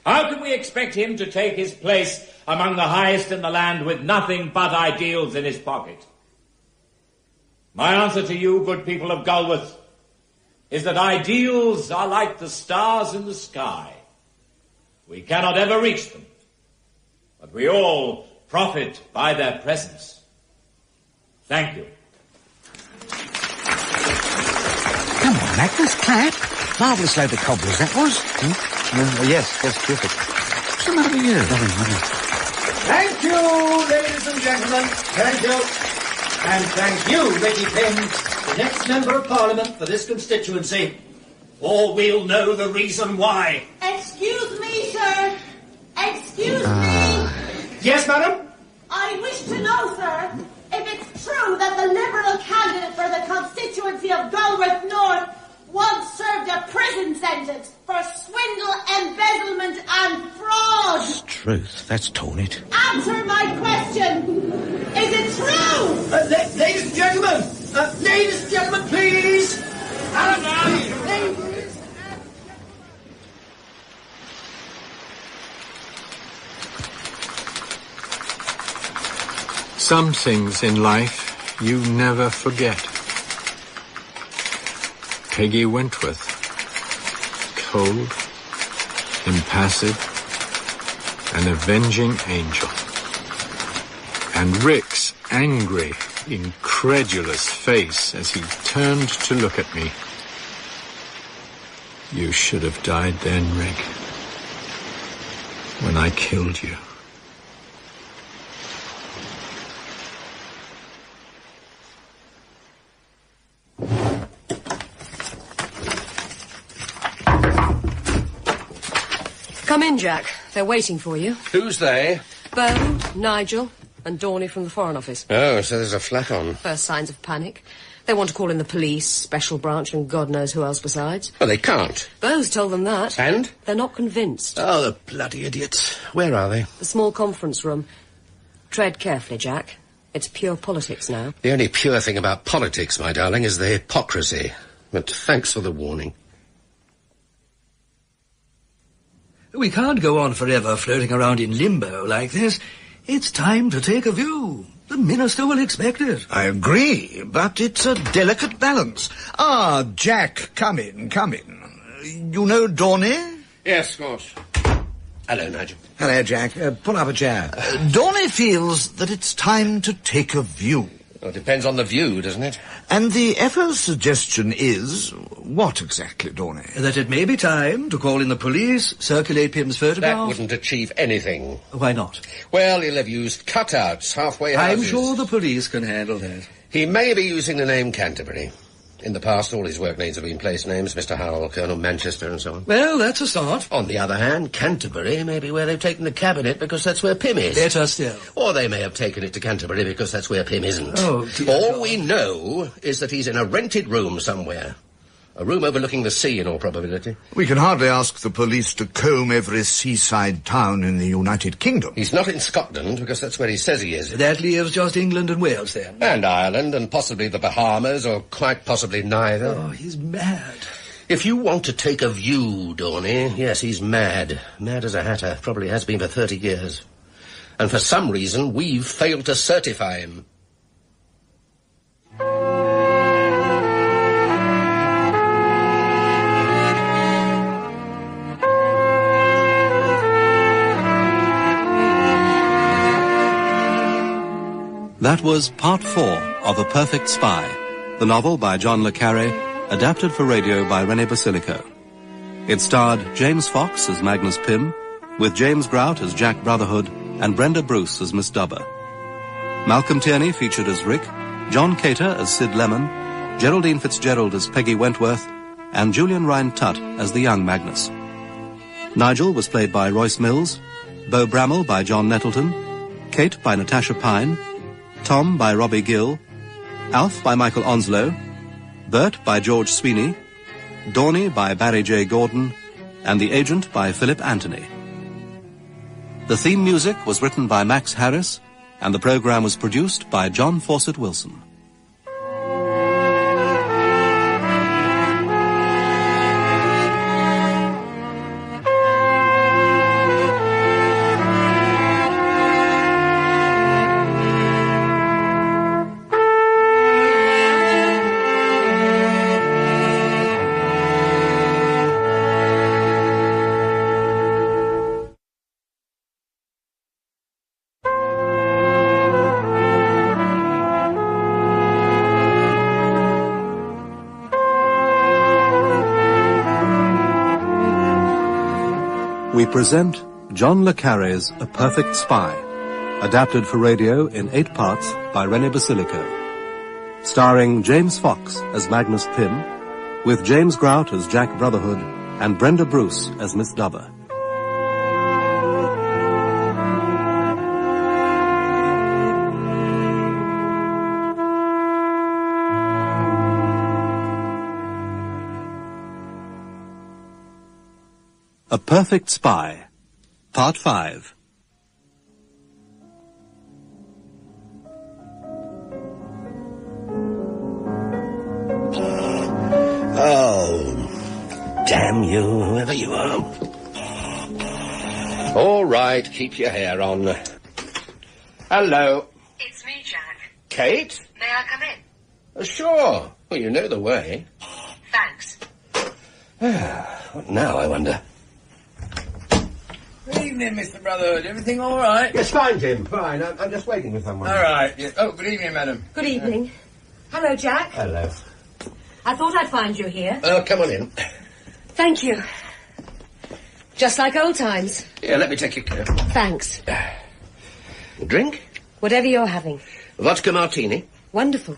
How can we expect him to take his place among the highest in the land with nothing but ideals in his pocket? My answer to you, good people of Gulworth, is that ideals are like the stars in the sky. We cannot ever reach them, but we all profit by their presence. Thank you. Come on, Magnus clap? Marvellous load of cobblers, that was. Yes, terrific. What's the matter with you? Nothing. Thank you, ladies and gentlemen. Thank you. And thank you, Ricky Pym, the next Member of Parliament for this constituency. Or we'll know the reason why. Excuse me, sir. Excuse me. Yes, madam? I wish to know, sir, if it's true that the Liberal candidate for the constituency of Galworth North once served a prison sentence for swindle, embezzlement and fraud. It's truth. That's torn it. Answer my question. Is it true? Ladies and gentlemen. Ladies and gentlemen, please. Some things in life you never forget. Peggy Wentworth. Cold, impassive, an avenging angel. And Rick's angry, incredulous face as he turned to look at me. You should have died then, Rick. When I killed you. Come in, Jack. They're waiting for you. Who's they? Beau, Nigel, and Dorney from the Foreign Office. Oh, so there's a flat on. First signs of panic. They want to call in the police, special branch, and God knows who else besides. Well, they can't. Beau's told them that. And? They're not convinced. Oh, the bloody idiots. Where are they? The small conference room. Tread carefully, Jack. It's pure politics now. The only pure thing about politics, my darling, is the hypocrisy. But thanks for the warning. We can't go on forever floating around in limbo like this. It's time to take a view. The Minister will expect it. I agree, but it's a delicate balance. Ah, Jack, come in, come in. You know Dorney? Yes, of course. Hello, Nigel. Hello, Jack. Pull up a chair. Dorney feels that it's time to take a view. Well, it depends on the view, doesn't it? And the FO's suggestion is... what exactly, Dorney? That it may be time to call in the police, circulate Pym's photograph. That wouldn't achieve anything. Why not? Well, he'll have used cutouts, halfway houses. I'm sure the police can handle that. He may be using the name Canterbury. In the past, all his work names have been place names, Mr. Howell, Colonel Manchester, and so on. Well, that's a start. On the other hand, Canterbury may be where they've taken the cabinet because that's where Pym is. Better still. Or they may have taken it to Canterbury because that's where Pym isn't. Oh, dear All God. we know is that he's in a rented room somewhere. A room overlooking the sea, in all probability. We can hardly ask the police to comb every seaside town in the United Kingdom. He's not in Scotland, because that's where he says he is. That leaves just England and Wales, then. And Ireland, and possibly the Bahamas, or quite possibly neither. Oh, he's mad. If you want to take a view, Dorney, yes, he's mad. Mad as a hatter. Probably has been for 30 years. And for some reason, we've failed to certify him. That was Part 4 of A Perfect Spy, the novel by John le Carre, adapted for radio by Rene Basilico. It starred James Fox as Magnus Pym, with James Grout as Jack Brotherhood and Brenda Bruce as Miss Dubber. Malcom Tierney featured as Rick, John Cater as Sid Lemon, Geraldine Fitzgerald as Peggy Wentworth, and Julian Rhind-Tutt as the young Magnus. Nigel was played by Royce Mills, Beau Brammel by John Nettleton, Kate by Natasha Pyne, Tom by Robbie Gill, Alf by Michael Onslow, Bert by George Sweeney, Dorney by Barry J. Gordon, and The Agent by Philip Anthony. The theme music was written by Max Harris, and the program was produced by John Fawcett Wilson. We present John le Carre's A Perfect Spy, adapted for radio in 8 parts by Rene Basilico. Starring James Fox as Magnus Pym, with James Grout as Jack Brotherhood and Brenda Bruce as Miss Dubber. A Perfect Spy, Part 5. Oh, damn you, whoever you are. All right, keep your hair on. Hello. It's me, Jack. Kate? May I come in? Sure. Well, you know the way. Thanks. What now, I wonder? Good evening, Mr. Brotherhood. Everything all right? Yes, fine, Jim. Fine. I'm just waiting for someone. All right. Yeah. Oh, good evening, madam. Good evening. Hello, Jack. Hello. I thought I'd find you here. Oh, come on in. Thank you. Just like old times. Yeah, let me take your coat. Thanks. Drink? Whatever you're having. Vodka martini. Wonderful.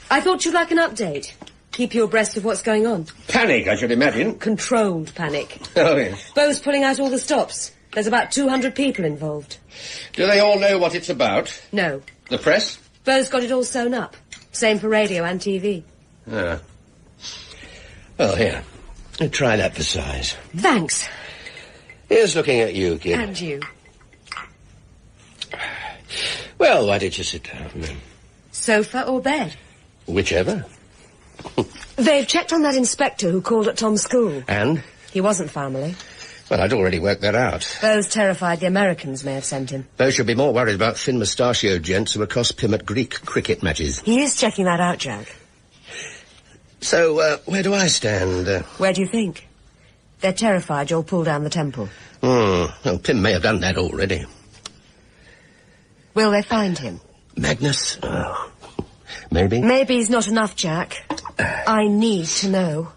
I thought you'd like an update. Keep you abreast of what's going on. Panic, I should imagine. Controlled panic. Oh, yes. Bo's pulling out all the stops. There's about 200 people involved. Do they all know what it's about? No. The press? Bo's got it all sewn up. Same for radio and TV. Ah. Well, here. Try that for size. Thanks. Here's looking at you, kid. And you. Well, why did you sit down? Sofa or bed? Whichever. They've checked on that inspector who called at Tom's school. And? He wasn't family. Well, I'd already worked that out. Bo's terrified the Americans may have sent him. Bo should be more worried about thin mustachioed gents who accost Pym at Greek cricket matches. He is checking that out, Jack. So, where do I stand? Where do you think? They're terrified you'll pull down the temple. Well, Pym may have done that already. Will they find him? Magnus? Oh, maybe. Maybe's not enough, Jack. I need to know.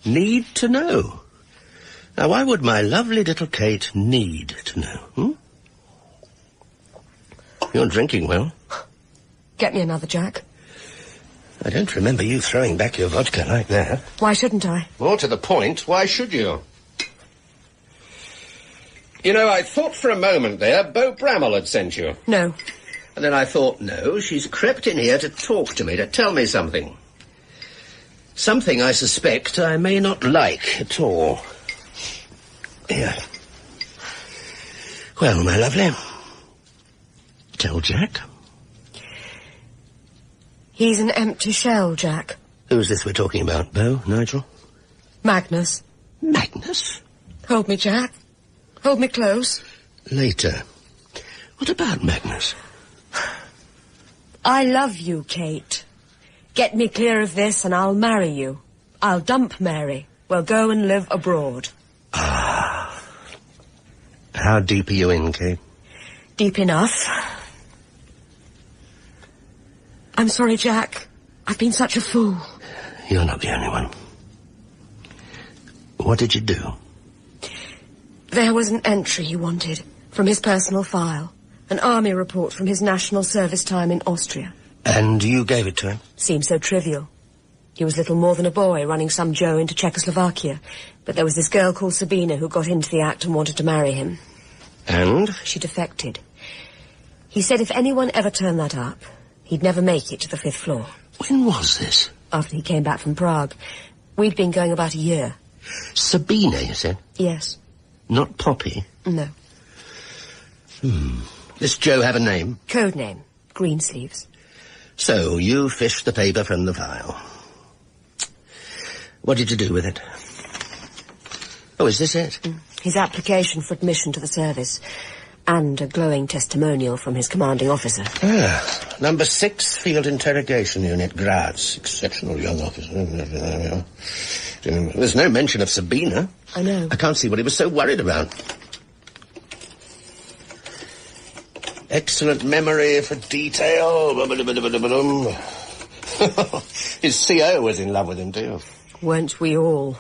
Need to know? Now, why would my lovely little Kate need to know, You're drinking well. Get me another, Jack. I don't remember you throwing back your vodka like that. Why shouldn't I? More to the point, why should you? You know, I thought for a moment there Bo Brammel had sent you. No. And then I thought, no, she's crept in here to talk to me, to tell me something. Something I suspect I may not like at all. Here. Well, my lovely, tell Jack. He's an empty shell, Jack. Who's this we're talking about, Bo, Nigel? Magnus. Magnus? Hold me, Jack. Hold me close. Later. What about Magnus? I love you, Kate. Get me clear of this and I'll marry you. I'll dump Mary. We'll go and live abroad. Ah. How deep are you in, Kate? Deep enough. I'm sorry, Jack. I've been such a fool. You're not the only one. What did you do? There was an entry he wanted from his personal file. An army report from his national service time in Austria. And you gave it to him? Seemed so trivial. He was little more than a boy running some Joe into Czechoslovakia. But there was this girl called Sabina who got into the act and wanted to marry him. And? She defected. He said if anyone ever turned that up, he'd never make it to the 5th floor. When was this? After he came back from Prague. We'd been going about a year. Sabina, you said? Yes. Not Poppy? No. This Joe have a name? Code name. Greensleeves. So, you fished the paper from the file. What did you do with it? Oh, is this it? His application for admission to the service. And a glowing testimonial from his commanding officer. Ah, number 6 Field Interrogation Unit, Grout. Exceptional young officer. There's no mention of Sabina. I know. I can't see what he was so worried about. Excellent memory for detail. His CO was in love with him, too. Weren't we all?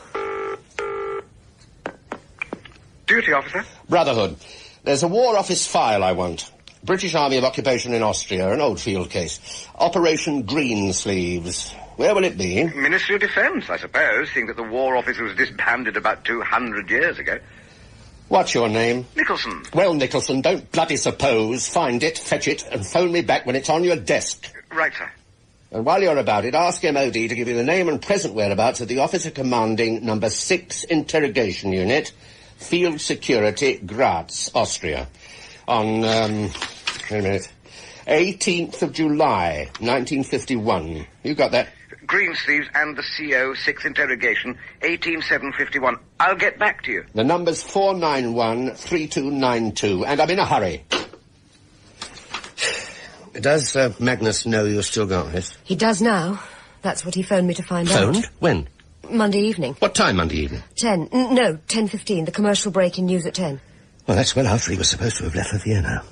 duty, officer? Brotherhood. There's a War Office file I want. British Army of Occupation in Austria, an old field case. Operation Greensleeves. Where will it be? Ministry of Defence, I suppose, seeing that the War Office was disbanded about 200 years ago. What's your name? Nicholson. Well, Nicholson, don't bloody suppose. Find it, fetch it, and phone me back when it's on your desk. Right, sir. And while you're about it, ask MOD to give you the name and present whereabouts of the officer commanding number 6 Interrogation Unit, Field Security, Grout, Austria. On, wait a minute, 18th of July, 1951. You got that? Greensleeves and the CO, 6 Interrogation, 18751. I'll get back to you. The number's 491-3292, and I'm in a hurry. Does Magnus know you've still got this? He does now. That's what he phoned me to find out. Phoned? When? Monday evening. What time Monday evening? 10. No, 10:15. The commercial break in news at 10. Well, that's well after he was supposed to have left for Vienna.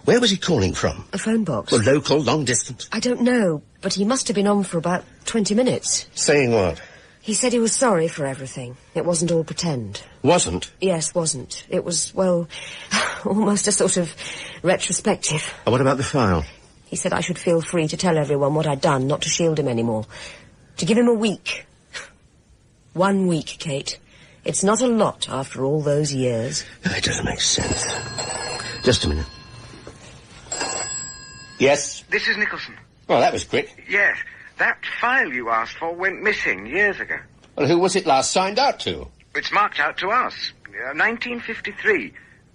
Where was he calling from? A phone box. Well, local, long distance? I don't know, but he must have been on for about 20 minutes. Saying what? He said he was sorry for everything. It wasn't all pretend. Wasn't? Yes, wasn't. It was, well, almost a sort of retrospective. And what about the file? He said I should feel free to tell everyone what I'd done, not to shield him anymore. To give him a week. 1 week, Kate. It's not a lot after all those years. It doesn't make sense. Just a minute. Yes? This is Nicholson. Well, that was quick. Yes. That file you asked for went missing years ago. Well, who was it last signed out to? It's marked out to us. 1953.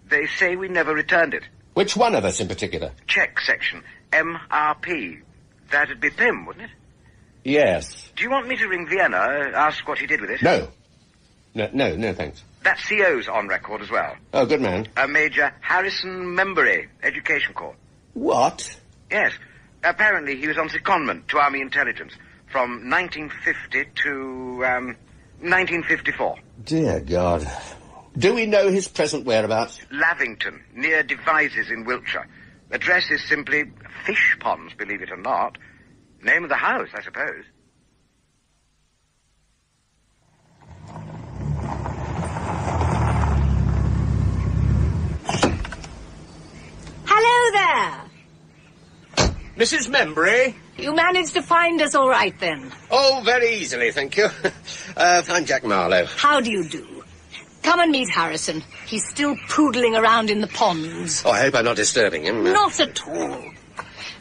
They say we never returned it. Which one of us in particular? Check section. MRP. That'd be Pym, wouldn't it? Yes. Do you want me to ring Vienna, ask what he did with it? No. No, thanks. That CO's on record as well. Oh, good man. Major Harrison Membury, Education Corps. What? Yes. Apparently he was on secondment to Army Intelligence from 1950 to, 1954. Dear God. Do we know his present whereabouts? Lavington, near Devizes in Wiltshire. Address is simply Fish Ponds, believe it or not. Name of the house, I suppose. Hello there. Mrs. Membury? You managed to find us all right, then? Oh, very easily, thank you. I'm Jack Marlowe. How do you do? Come and meet Harrison. He's still poodling around in the ponds. Oh, I hope I'm not disturbing him. Not at all.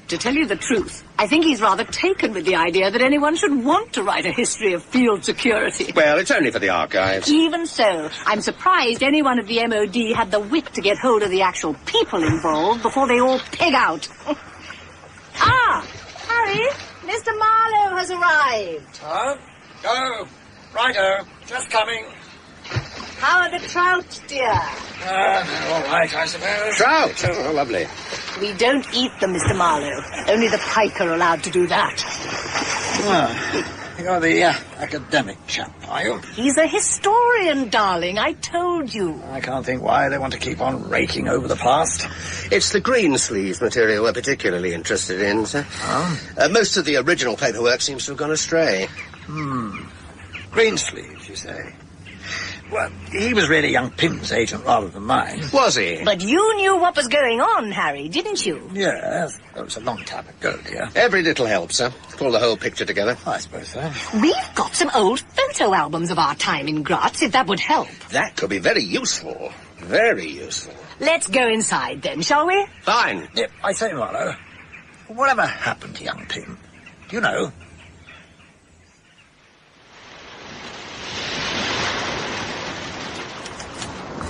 To tell you the truth, I think he's rather taken with the idea that anyone should want to write a history of field security. Well, it's only for the archives. Even so, I'm surprised anyone at the MOD had the wit to get hold of the actual people involved before they all pig out. Ah, Harry, Mr. Marlowe has arrived. Huh? Oh, righto, just coming. How are the trout, dear? All right, I suppose. Trout? Oh, lovely. We don't eat them, Mr. Marlowe. Only the pike are allowed to do that. Ah, you're the academic chap, are you? He's a historian, darling. I told you. I can't think why they want to keep on raking over the past. It's the Greensleeves material we're particularly interested in, sir. Oh? Most of the original paperwork seems to have gone astray. Greensleeves, you say? Well, he was really young Pym's agent rather than mine. Was he? But you knew what was going on, Harry, didn't you? Yes. That was a long time ago, dear. Every little helps, sir. Pull the whole picture together. I suppose so. We've got some old photo albums of our time in Grout, if that would help. That could be very useful. Very useful. Let's go inside, then, shall we? Fine. Yep, I say, Marlowe, whatever happened to young Pym? Do you know?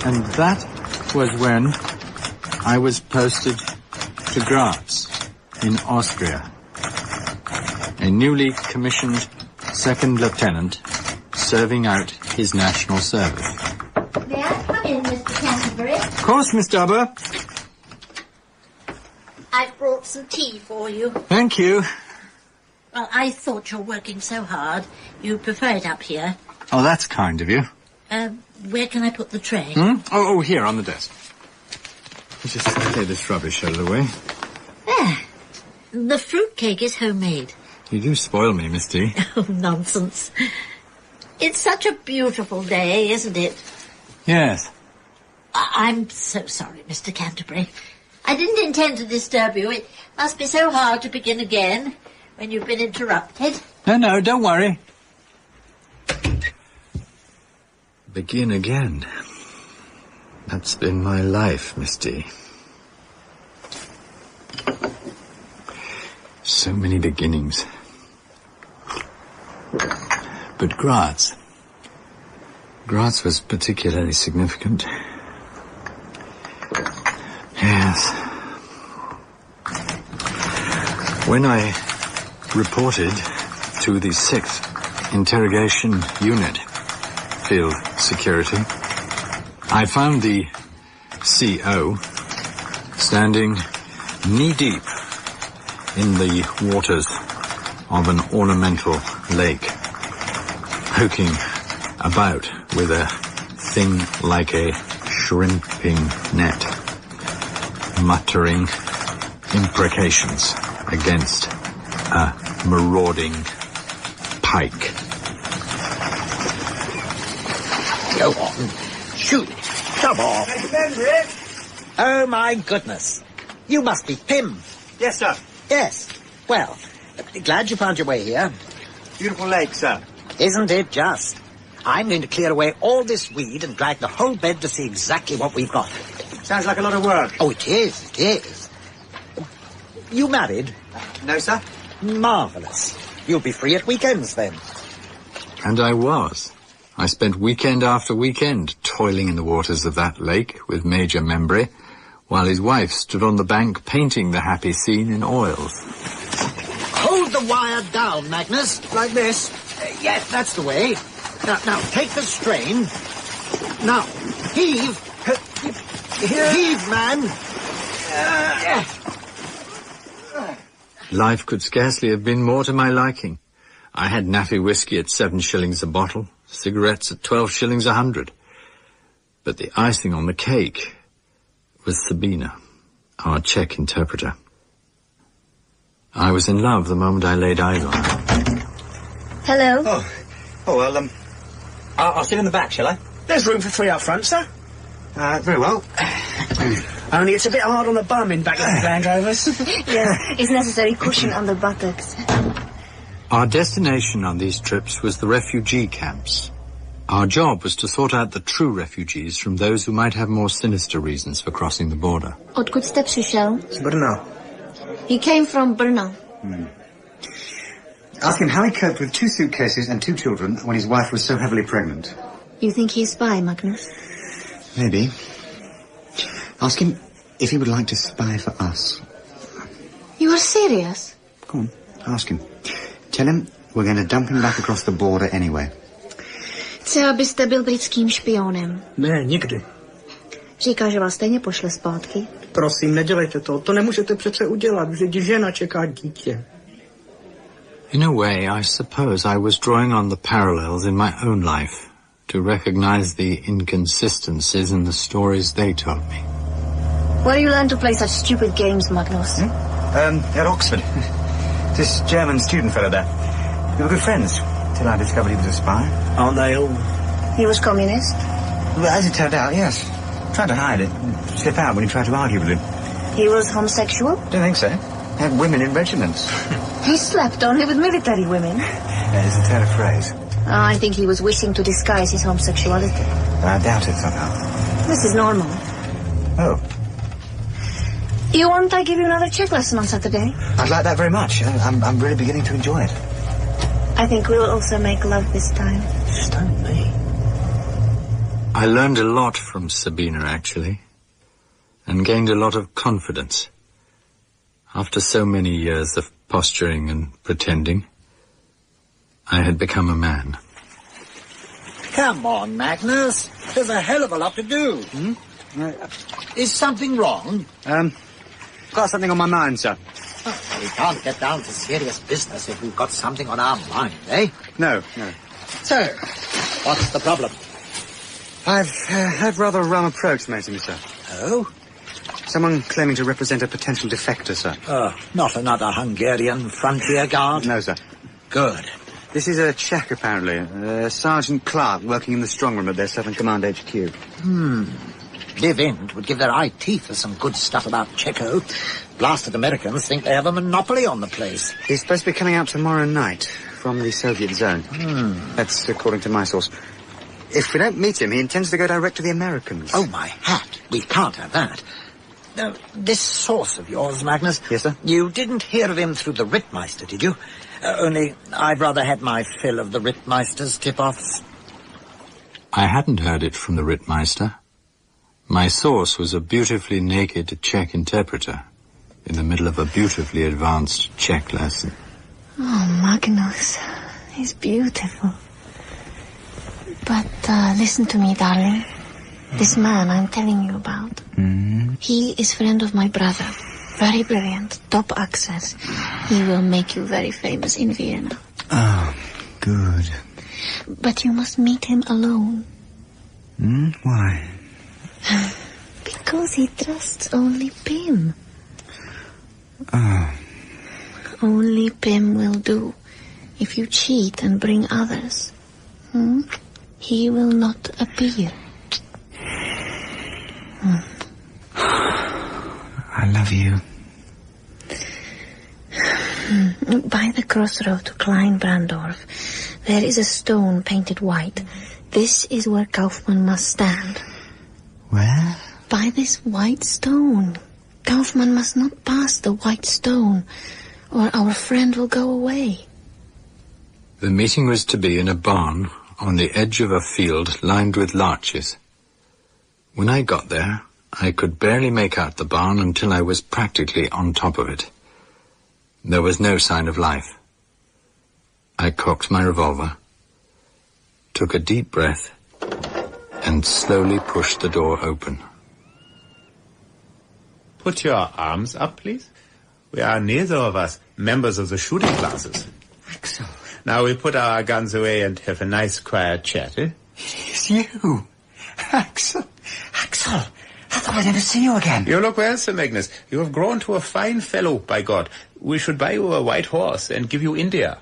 And that was when I was posted to Graz in Austria. A newly commissioned second lieutenant serving out his national service. May I come in, Mr. Canterbury? Of course, Miss Dubber. I've brought some tea for you. Thank you. Well, I thought you're working so hard. You prefer it up here. Oh, that's kind of you. Where can I put the tray? Oh, here, on the desk. Let's just clear this rubbish out of the way. There. The fruitcake is homemade. You do spoil me, Miss T. Oh, nonsense. It's such a beautiful day, isn't it? Yes. I'm so sorry, Mr. Canterbury. I didn't intend to disturb you. It must be so hard to begin again when you've been interrupted. No, don't worry. Begin again. That's been my life, Miss D. So many beginnings. But Grout was particularly significant. Yes. When I reported to the 6th Interrogation Unit, Field Security, I found the CO standing knee-deep in the waters of an ornamental lake, poking about with a thing like a shrimping net, muttering imprecations against a marauding pike. Go on. Shoot. Come on. Oh, my goodness. You must be Pym. Yes, sir. Yes. Well, glad you found your way here. Beautiful lake, sir. Isn't it just? I'm going to clear away all this weed and drag the whole bed to see exactly what we've got. Sounds like a lot of work. Oh, it is. It is. You married? No, sir. Marvellous. You'll be free at weekends, then. And I was. I spent weekend after weekend toiling in the waters of that lake with Major Membry, while his wife stood on the bank painting the happy scene in oils. Hold the wire down, Magnus. Like this? Yes, that's the way. Now, take the strain. Now, heave. Heave, man. Life could scarcely have been more to my liking. I had naffy whiskey at 7 shillings a bottle, cigarettes at 12 shillings a hundred. But the icing on the cake was Sabina, our Czech interpreter. I was in love the moment I laid eyes on her. Hello. Oh, well, I'll sit in the back, shall I? There's room for 3 up front, sir. Very well. Only it's a bit hard on the bum in back of the Land Rovers. Yes, it's necessary cushion on the buttocks. Our destination on these trips was the refugee camps. Our job was to sort out the true refugees from those who might have more sinister reasons for crossing the border. Odkud jste přišel? Z Brna. He came from Brno. Ask him how he coped with 2 suitcases and 2 children when his wife was so heavily pregnant. You think he's a spy, Magnus? Maybe. Ask him if he would like to spy for us. You are serious? Go on, ask him. Tell him we're going to dump him back across the border anyway. Chce, abyste byl britským špionem. Ne, nikdy. Říká, že vás stejně pošle zpátky. Prosím, nedělejte to. To nemůžete přece udělat, vždyť žena čeká dítě. In a way, I suppose I was drawing on the parallels in my own life to recognize the inconsistencies in the stories they told me. Where do you learn to play such stupid games, Magnus? At Oxford. This German student fellow there. We were good friends, till I discovered he was a spy. Aren't they all? He was communist? Well, as it turned out, yes. Tried to hide it, slip out when he tried to argue with him. He was homosexual? Don't think so. Had women in regiments. He slept only with military women. It's a turn of phrase. I think he was wishing to disguise his homosexuality. I doubt it somehow. This is normal. Oh. You want I give you another Czech lesson on Saturday? I'd like that very much. I'm really beginning to enjoy it. I think we will also make love this time. Just don't me. I learned a lot from Sabina, actually, and gained a lot of confidence. After so many years of posturing and pretending, I had become a man. Come on, Magnus. There's a hell of a lot to do. Is something wrong? Got something on my mind, sir. Oh, we can't get down to serious business if we've got something on our mind, eh? No. So, what's the problem? I've had rather a rum approach made to me, sir. Oh? Someone claiming to represent a potential defector, sir. Oh, not another Hungarian frontier guard? No, sir. Good. This is a Czech, apparently. Sergeant Clark working in the strongroom at their Southern Command HQ. live in would give their eye teeth for some good stuff about Checo. Blasted Americans think they have a monopoly on the place. He's supposed to be coming out tomorrow night from the Soviet zone. That's according to my source. If we don't meet him, he intends to go direct to the Americans. Oh, my hat. We can't have that. This source of yours, Magnus. Yes, sir? You didn't hear of him through the Rittmeister, did you? Only I've rather had my fill of the Rittmeister's tip-offs. I hadn't heard it from the Rittmeister. My source was a beautifully naked Czech interpreter in the middle of a beautifully advanced Czech lesson. Oh, Magnus. He's beautiful. But listen to me, darling. This man I'm telling you about, he is friend of my brother. Very brilliant, top access. He will make you very famous in Vienna. Oh, good. But you must meet him alone. Why? Because he trusts only Pym. Oh. Only Pym will do. If you cheat and bring others, he will not appear. I love you. By the crossroad to Klein-Brandorf, there is a stone painted white. This is where Kaufmann must stand. Where? By this white stone. Kaufmann must not pass the white stone, or our friend will go away. The meeting was to be in a barn on the edge of a field lined with larches. When I got there, I could barely make out the barn until I was practically on top of it. There was no sign of life. I cocked my revolver, took a deep breath, and slowly pushed the door open. Put your arms up, please. We are neither of us members of the shooting classes. Axel. Now we put our guns away and have a nice quiet chat, eh? It's you. Axel. Axel. I thought I'd never see you again. You look well, Sir Magnus. You have grown to a fine fellow, by God. We should buy you a white horse and give you India.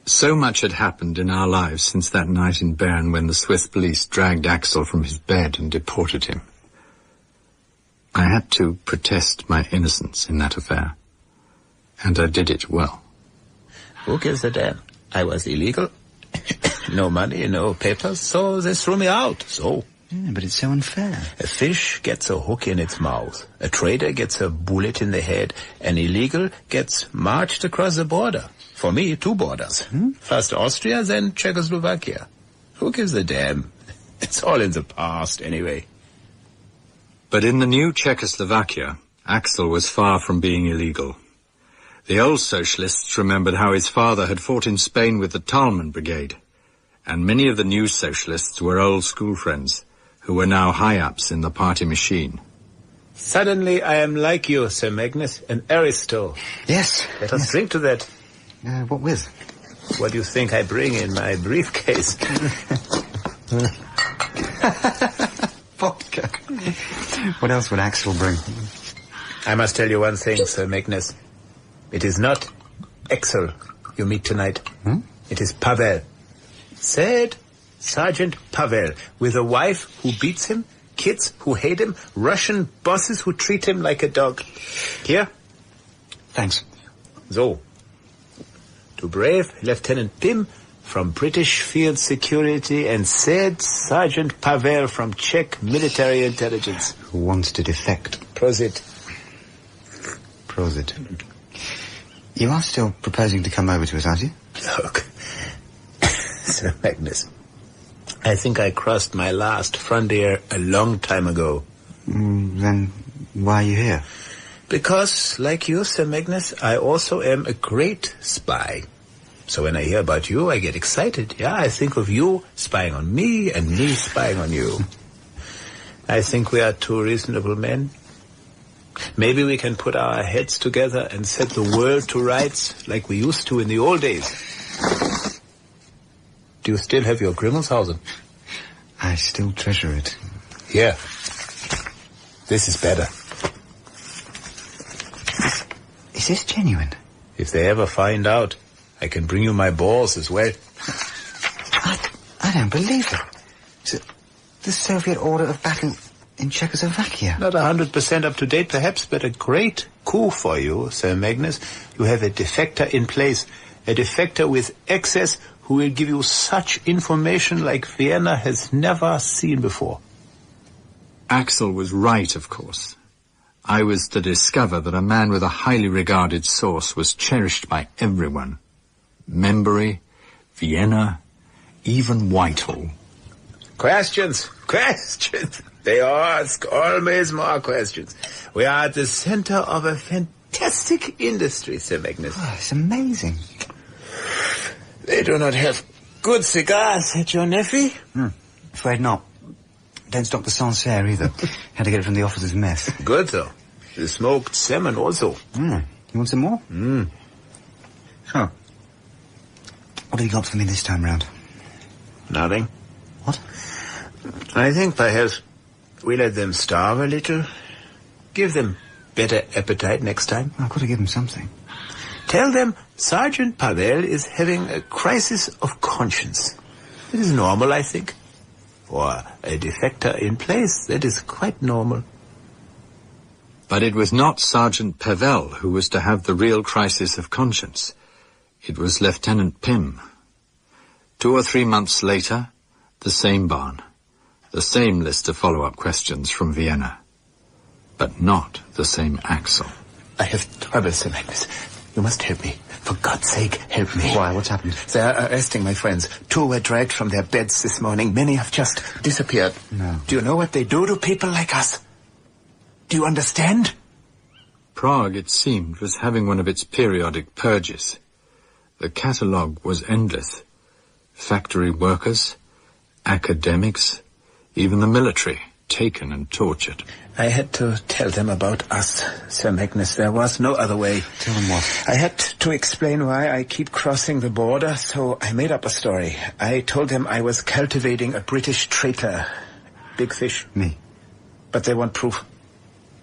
So much had happened in our lives since that night in Bern when the Swiss police dragged Axel from his bed and deported him. I had to protest my innocence in that affair, and I did it well. Who gives a damn? I was illegal. No money, no papers, so they threw me out, so. Yeah, but it's so unfair. A fish gets a hook in its mouth. A trader gets a bullet in the head. An illegal gets marched across the border. For me, 2 borders. First Austria, then Czechoslovakia. Who gives a damn? It's all in the past, anyway. But in the new Czechoslovakia, Axel was far from being illegal. The old socialists remembered how his father had fought in Spain with the Talman Brigade, and many of the new socialists were old school friends, who were now high-ups in the party machine. Suddenly I am like you, Sir Magnus, an aristo. Yes. Let us drink to that. What with? What do you think I bring in my briefcase? Vodka. What else would Axel bring? I must tell you one thing, Sir Magnus. It is not Axel you meet tonight. It is Pavel. Said Sergeant Pavel, with a wife who beats him, kids who hate him, Russian bosses who treat him like a dog. Here? Thanks. So, to brave Lieutenant Pym from British Field Security and said Sergeant Pavel from Czech Military Intelligence. Who wants to defect. Prosit. Prosit. You are still proposing to come over to us, aren't you? Look, Sir Magnus, I think I crossed my last frontier a long time ago. Then why are you here? Because, like you, Sir Magnus, I also am a great spy. So when I hear about you, I get excited. Yeah, I think of you spying on me and me spying on you. I think we are 2 reasonable men. Maybe we can put our heads together and set the world to rights like we used to in the old days. Do you still have your Grimmelshausen? I still treasure it. Here. This is better. Is this genuine? If they ever find out, I can bring you my balls as well. I don't believe it. The Soviet order of battle in Czechoslovakia. Not 100% up to date, perhaps, but a great coup for you, Sir Magnus. You have a defector in place, a defector with access who will give you such information like Vienna has never seen before. Axel was right, of course. I was to discover that a man with a highly regarded source was cherished by everyone. Membury, Vienna, even Whitehall. Questions. They ask always more questions. We are at the center of a fantastic industry, Sir Magnus. Oh, it's amazing. They do not have good cigars at your nephew? Afraid not. Don't stock the Sancerre either. Had to get it from the officers' mess. Good, though. The smoked salmon also. You want some more? Sure. What have you got for me this time round? Nothing. What? I think perhaps we let them starve a little. Give them better appetite next time. I've got to give them something. Tell them Sergeant Pavel is having a crisis of conscience. It is normal, I think. For a defector in place, that is quite normal. But it was not Sergeant Pavel who was to have the real crisis of conscience. It was Lieutenant Pym. 2 or 3 months later, the same barn. The same list of follow-up questions from Vienna. But not the same Axel. I have trouble, Sir Magnus. You must help me. For God's sake, help me. Why? What's happened? They are arresting my friends. 2 were dragged from their beds this morning. Many have just disappeared. No. Do you know what they do to people like us? Do you understand? Prague, it seemed, was having one of its periodic purges. The catalogue was endless. Factory workers, academics, even the military, taken and tortured. I had to tell them about us, Sir Magnus. There was no other way. Tell them what? I had to explain why I keep crossing the border, so I made up a story. I told them I was cultivating a British traitor. Big fish. Me? But they want proof.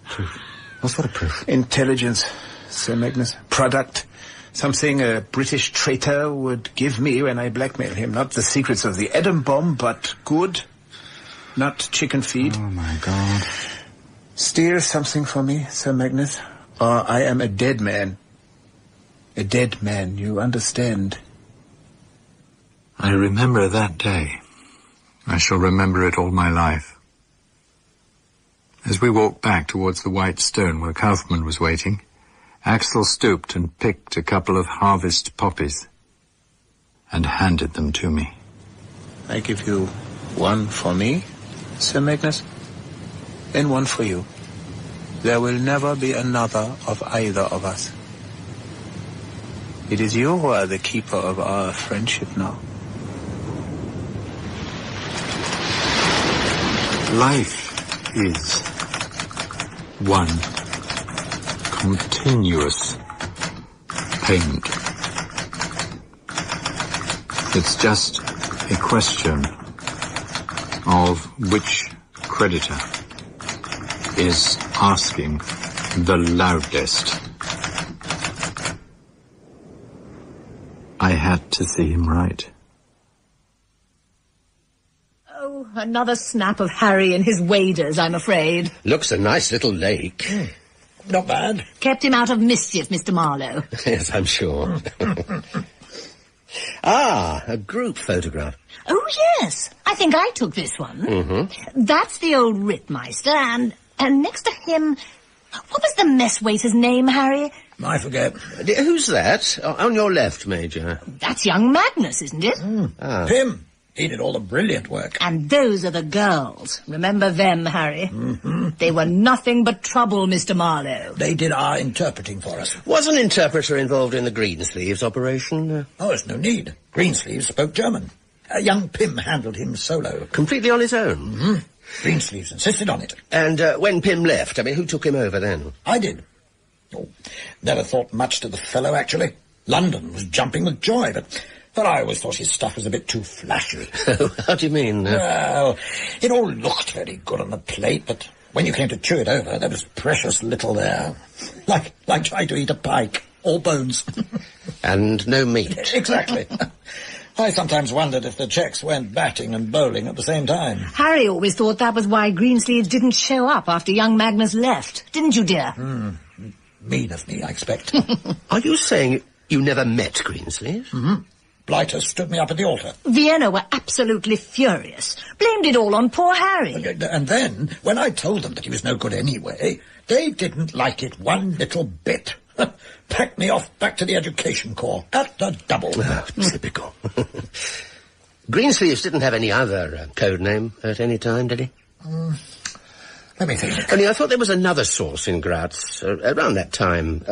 Proof? What sort of proof? Intelligence, Sir Magnus. Product. Something a British traitor would give me when I blackmail him. Not the secrets of the atom bomb, but good. Not chicken feed. Oh, my God. Steal something for me, Sir Magnus, or I am a dead man. A dead man, you understand? I remember that day. I shall remember it all my life. As we walked back towards the white stone where Kaufmann was waiting, Axel stooped and picked a couple of harvest poppies and handed them to me. I give you one for me, Sir Magnus, and one for you. There will never be another of either of us. It is you who are the keeper of our friendship now. Life is one continuous payment. It's just a question of which creditor is asking the loudest. I had to see him right. Oh, another snap of Harry and his waders, I'm afraid. Looks a nice little lake. Not bad. Kept him out of mischief, Mr. Marlowe. Yes, I'm sure. A group photograph. Oh, yes. I think I took this one. Mm-hmm. That's the old Rittmeister, and next to him... What was the mess waiter's name, Harry? I forget. Who's that? On your left, Major. That's young Magnus, isn't it? Pym. He did all the brilliant work. And those are the girls. Remember them, Harry? Mm-hmm. They were nothing but trouble, Mr. Marlowe. They did our interpreting for us. Was an interpreter involved in the Greensleeves operation? Oh, there's no need. Greensleeves spoke German. Young Pym handled him solo. Completely on his own? Mm-hmm. Greensleeves insisted on it. And when Pym left, who took him over then? I did. Oh, never thought much to the fellow, actually. London was jumping with joy, but I always thought his stuff was a bit too flashy. How do you mean? Well, it all looked very good on the plate, but when you came to chew it over, there was precious little there. Like trying to eat a pike. All bones. And no meat. Exactly. I sometimes wondered if the Czechs went batting and bowling at the same time. Harry always thought that was why Greensleeves didn't show up after young Magnus left. Didn't you, dear? Mean of me, I expect. Are you saying you never met Greensleeves? Mm-hmm. Blighter stood me up at the altar. Vienna were absolutely furious. Blamed it all on poor Harry. And then, when I told them that he was no good anyway, they didn't like it one little bit. Packed me off back to the education corps at the double. Oh, typical. Greensleeves didn't have any other code name at any time, did he? Let me think. Only I thought there was another source in Grouts around that time.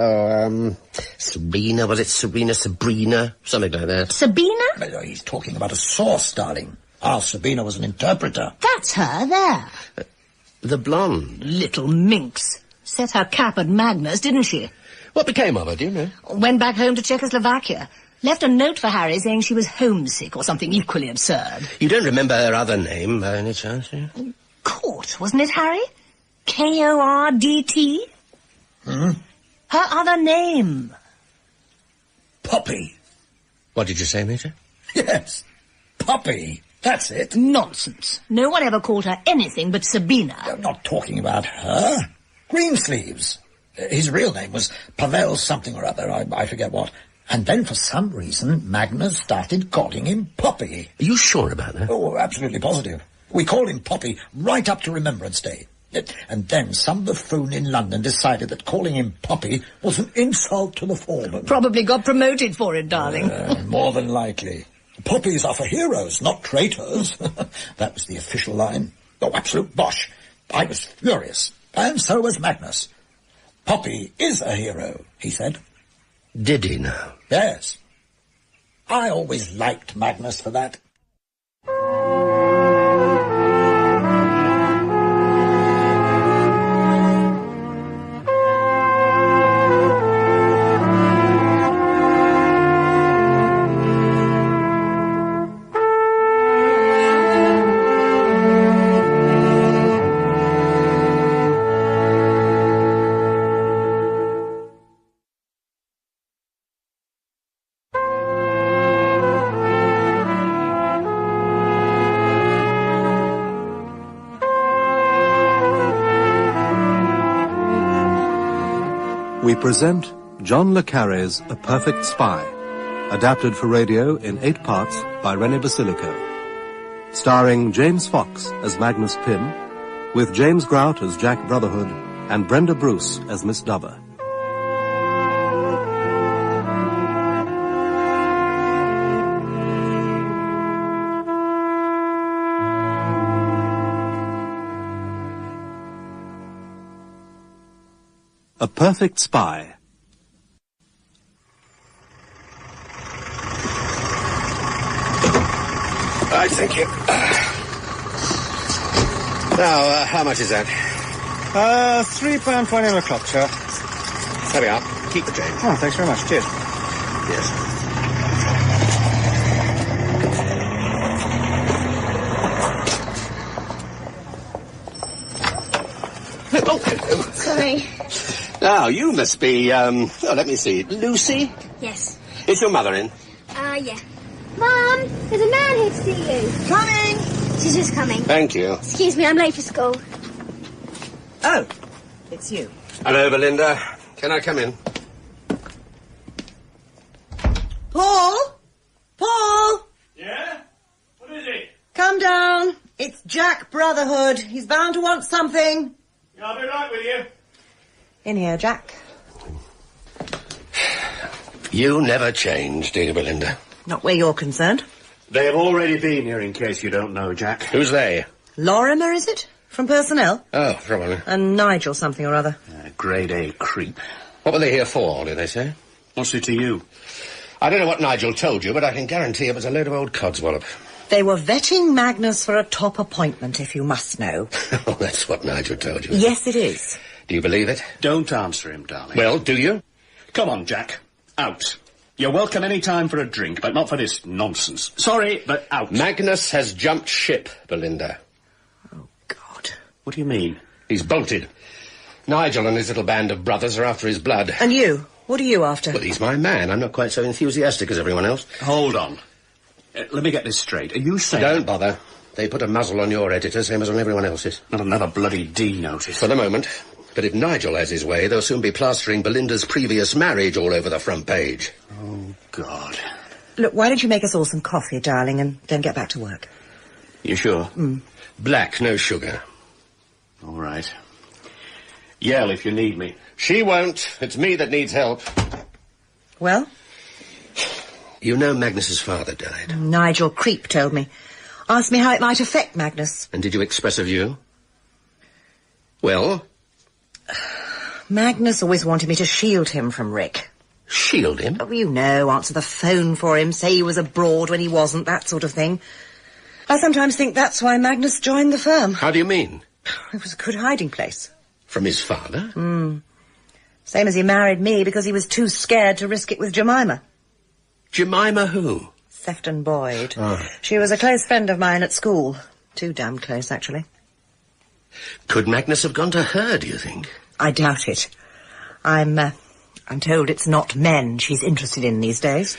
Serena, was it Serena, Sabrina, something like that. Sabina? He's talking about a source, darling. Our Sabina was an interpreter. That's her there. The blonde. Little minx. Set her cap at Magnus, didn't she? What became of her, do you know? Went back home to Czechoslovakia. Left a note for Harry saying she was homesick or something equally absurd. You don't remember her other name by any chance, do you? Court, wasn't it, Harry? K-O-R-D-T? Her other name. Poppy. What did you say, Major? Yes, Poppy. That's it. Nonsense. No one ever called her anything but Sabina. I'm not talking about her. Greensleeves. His real name was Pavel something or other, I forget what. And then for some reason, Magnus started calling him Poppy. Are you sure about that? Oh, absolutely positive. We called him Poppy right up to Remembrance Day. And then some buffoon in London decided that calling him Poppy was an insult to the foreman. Probably got promoted for it, darling. More than likely. Poppies are for heroes, not traitors. That was the official line. Oh, absolute bosh. I was furious. And so was Magnus. Poppy is a hero, he said. Did he now? Yes. I always liked Magnus for that. We present John le Carre's A Perfect Spy, adapted for radio in 8 parts by Rene Basilico, starring James Fox as Magnus Pym, with James Grout as Jack Brotherhood and Brenda Bruce as Miss Dover. A Perfect Spy. Right, thank you. Now, how much is that? £3.20 on the clock, sir. There we are. Keep the change. Oh, thanks very much. Cheers. Yes. Oh, hello. Sorry. Now, you must be, let me see, Lucy? Yes. Is your mother in? Yeah. Mum, there's a man here to see you. Coming! She's just coming. Thank you. Excuse me, I'm late for school. Oh, it's you. Hello, Belinda. Can I come in? Paul? Paul? Yeah? What is it? Come down. It's Jack Brotherhood. He's bound to want something. Yeah, I'll be right with you. In here, Jack. You never change, do you, Belinda? Not where you're concerned. They have already been here, in case you don't know, Jack. Who's they? Lorimer, is it? From personnel? Oh, probably. And Nigel something or other. Grade A creep. What were they here for, did they say? What's it to you? I don't know what Nigel told you, but I can guarantee it was a load of old codswallop. They were vetting Magnus for a top appointment, if you must know. Oh, that's what Nigel told you. Yes, it is. Do you believe it? Don't answer him, darling. Well, do you? Come on, Jack. Out. You're welcome any time for a drink, but not for this nonsense. Sorry, but out. Magnus has jumped ship, Belinda. Oh, God. What do you mean? He's bolted. Nigel and his little band of brothers are after his blood. And you? What are you after? Well, he's my man. I'm not quite so enthusiastic as everyone else. Hold on. Let me get this straight. Are you saying... Don't bother. They put a muzzle on your editor, same as on everyone else's. Not another bloody D notice. For the moment. But if Nigel has his way, they'll soon be plastering Belinda's previous marriage all over the front page. Oh, God. Look, why don't you make us all some coffee, darling, and then get back to work? You sure? Black, no sugar. All right. Yell if you need me. She won't. It's me that needs help. Well? You know Magnus's father died. Nigel Creep told me. Asked me how it might affect Magnus. And did you express a view? Well? Magnus always wanted me to shield him from Rick. Shield him? Oh, you know, answer the phone for him, say he was abroad when he wasn't, that sort of thing. I sometimes think that's why Magnus joined the firm. How do you mean? It was a good hiding place. From his father? Same as he married me because he was too scared to risk it with Jemima. Jemima who? Sefton Boyd. Oh. She was a close friend of mine at school. Too damn close, actually. Could Magnus have gone to her, do you think? I doubt it. I'm told it's not men she's interested in these days.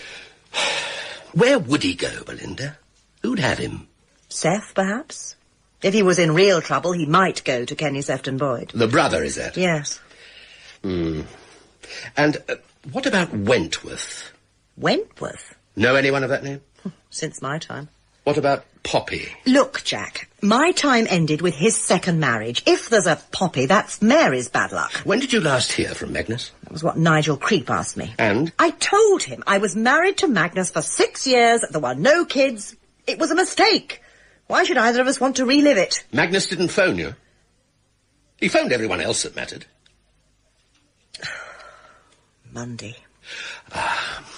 Where would he go, Belinda? Who'd have him? Seth, perhaps? If he was in real trouble, he might go to Kenny Sefton Boyd. The brother, is that? Yes. And what about Wentworth? Wentworth? Know anyone of that name? Since my time. What about Poppy? Look, Jack, my time ended with his second marriage. If there's a Poppy, that's Mary's bad luck. When did you last hear from Magnus? That was what Nigel Creep asked me. And? I told him I was married to Magnus for 6 years, there were no kids. It was a mistake. Why should either of us want to relive it? Magnus didn't phone you? He phoned everyone else that mattered. Monday.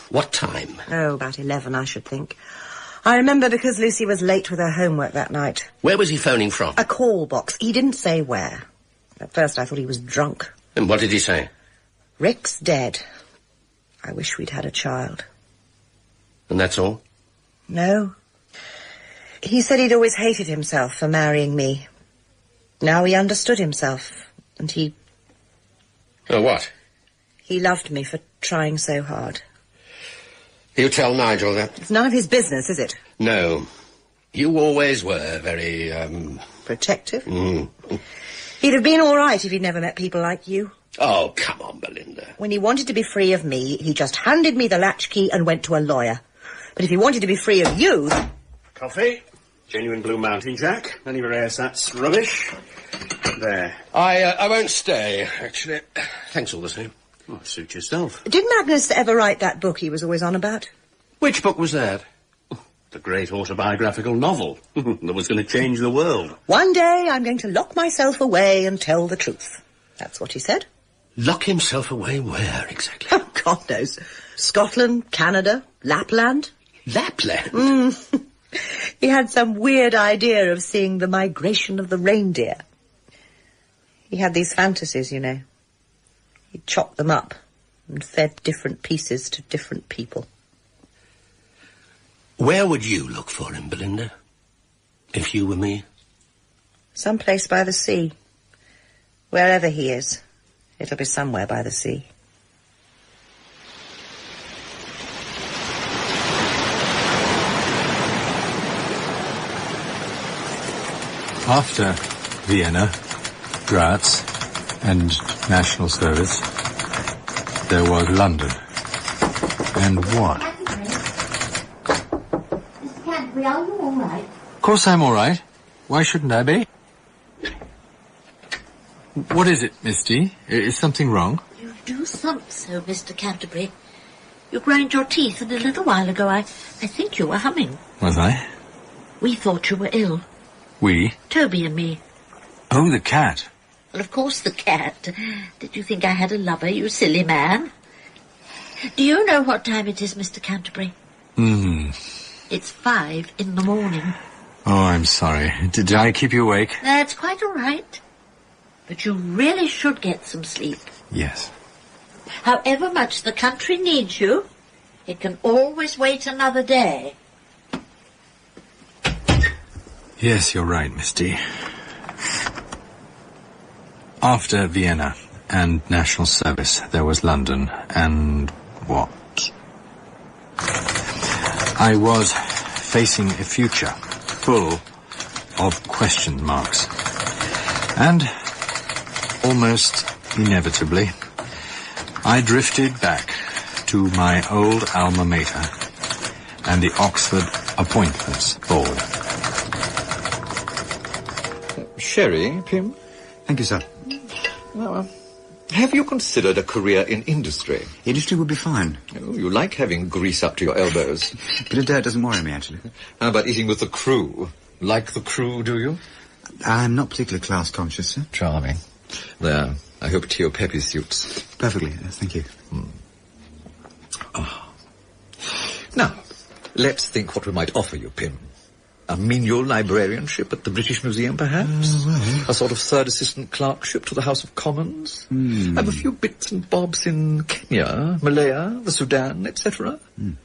What time? Oh, about 11, I should think. I remember because Lucy was late with her homework that night. Where was he phoning from? A call box. He didn't say where. At first I thought he was drunk. And what did he say? Rick's dead. I wish we'd had a child. And that's all? No. He said he'd always hated himself for marrying me. Now he understood himself, and he... Oh, what? He loved me for trying so hard. You tell Nigel that? It's none of his business, is it? No. You always were very, Protective? He'd have been all right if he'd never met people like you. Oh, come on, Belinda. When he wanted to be free of me, he just handed me the latchkey and went to a lawyer. But if he wanted to be free of you... Coffee? Genuine Blue Mountain, Jack. Any rare that's rubbish. There. I won't stay, actually. Thanks all the same. Oh, suit yourself. Did Magnus ever write that book he was always on about? Which book was that? The great autobiographical novel that was going to change the world. One day I'm going to lock myself away and tell the truth. That's what he said. Lock himself away where, exactly? Oh, God knows. Scotland, Canada, Lapland. Lapland? He had some weird idea of seeing the migration of the reindeer. He had these fantasies, you know. He chopped them up and fed different pieces to different people. Where would you look for him, Belinda? If you were me? Someplace by the sea. Wherever he is, it'll be somewhere by the sea. After Vienna, Grout, and National Service, there was London. And what? Mr. Canterbury, are you all right? Of course I'm all right. Why shouldn't I be? What is it, Misty? Is something wrong? You do thump so, Mr. Canterbury. You grind your teeth, and a little while ago I think you were humming. Was I? We thought you were ill. We? Toby and me. Oh, the cat. Well, of course the cat. Did you think I had a lover, you silly man? Do you know what time it is, Mr. Canterbury? It's 5 in the morning. Oh, I'm sorry. Did I keep you awake? That's quite all right. But you really should get some sleep. Yes. However much the country needs you, it can always wait another day. Yes, you're right, Misty. After Vienna and National Service, there was London and what? I was facing a future full of question marks. And, almost inevitably, I drifted back to my old alma mater and the Oxford Appointments Board. Sherry, Pym? Thank you, sir. Now, have you considered a career in industry? Industry would be fine. Oh, you like having grease up to your elbows. Bit of dirt doesn't worry me, actually. How about eating with the crew? Like the crew, do you? I'm not particularly class-conscious, sir. Charming. There. I hope Tio Pepe suits. Perfectly, thank you. Oh. Now, let's think what we might offer you, Pym. A menial librarianship at the British Museum, perhaps? Well. A sort of third assistant clerkship to the House of Commons? Have a few bits and bobs in Kenya, Malaya, the Sudan, etc.? Do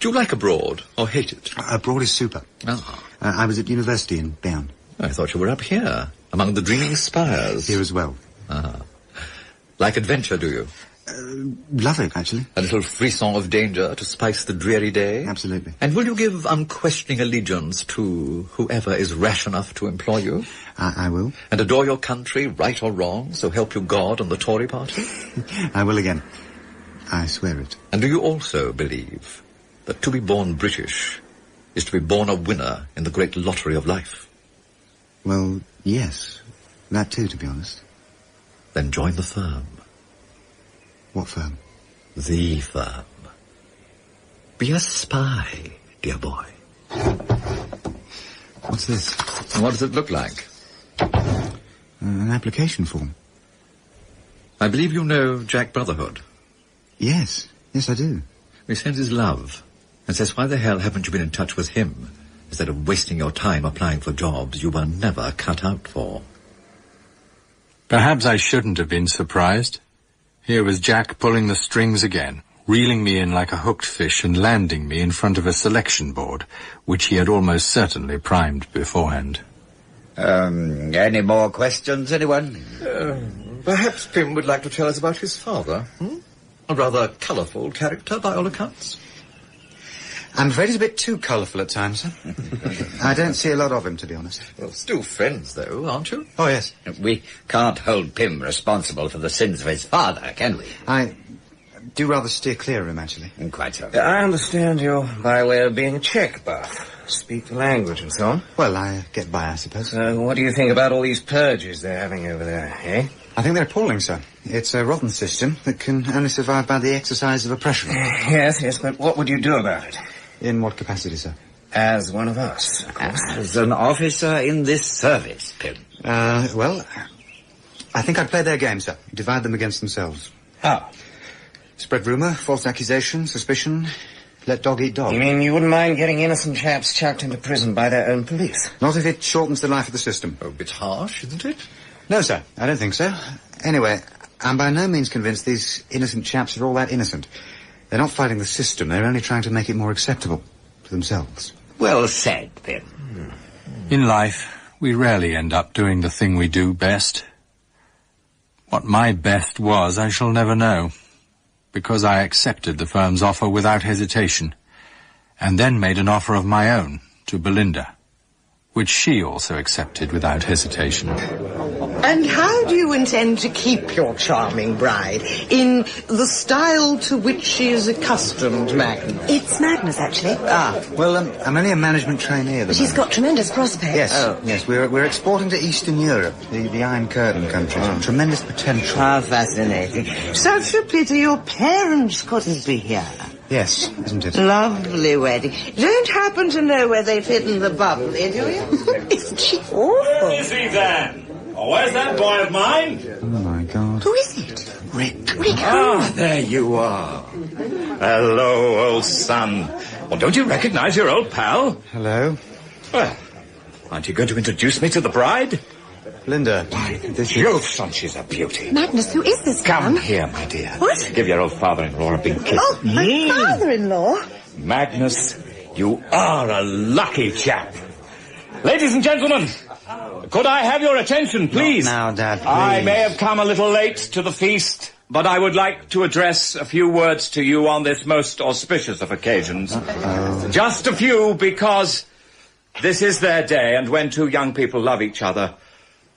you like abroad, or hate it? Abroad is super. I was at university in Bern. I thought you were up here, among the dreaming spires. Here as well. Like adventure, do you? Love it, actually. A little frisson of danger to spice the dreary day? Absolutely. And will you give unquestioning allegiance to whoever is rash enough to employ you? I will. And adore your country, right or wrong, so help you God and the Tory party? I will again. I swear it. And do you also believe that to be born British is to be born a winner in the great lottery of life? Well, yes. That too, to be honest. Then join the firm. What firm? The firm. Be a spy, dear boy. What's this? What does it look like? An application form. I believe you know Jack Brotherhood. Yes. Yes, I do. He sends his love and says, why the hell haven't you been in touch with him instead of wasting your time applying for jobs you were never cut out for? Perhaps I shouldn't have been surprised. Here was Jack pulling the strings again, reeling me in like a hooked fish and landing me in front of a selection board, which he had almost certainly primed beforehand. Any more questions, anyone? Perhaps Pym would like to tell us about his father. A rather colourful character, by all accounts. I'm afraid he's a bit too colourful at times, sir. I don't see a lot of him, to be honest. Well, still friends, though, aren't you? Oh, yes. We can't hold Pym responsible for the sins of his father, can we? I do rather steer clear of him, actually. Quite so. I understand you're by way of being a Czech buff. Speak the language and so on. Well, I get by, I suppose. What do you think about all these purges they're having over there, eh? I think they're appalling, sir. It's a rotten system that can only survive by the exercise of oppression. Yes, but what would you do about it? In what capacity, sir? As one of us, of course. As an officer in this service, Pym. Well, I think I'd play their game, sir. Divide them against themselves. How? Spread rumour, false accusation, suspicion. Let dog eat dog. You mean you wouldn't mind getting innocent chaps chucked into prison by their own police? Not if it shortens the life of the system. Oh, a bit harsh, isn't it? No, sir. I don't think so. Anyway, I'm by no means convinced these innocent chaps are all that innocent. They're not fighting the system. They're only trying to make it more acceptable to themselves. Well said, Pym. In life, we rarely end up doing the thing we do best. What my best was, I shall never know, because I accepted the firm's offer without hesitation, and then made an offer of my own to Belinda, which she also accepted without hesitation. And how do you intend to keep your charming bride in the style to which she is accustomed, Magnus? It's Magnus, actually. Well, I'm only a management trainee at the But she's moment. got tremendous prospects. Yes, yes, we're exporting to Eastern Europe, the Iron Curtain countries. Tremendous potential. How fascinating. Such a pity your parents couldn't be here. Yes, isn't it? Lovely wedding. Don't happen to know where they've hidden the bubbly, do you? Isn't she awful? Where is he then? Oh, where's that boy of mine? Oh, my God. Who is it? Rick. Ah, there you are. Hello, old son. Well, don't you recognize your old pal? Hello. Well, aren't you going to introduce me to the bride? Linda, You son, she's a beauty. Magnus, who is this Come man? here, my dear. What? Give your old father-in-law a big kiss. Oh, my father-in-law? Magnus, you are a lucky chap. Ladies and gentlemen, could I have your attention, please? Not now, Dad, please. I may have come a little late to the feast, but I would like to address a few words to you on this most auspicious of occasions. Just a few, because this is their day, and when two young people love each other,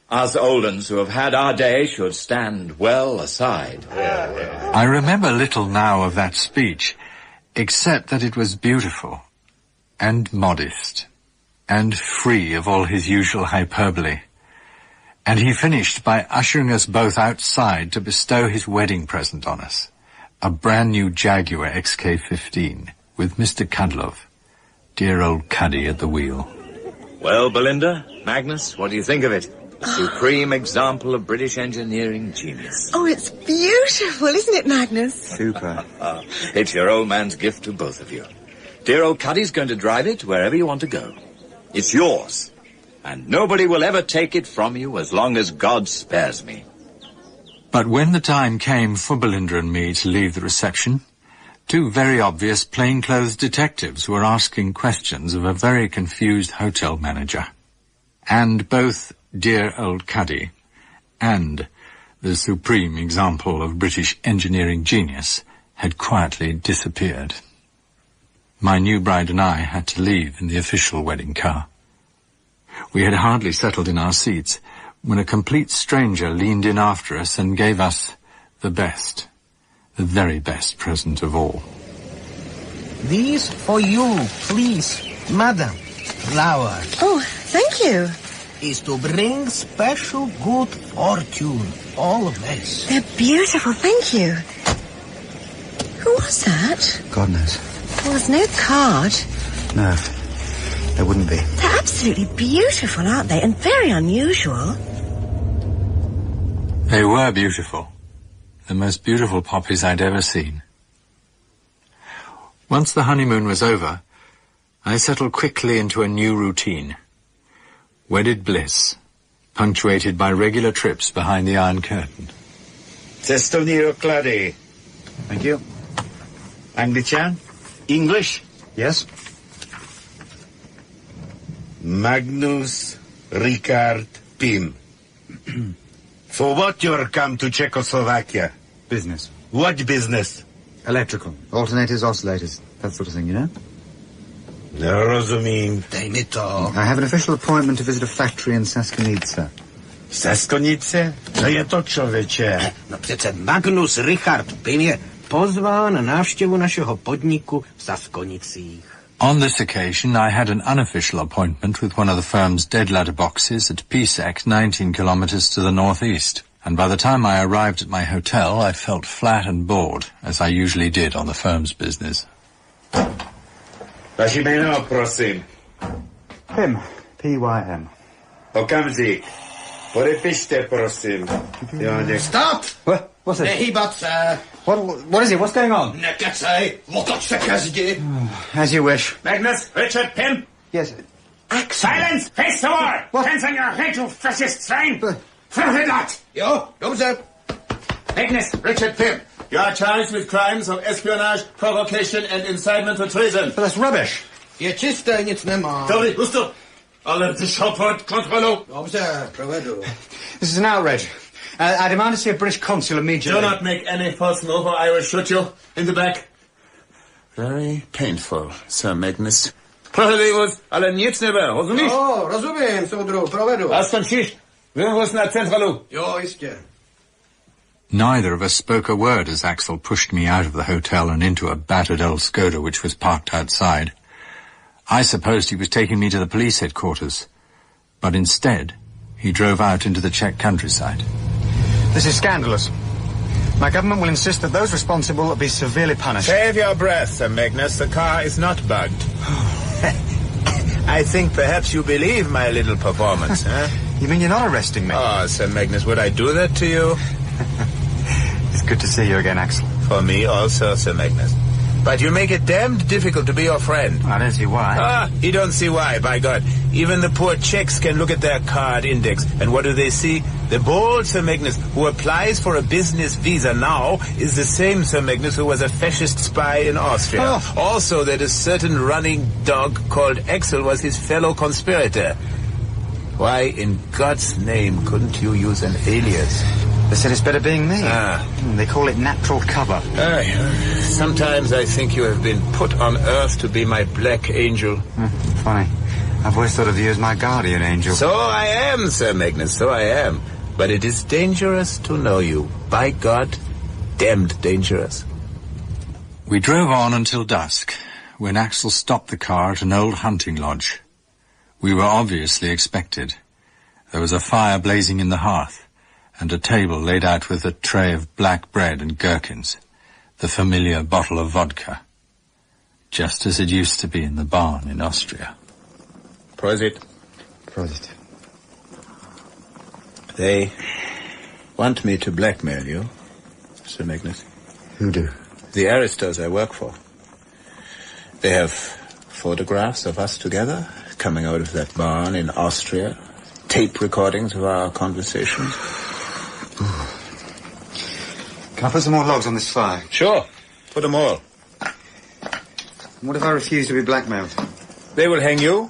us old uns who have had our day should stand well aside. I remember little now of that speech, except that it was beautiful, and modest, and free of all his usual hyperbole. And he finished by ushering us both outside to bestow his wedding present on us, a brand new Jaguar XK15, with Mr. Cudlove, dear old Cuddy at the wheel. Well, Belinda, Magnus, what do you think of it? A supreme example of British engineering genius. Oh, it's beautiful, isn't it, Magnus? Super. It's your old man's gift to both of you. Dear old Cuddy's going to drive it wherever you want to go. It's yours, and nobody will ever take it from you as long as God spares me. But when the time came for Belinda and me to leave the reception, two very obvious plainclothes detectives were asking questions of a very confused hotel manager. And both dear old Cuddy and the supreme example of British engineering genius had quietly disappeared. My new bride and I had to leave in the official wedding car. We had hardly settled in our seats when a complete stranger leaned in after us and gave us the best, the very best present of all. These for you, please, madam. Flower. Oh, thank you. Is to bring special good fortune, always. They're beautiful, thank you. Who was that? God knows. Well, there's no card. No, there wouldn't be. They're absolutely beautiful, aren't they? And very unusual. They were beautiful. The most beautiful poppies I'd ever seen. Once the honeymoon was over, I settled quickly into a new routine. Wedded bliss, punctuated by regular trips behind the Iron Curtain. Cestovní doklady. Thank you. Angličan? English? Yes. Magnus Richard Pym. For what you're come to Czechoslovakia? Business. What business? Electrical. Alternators, oscillators, that sort of thing, you know? Nerozumím. Dej mi to. I have an official appointment to visit a factory in Saskonice. Saskonice? Co je to, člověče? No přece Magnus Richard Pym je pozván na návštěvu našeho podniku v Saskonicích. On this occasion, I had an unofficial appointment with one of the firm's dead letter boxes at Písek, 19 kilometers to the northeast. And by the time I arrived at my hotel, I felt flat and bored, as I usually did on the firm's business. Vaši jméno, prosím. Pym. P-Y-M. Okamžik. Podepište, prosím. Stop! What's it? Nehýbat se. What is it? What's going on? Nekecej, otoč se ke zdi. As you wish. Magnus, Richard, Pym. Yes. Silence! Face the wall! What? Hands on your head, you fascist swine! Forget that! Jo, dobře. Magnus, Richard, Pym. You are charged with crimes of espionage, provocation and incitement to treason. But that's rubbish. Je čisté, nic nemá. Dobrý, pusto. Ale ty šopot kontrolu. Dobře, provedu. This is an outrage. I demand to see a British consul immediately. Do not make any false move or I will shoot you in the back. Very painful, Sir Magnus. Provedivus, ale nic neber, rozumíš? Jo, rozumím, soudru, provedu. A skončíš? Vyhovoz na centralu. Jo, jistě. Neither of us spoke a word as Axel pushed me out of the hotel and into a battered old Skoda which was parked outside. I supposed he was taking me to the police headquarters, but instead he drove out into the Czech countryside. This is scandalous. My government will insist that those responsible be severely punished. Save your breath, Sir Magnus. The car is not bugged. I think perhaps you believe my little performance, huh? You mean you're not arresting me? Oh, Sir Magnus, would I do that to you? It's good to see you again, Axel. For me also, Sir Magnus. But you make it damned difficult to be your friend. I don't see why. Ah, you don't see why, by God. Even the poor Czechs can look at their card index, and what do they see? The bold Sir Magnus, who applies for a business visa now, is the same Sir Magnus who was a fascist spy in Austria. Oh. Also, that a certain running dog called Axel was his fellow conspirator. Why, in God's name, couldn't you use an alias? They said it's better being me. Ah. They call it natural cover. Sometimes I think you have been put on Earth to be my black angel. Funny. I've always thought of you as my guardian angel. So I am, Sir Magnus, so I am. But it is dangerous to know you. By God, damned dangerous. We drove on until dusk, when Axel stopped the car at an old hunting lodge. We were obviously expected. There was a fire blazing in the hearth, and a table laid out with a tray of black bread and gherkins, the familiar bottle of vodka, just as it used to be in the barn in Austria. Prosit. Prosit. They want me to blackmail you, Sir Magnus. Who do? The aristos I work for. They have photographs of us together, coming out of that barn in Austria, tape recordings of our conversations. Can I put some more logs on this fire? Sure. Put them all. What if I refuse to be blackmailed? They will hang you.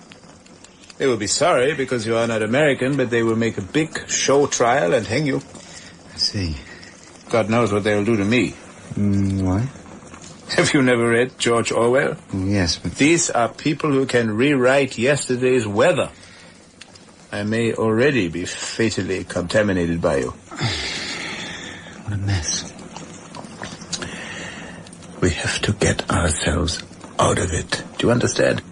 They will be sorry because you are not American, but they will make a big show trial and hang you. I see. God knows what they'll do to me. Why? Have you never read George Orwell? Yes, but... These are people who can rewrite yesterday's weather. I may already be fatally contaminated by you. What a mess. We have to get ourselves out of it. Do you understand?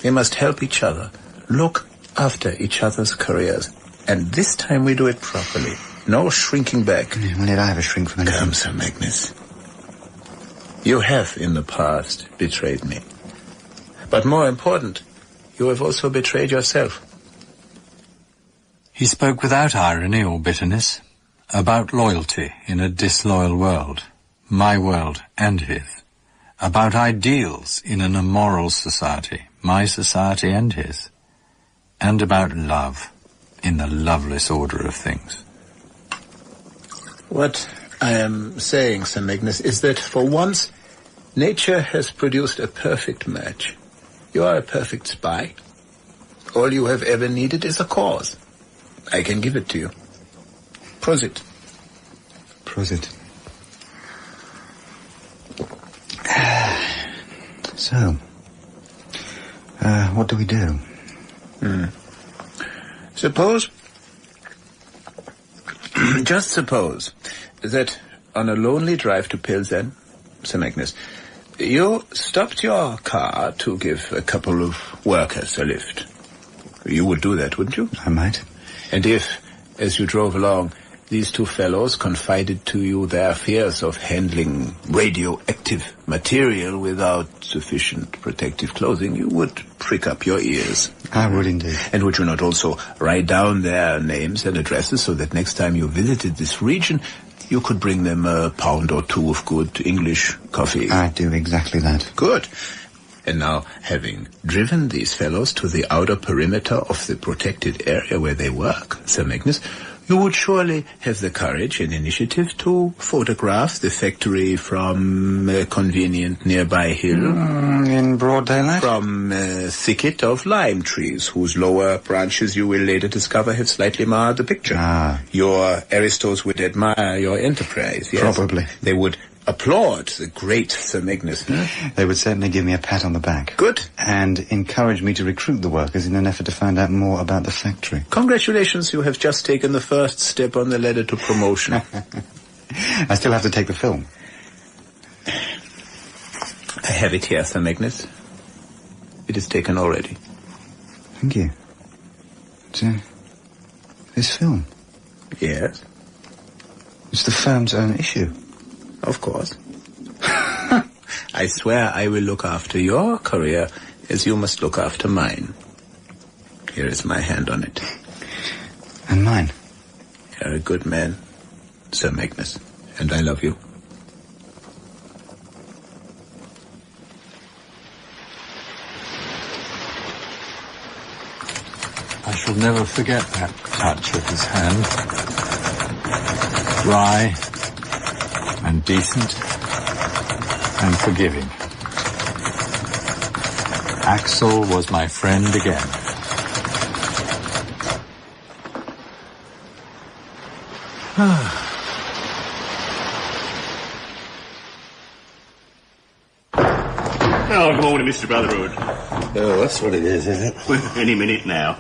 We must help each other. Look after each other's careers. And this time we do it properly. No shrinking back. When did I ever shrink from anything? Come, Sir Magnus. You have in the past betrayed me. But more important, you have also betrayed yourself. He spoke without irony or bitterness, about loyalty in a disloyal world, my world and his, about ideals in an immoral society, my society and his, and about love in the loveless order of things. What I am saying, Sir Magnus, is that for once, nature has produced a perfect match. You are a perfect spy. All you have ever needed is a cause. I can give it to you. Prosit. Prosit. So, what do we do? Suppose, just suppose, that on a lonely drive to Pilsen, Sir Magnus, you stopped your car to give a couple of workers a lift. You would do that, wouldn't you? I might. And if, as you drove along, these two fellows confided to you their fears of handling radioactive material without sufficient protective clothing, you would prick up your ears. I would indeed. And would you not also write down their names and addresses so that next time you visited this region, you could bring them a pound or two of good English coffee? I'd do exactly that. Good. And now, having driven these fellows to the outer perimeter of the protected area where they work, Sir Magnus, you would surely have the courage and initiative to photograph the factory from a convenient nearby hill. In broad daylight? From a thicket of lime trees, whose lower branches you will later discover have slightly marred the picture. Your aristos would admire your enterprise, yes? Probably. They would applaud the great Sir Magnus. They would certainly give me a pat on the back. Good. And encourage me to recruit the workers in an effort to find out more about the factory. Congratulations, you have just taken the first step on the ladder to promotion. I still have to take the film. I have it here, Sir Magnus. It is taken already. Thank you. This film? Yes. It's the firm's own issue. Of course. I swear I will look after your career as you must look after mine. Here is my hand on it. And mine? You're a good man, Sir Magnus, and I love you. I shall never forget that touch of his hand. Wry and decent and forgiving. Axel was my friend again. Oh, good morning, Mr. Brotherhood. Oh, that's what it is it? Well, any minute now.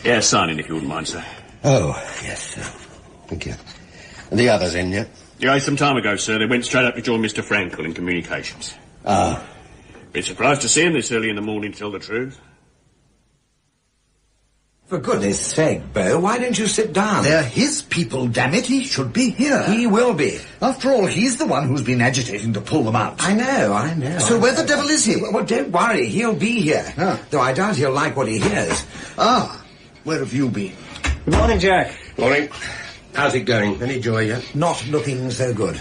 Yeah, sign in if you wouldn't mind, sir. Oh, yes, sir. Thank you. Are the others in yet? Yeah, some time ago, sir. They went straight up to join Mr. Frankel in communications. Ah. Bit surprised to see him this early in the morning, to tell the truth. For goodness sake, Bo, why don't you sit down? They're his people, damn it. He should be here. He will be. After all, he's the one who's been agitating to pull them out. I know. So where the devil is he? Well, don't worry, he'll be here. Though I doubt he'll like what he hears. Ah, where have you been? Good morning, Jack. Morning. How's it going? Any joy yet? Not looking so good.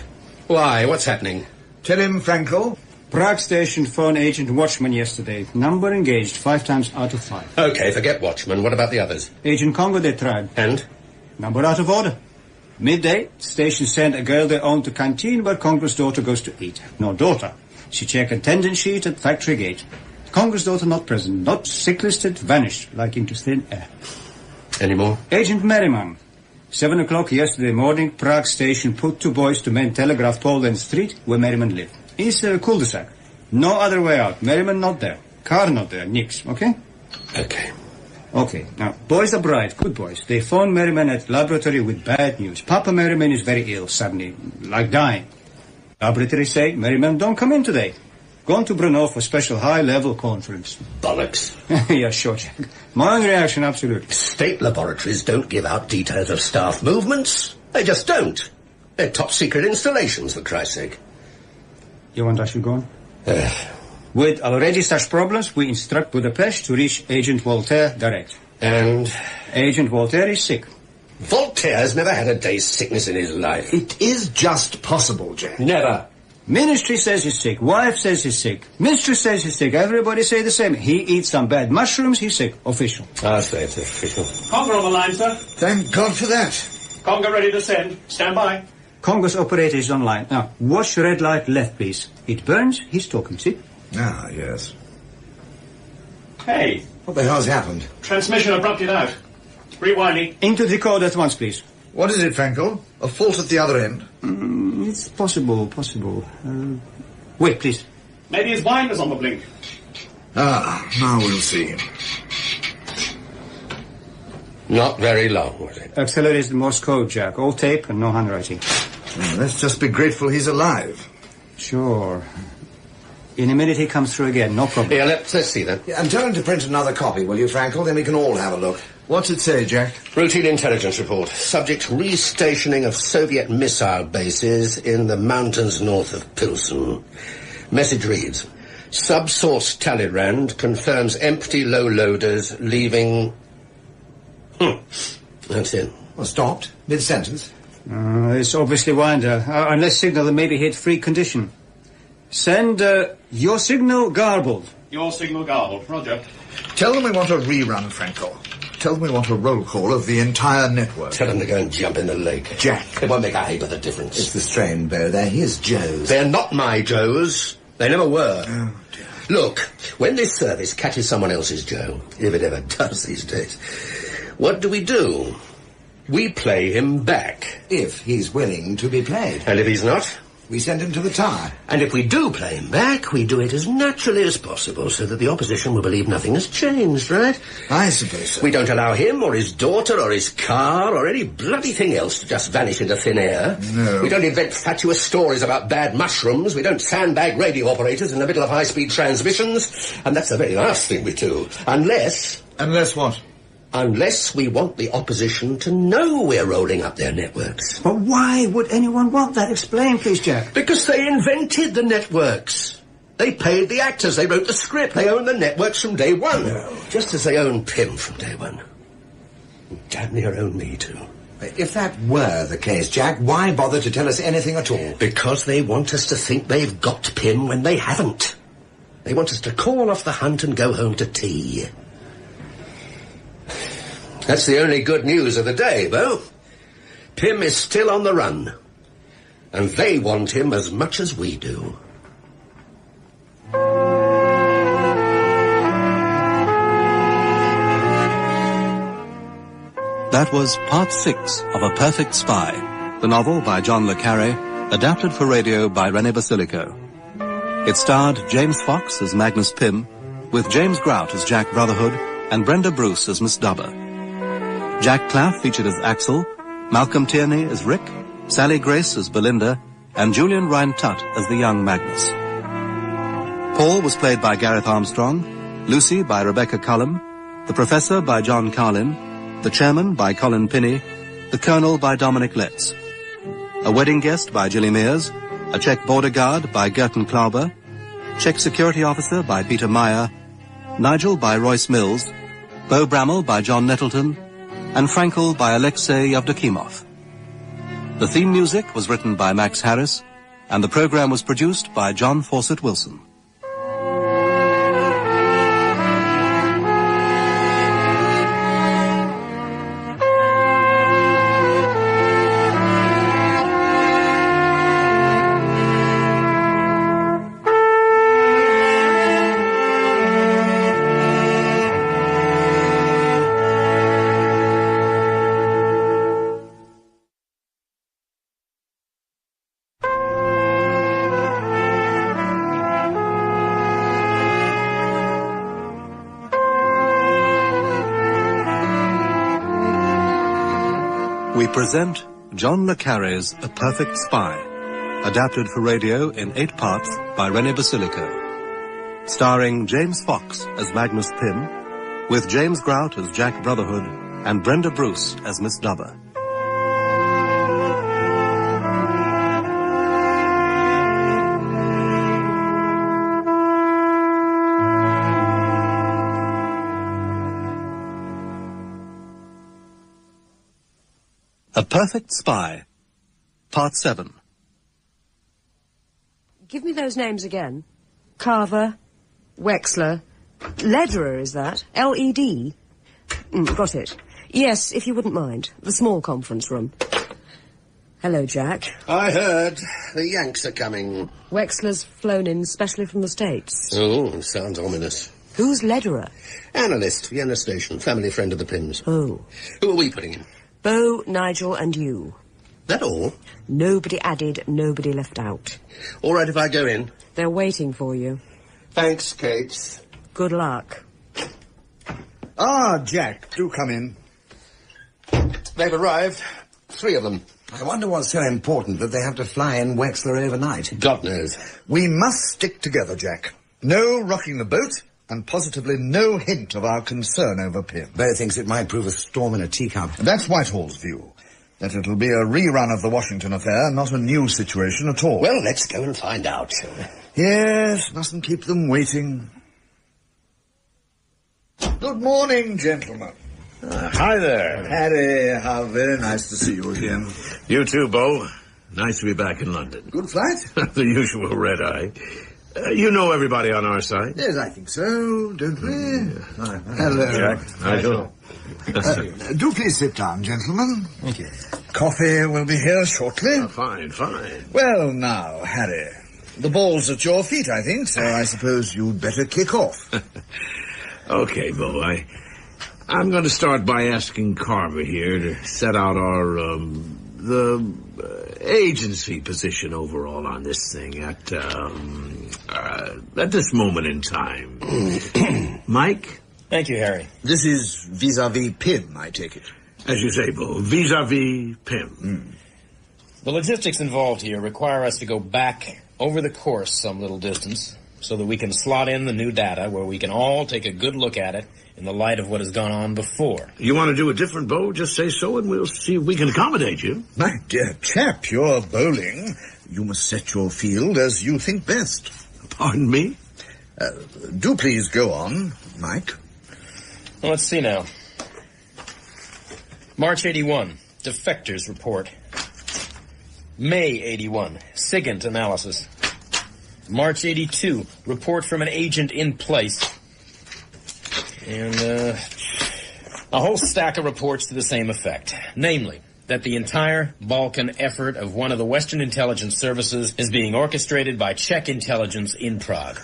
Why? What's happening? Tell him, Frankel. Prague station phone agent Watchman yesterday. Number engaged 5 times out of 5. Okay, forget Watchman. What about the others? Agent Congo they tried. And? Number out of order. Midday, station sent a girl they own to canteen where Congo's daughter goes to eat. No daughter. She checked attendance sheet at factory gate. Congo's daughter not present. Not sick listed, vanished like into thin air. Any more? Agent Merriman. 7 o'clock yesterday morning, Prague station put 2 boys to main telegraph pole and street where Merriman lived. It's a cul-de-sac. No other way out. Merriman not there. Carre not there. Nix. Okay? Okay. Okay. Now, boys are bright. Good boys. They phone Merriman at laboratory with bad news. Papa Merriman is very ill suddenly. Like dying. Laboratory say, Merriman don't come in today. Gone to Brno for special high-level conference. Bollocks. Yeah, sure, Jack. My own reaction, absolutely. State laboratories don't give out details of staff movements. They just don't. They're top-secret installations, for Christ's sake. You want I should go on? With already such problems, we instruct Budapest to reach Agent Voltaire direct. And? Agent Voltaire is sick. Voltaire's never had a day's sickness in his life. It is just possible, Jack. Never. Ministry says he's sick. Wife says he's sick. Mistress says he's sick. Everybody say the same. He eats some bad mushrooms. He's sick. Official. I say it's official. Congo on the line, sir. Thank God for that. Congo ready to send. Stand by. Congo's operator is online. Now, watch red light left, please. It burns. He's talking, see? Ah, yes. Hey. What the hell's happened? Transmission abrupted out. Rewinding. Into the code at once, please. What is it, Frankel? A fault at the other end? It's possible. Wait, please. Maybe his winder's on the blink. Ah, now we'll see. Not very long, was it? Accelerated Morse code, Jack. All tape and no handwriting. Let's just be grateful he's alive. Sure. In a minute he comes through again, no problem. Yeah, let's see then. Yeah, and tell him to print another copy, will you, Frankel? Then we can all have a look. What's it say, Jack? Routine intelligence report. Subject restationing of Soviet missile bases in the mountains north of Pilsen. Message reads, Subsource Talleyrand confirms empty low loaders leaving... That's it. Well, stopped. Mid-sentence. It's obviously winder. Unless signal that maybe hit free condition. Send your signal garbled. Your signal garbled. Roger. Tell them we want a rerun, Frankel. Tell them we want a roll call of the entire network. Tell them to go and jump in the lake. Jack. It won't make a heap of the difference. It's the strain, Bo. They're his Joes. They're not my Joes. They never were. Oh, dear. Look, when this service catches someone else's Joe, if it ever does these days, what do? We play him back. If he's willing to be played. And if he's not? We send him to the tower. And if we do play him back, we do it as naturally as possible so that the opposition will believe nothing has changed, right? I suppose so. We don't allow him or his daughter or his car or any bloody thing else to just vanish into thin air. No. We don't invent fatuous stories about bad mushrooms. We don't sandbag radio operators in the middle of high-speed transmissions. And that's the very last thing we do. Unless... Unless what? Unless we want the opposition to know we're rolling up their networks. But why would anyone want that? Explain, please, Jack. Because they invented the networks. They paid the actors. They wrote the script. They own the networks from day one. No. Just as they own Pym from day one. Damn near own me, too. If that were the case, Jack, why bother to tell us anything at all? Because they want us to think they've got Pym when they haven't. They want us to call off the hunt and go home to tea. That's the only good news of the day, though. Pym is still on the run. And they want him as much as we do. That was part 6 of A Perfect Spy, the novel by John le Carre, adapted for radio by Rene Basilico. It starred James Fox as Magnus Pym, with James Grout as Jack Brotherhood and Brenda Bruce as Miss Dubber. Jack Claff featured as Axel, Malcom Tierney as Rick, Sally Grace as Belinda, and Julian Rhind-Tutt as the young Magnus. Paul was played by Gareth Armstrong, Lucy by Rebecca Cullum, the Professor by John Carlin, the Chairman by Colin Pinney, the Colonel by Dominic Letts. A wedding guest by Gilly Mears, a Czech border guard by Gerton Klauber, Czech security officer by Peter Meyer, Nigel by Royce Mills, Beau Brammel by John Nettleton, and Frankel by Alexei Yevdokimov. The theme music was written by Max Harris, and the program was produced by John Fawcett Wilson. We present John le Carre's A Perfect Spy, adapted for radio in 8 parts by Rene Basilico. Starring James Fox as Magnus Pym, with James Grout as Jack Brotherhood and Brenda Bruce as Miss Dubber. A Perfect Spy, Part 7. Give me those names again. Carver, Wexler, Lederer, is that? L-E-D? Got it. Yes, if you wouldn't mind. The small conference room. Hello, Jack. I heard the Yanks are coming. Wexler's flown in specially from the States. Oh, sounds ominous. Who's Lederer? Analyst, Vienna Station, family friend of the Pyms. Oh. Who are we putting in? Beau, Nigel, and you. That all? Nobody added, nobody left out. All right if I go in. They're waiting for you. Thanks, Kate. Good luck. Ah, Jack, do come in. They've arrived. 3 of them. I wonder what's so important that they have to fly in Wexler overnight. God knows. We must stick together, Jack. No rocking the boat, and positively no hint of our concern over Pym. Beau thinks it might prove a storm in a teacup. That's Whitehall's view. That it'll be a rerun of the Washington affair, not a new situation at all. Well, let's go and find out. Yes, mustn't keep them waiting. Good morning, gentlemen. Hi there. Harry, how very nice to see you again. You too, Beau. Nice to be back in London. Good flight? The usual red-eye. You know everybody on our side? Yes, I think so, don't we? Hello. Jack, Nigel. Do please sit down, gentlemen. Thank you. Coffee will be here shortly. Fine, fine. Well, now, Harry, the ball's at your feet, I think, so I suppose you'd better kick off. Okay, Beau, I'm going to start by asking Carver here to set out our, agency position overall on this thing at this moment in time. Mike? Thank you, Harry. This is vis-à-vis Pym, I take it. As you say, Beau, vis-à-vis Pym. The logistics involved here require us to go back over the course some little distance so that we can slot in the new data where we can all take a good look at it in the light of what has gone on before. You want to do it different, Beau? Just say so and we'll see if we can accommodate you. My dear chap, you're bowling. You must set your field as you think best. Pardon me? Do please go on, Mike. Well, let's see now. March 81, defectors report. May 81, SIGINT analysis. March 82, report from an agent in place. And, a whole stack of reports to the same effect. Namely, that the entire Balkan effort of one of the Western intelligence services is being orchestrated by Czech intelligence in Prague.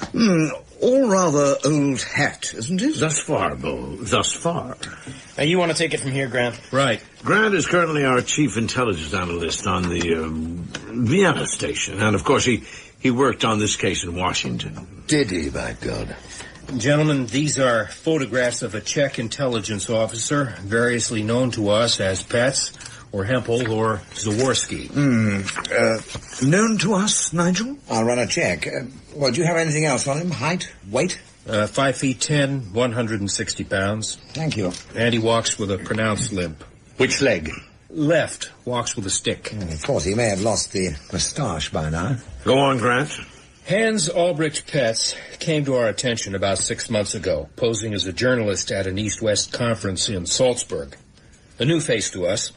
All rather old hat, isn't it? Thus far, Bo. Thus far. Now, you want to take it from here, Grant? Right. Grant is currently our chief intelligence analyst on the Vienna station. And, of course, he worked on this case in Washington. Did he, by God? Gentlemen, these are photographs of a Czech intelligence officer, variously known to us as Petz, or Hempel, or Zaworski. Known to us, Nigel? I'll run a check. Well, do you have anything else on him? Height? Weight? 5 feet 10, 160 pounds. Thank you. And he walks with a pronounced limp. Which leg? Left. Walks with a stick. Of course, he may have lost the moustache by now. Go on, Grant. Hans Albrecht Petz came to our attention about 6 months ago, posing as a journalist at an East-West conference in Salzburg. A new face to us.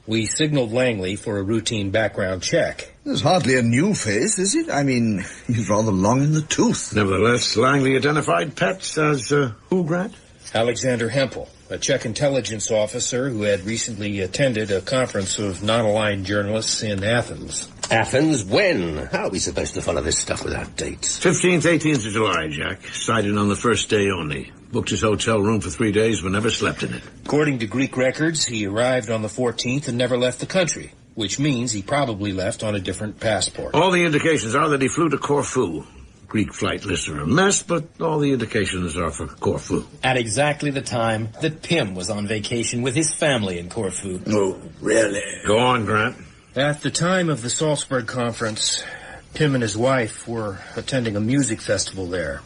We signaled Langley for a routine background check. There's hardly a new face, is it? I mean, he's rather long in the tooth. Nevertheless, Langley identified Petz as who, Grant? Alexander Hempel, a Czech intelligence officer who had recently attended a conference of non-aligned journalists in Athens. Athens? When? How are we supposed to follow this stuff without dates? 15th, 18th of July, Jack. Sighted on the first day only. Booked his hotel room for 3 days, but never slept in it. According to Greek records, he arrived on the 14th and never left the country, which means he probably left on a different passport. All the indications are that he flew to Corfu. Greek flight lists are a mess, but all the indications are for Corfu. At exactly the time that Pym was on vacation with his family in Corfu. Oh, really? Go on, Grant. At the time of the Salzburg conference, Pym and his wife were attending a music festival there.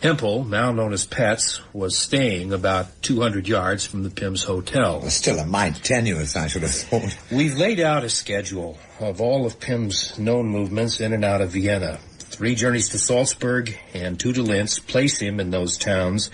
Hempel, now known as Petz, was staying about 200 yards from the Pym's hotel. Well, still a mite tenuous, I should have thought. We've laid out a schedule of all of Pym's known movements in and out of Vienna. 3 journeys to Salzburg and 2 to Linz place him in those towns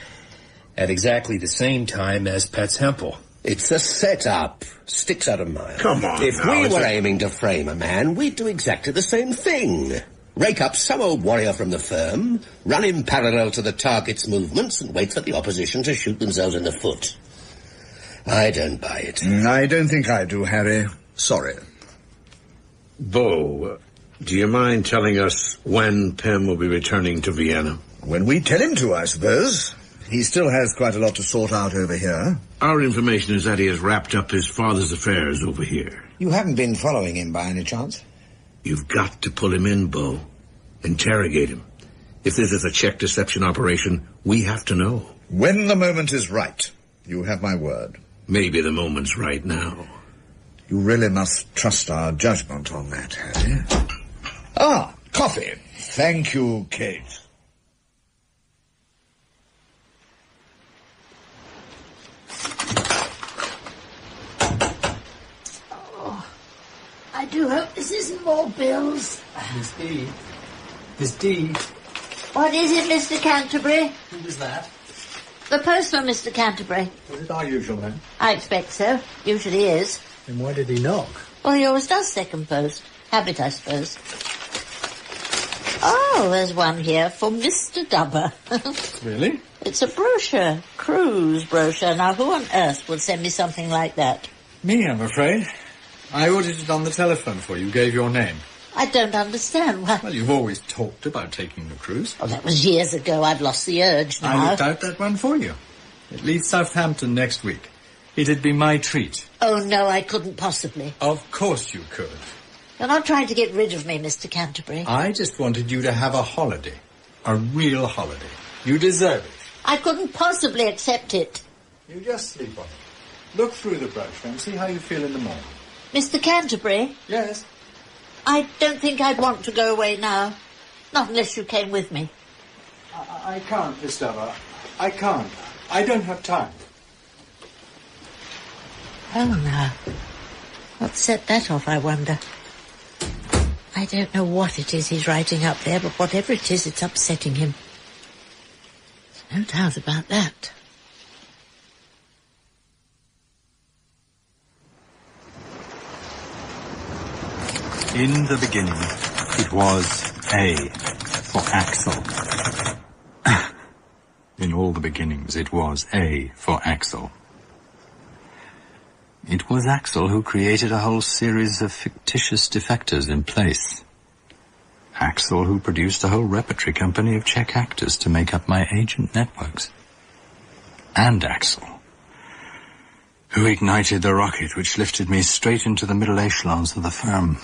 at exactly the same time as Petz Hempel. It's a set-up. Sticks out a mile. Come on. If we were aiming to frame a man, we'd do exactly the same thing. Rake up some old warrior from the firm, run him parallel to the target's movements, and wait for the opposition to shoot themselves in the foot. I don't buy it. I don't think I do, Harry. Sorry. Bo, do you mind telling us when Pym will be returning to Vienna? When we tell him to, I suppose. He still has quite a lot to sort out over here. Our information is that he has wrapped up his father's affairs over here. You haven't been following him by any chance? You've got to pull him in, Bo. Interrogate him. If this is a Czech deception operation, we have to know. When the moment is right. You have my word. Maybe the moment's right now. You really must trust our judgment on that, Harry. Ah, coffee. Thank you, Kate. I do hope this isn't more bills. Miss D. Miss D. What is it, Mr. Canterbury? Who was that? The postman, Mr. Canterbury. Was it our usual man? I expect so. Usually is. Then why did he knock? Well, he always does second post. Habit, I suppose. Oh, there's one here for Mr. Dubber. Really? It's a brochure. Cruise brochure. Now, who on earth would send me something like that? Me, I'm afraid. I ordered it on the telephone for you. Gave your name. I don't understand. Well, you've always talked about taking the cruise. Oh, that was years ago. I've lost the urge now. I looked out that one for you. It leaves Southampton next week. It'd be my treat. Oh, no, I couldn't possibly. Of course you could. You're not trying to get rid of me, Mr. Canterbury. I just wanted you to have a holiday. A real holiday. You deserve it. I couldn't possibly accept it. You just sleep on it. Look through the brochure and see how you feel in the morning. Mr. Canterbury? Yes? I don't think I'd want to go away now. Not unless you came with me. I can't, Miss Dubber. I can't. I don't have time. Oh, no. What set that off, I wonder? I don't know what it is he's writing up there, but whatever it is, it's upsetting him. There's no doubt about that. In the beginning, it was A for Axel. In all the beginnings, it was A for Axel. It was Axel who created a whole series of fictitious defectors in place. Axel who produced a whole repertory company of Czech actors to make up my agent networks. And Axel who ignited the rocket which lifted me straight into the middle echelons of the firm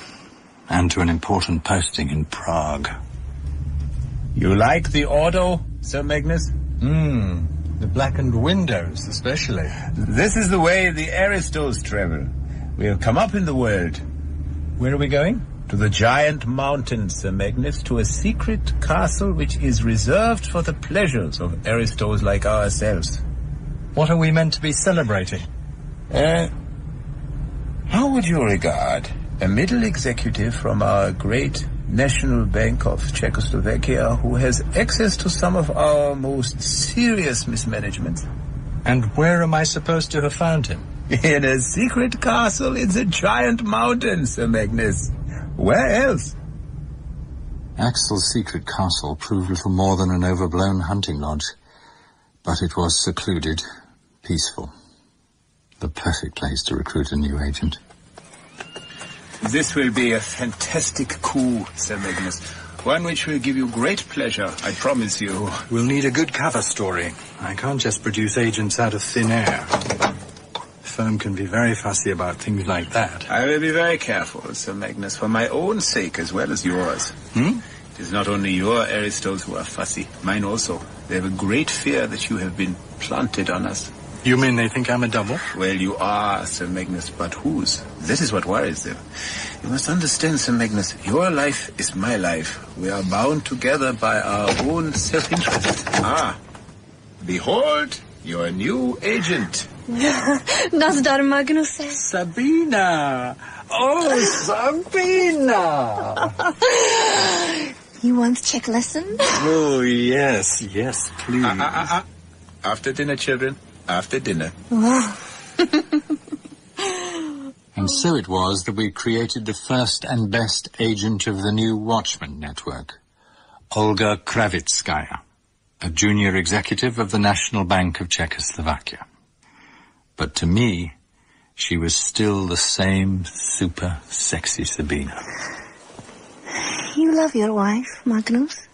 and to an important posting in Prague. You like the auto, Sir Magnus? The blackened windows, especially. This is the way the aristos travel. We have come up in the world. Where are we going? To the giant mountains, Sir Magnus, to a secret castle which is reserved for the pleasures of aristos like ourselves. What are we meant to be celebrating? How would you regard a middle executive from our great National Bank of Czechoslovakia who has access to some of our most serious mismanagements? And where am I supposed to have found him? In a secret castle in the giant mountains, Sir Magnus. Where else? Axel's secret castle proved little more than an overblown hunting lodge, but it was secluded, peaceful. The perfect place to recruit a new agent. This will be a fantastic coup, Sir Magnus. One which will give you great pleasure, I promise you. We'll need a good cover story. I can't just produce agents out of thin air. The firm can be very fussy about things like that. I will be very careful, Sir Magnus, for my own sake as well as yours. It is not only your aristos who are fussy, mine also. They have a great fear that you have been planted on us. You mean they think I'm a double? Well, you are, Sir Magnus, but whose? That is what worries them. You must understand, Sir Magnus, your life is my life. We are bound together by our own self-interest. Behold, your new agent. Nazdar, Magnus. Sabina! Oh, Sabina! You want Czech lesson? Oh, yes, please. After dinner, children. After dinner. And so it was that we created the first and best agent of the new Watchman network, Olga Kravitskaya, a junior executive of the National Bank of Czechoslovakia. But to me, she was still the same super sexy Sabina. You love your wife, Magnus?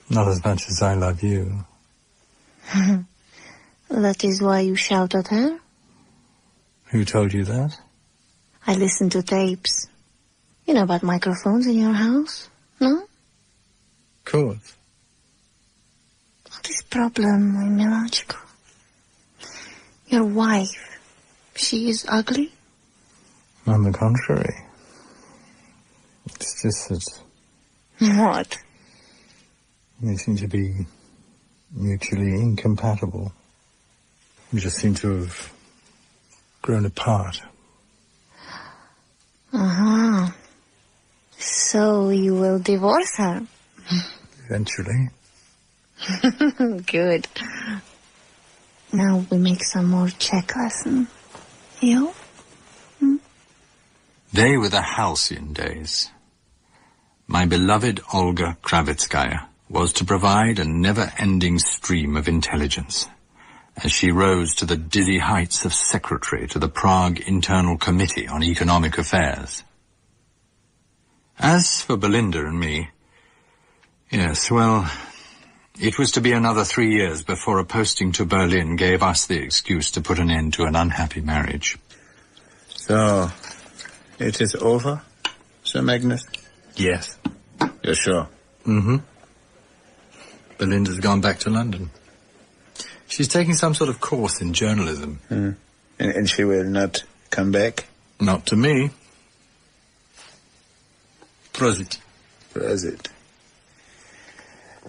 Not as much as I love you. That is why you shout at her? Who told you that? I listen to tapes. You know about microphones in your house, no? Of course. What is problem, my Miláčku? Your wife, she is ugly? On the contrary. It's just that... What? They seem to be mutually incompatible. We just seem to have grown apart. So you will divorce her? Eventually. Good. Now we make some more Czech lesson. You? They were the halcyon days. My beloved Olga Kravitskaya was to provide a never-ending stream of intelligence as she rose to the dizzy heights of secretary to the Prague Internal Committee on Economic Affairs. As for Belinda and me, yes, well, it was to be another 3 years before a posting to Berlin gave us the excuse to put an end to an unhappy marriage. So, it is over, Sir Magnus? Yes. You're sure? Belinda's gone back to London. She's taking some sort of course in journalism. And she will not come back? Not to me. Prosit.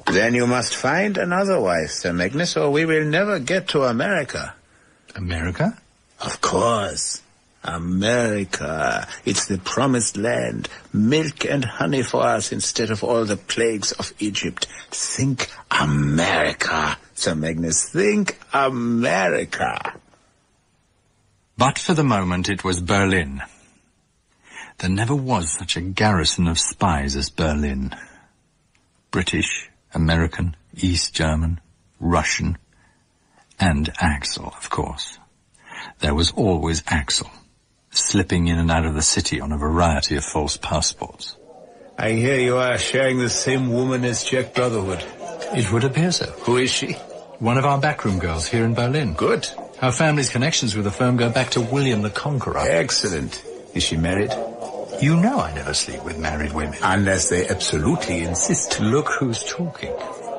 Then you must find another wife, Sir Magnus, or we will never get to America. America? Of course. America. It's the promised land. Milk and honey for us instead of all the plagues of Egypt. Think America, Sir Magnus. Think America. But for the moment it was Berlin. There never was such a garrison of spies as Berlin. British, American, East German, Russian, and Axel, of course. There was always Axel, slipping in and out of the city on a variety of false passports. I hear you are sharing the same woman as Jack Brotherhood. It would appear so. Who is she? One of our backroom girls here in Berlin. Good. Our family's connections with the firm go back to William the Conqueror. Excellent. Is she married? You know I never sleep with married women. Unless they absolutely insist. Look who's talking.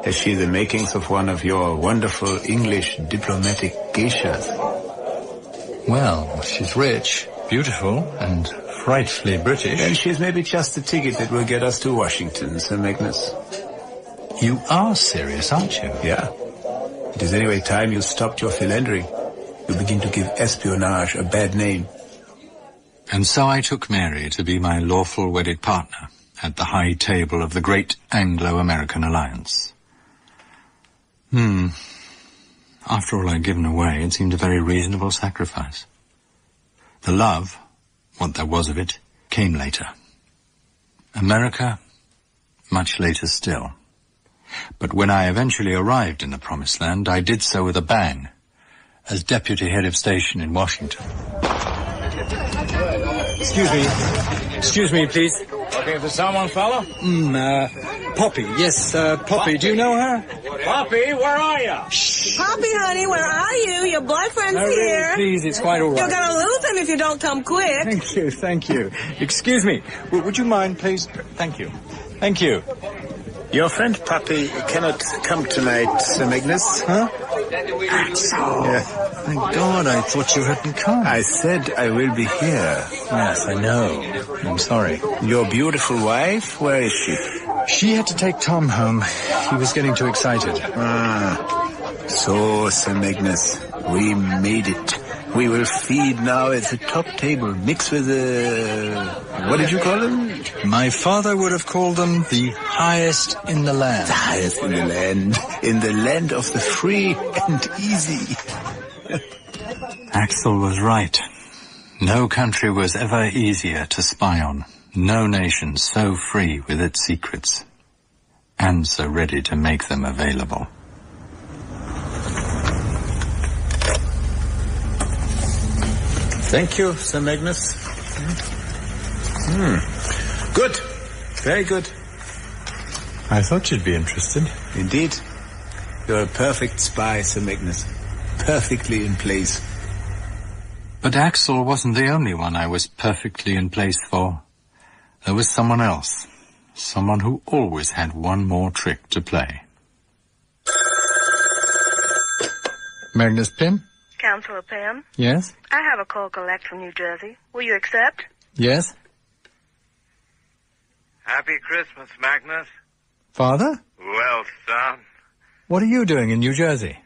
Has she the makings of one of your wonderful English diplomatic geishas? Well, she's rich, beautiful, and frightfully British. Then she's maybe just the ticket that will get us to Washington, Sir Magnus. You are serious, aren't you? Yeah. It is anyway time you stopped your philandering. You begin to give espionage a bad name. And so I took Mary to be my lawful wedded partner at the high table of the great Anglo-American alliance. After all I'd given away, it seemed a very reasonable sacrifice. The love, what there was of it, came later. America, much later still. But when I eventually arrived in the Promised Land, I did so with a bang, as deputy head of station in Washington. Excuse me, please. Looking for someone, fella? Poppy. Yes, Poppy. Do you know her? Poppy, where are you? Poppy, honey, where are you? Your boyfriend's here. Please, it's quite all right. You're gonna lose him if you don't come quick. Thank you. Excuse me. Would you mind, please? Thank you. Your friend Poppy cannot come tonight, Sir Magnus. Huh? Axel. Yeah. Thank God, I thought you hadn't come. I said I will be here. Yes, I know. I'm sorry. Your beautiful wife, where is she? She had to take Tom home. He was getting too excited. So, Sir Magnus, we made it. We will feed now at the top table, mixed with what did you call them? My father would have called them the highest in the land. The highest in the land. In the land of the free and easy. Axel was right. No country was ever easier to spy on. No nation so free with its secrets. And so ready to make them available. Thank you, Sir Magnus. Good. Very good. I thought you'd be interested. Indeed. You're a perfect spy, Sir Magnus. Perfectly in place. But Axel wasn't the only one I was perfectly in place for. There was someone else. Someone who always had one more trick to play. Magnus Pym? Councillor Pym? Yes? I have a call collect from New Jersey. Will you accept? Yes? Happy Christmas, Magnus. Father? Well, son. What are you doing in New Jersey?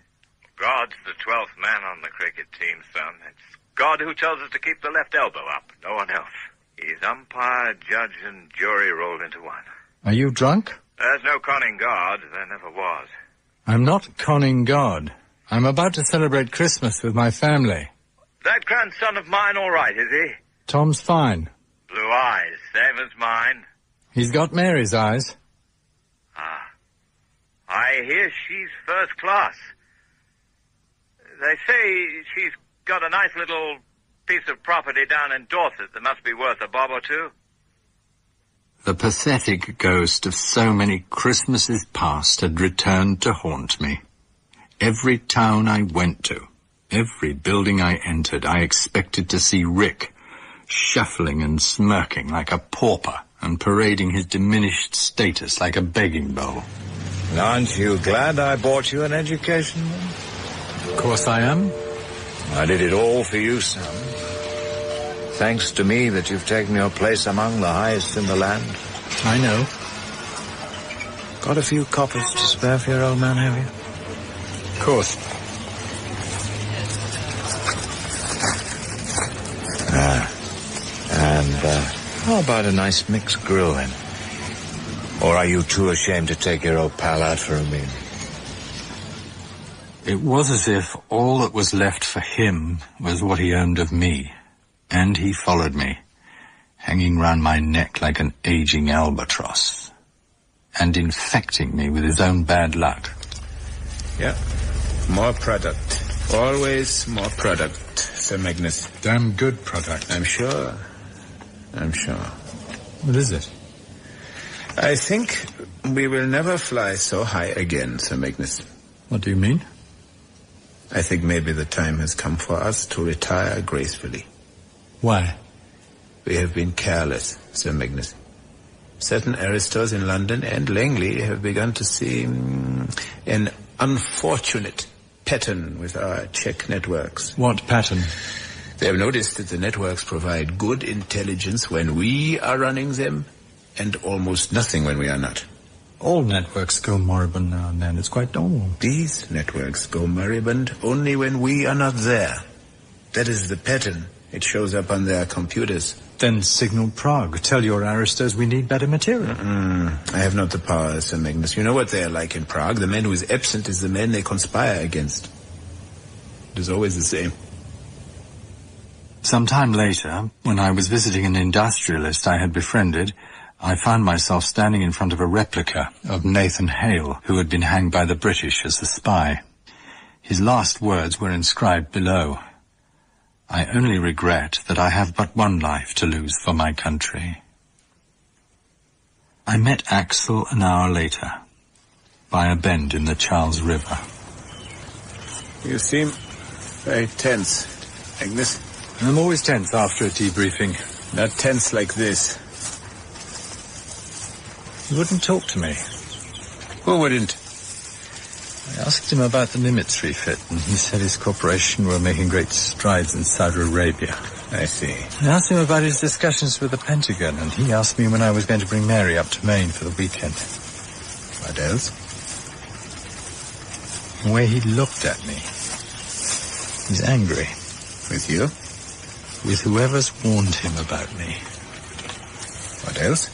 God's the 12th man on the cricket team, son. It's God who tells us to keep the left elbow up, no one else. He's umpire, judge, and jury rolled into one. Are you drunk? There's no conning God. There never was. I'm not conning God. I'm about to celebrate Christmas with my family. That grandson of mine all right, is he? Tom's fine. Blue eyes, same as mine. He's got Mary's eyes. I hear she's first class. They say she's got a nice little piece of property down in Dorset that must be worth a bob or two. The pathetic ghost of so many Christmases past had returned to haunt me. Every town I went to, every building I entered, I expected to see Rick, shuffling and smirking like a pauper and parading his diminished status like a begging bowl. Aren't you glad I bought you an education? Of course I am. I did it all for you, son. Thanks to me that you've taken your place among the highest in the land. I know. Got a few coppers to spare for your old man, have you? Of course. How about a nice mixed grill, then? Or are you too ashamed to take your old pal out for a meal? It was as if all that was left for him was what he earned of me. And he followed me, hanging round my neck like an aging albatross, and infecting me with his own bad luck. Yeah. More product. Always more product, Sir Magnus. Damn good product. I'm sure. What is it? I think we will never fly so high again, Sir Magnus. What do you mean? I think maybe the time has come for us to retire gracefully. Why? We have been careless, Sir Magnus. Certain aristos in London and Langley have begun to see an unfortunate pattern with our Czech networks. What pattern? They have noticed that the networks provide good intelligence when we are running them, and almost nothing when we are not. All networks go moribund now and then. It's quite normal. These networks go moribund only when we are not there. That is the pattern. It shows up on their computers. Then signal Prague. Tell your aristos we need better material. I have not the power, Sir Magnus. You know what they are like in Prague. The man who is absent is the man they conspire against. It is always the same. Some time later, when I was visiting an industrialist I had befriended, I found myself standing in front of a replica of Nathan Hale, who had been hanged by the British as a spy. His last words were inscribed below. I only regret that I have but one life to lose for my country. I met Axel an hour later, by a bend in the Charles River. You seem very tense, Magnus. I'm always tense after a debriefing. Not tense like this. He wouldn't talk to me. Who wouldn't? I asked him about the Nimitz refit, and he said his corporation were making great strides in Saudi Arabia. I see. I asked him about his discussions with the Pentagon, and he asked me when I was going to bring Mary up to Maine for the weekend. What else? The way he looked at me. He's angry. With you? With whoever's warned him about me. What else?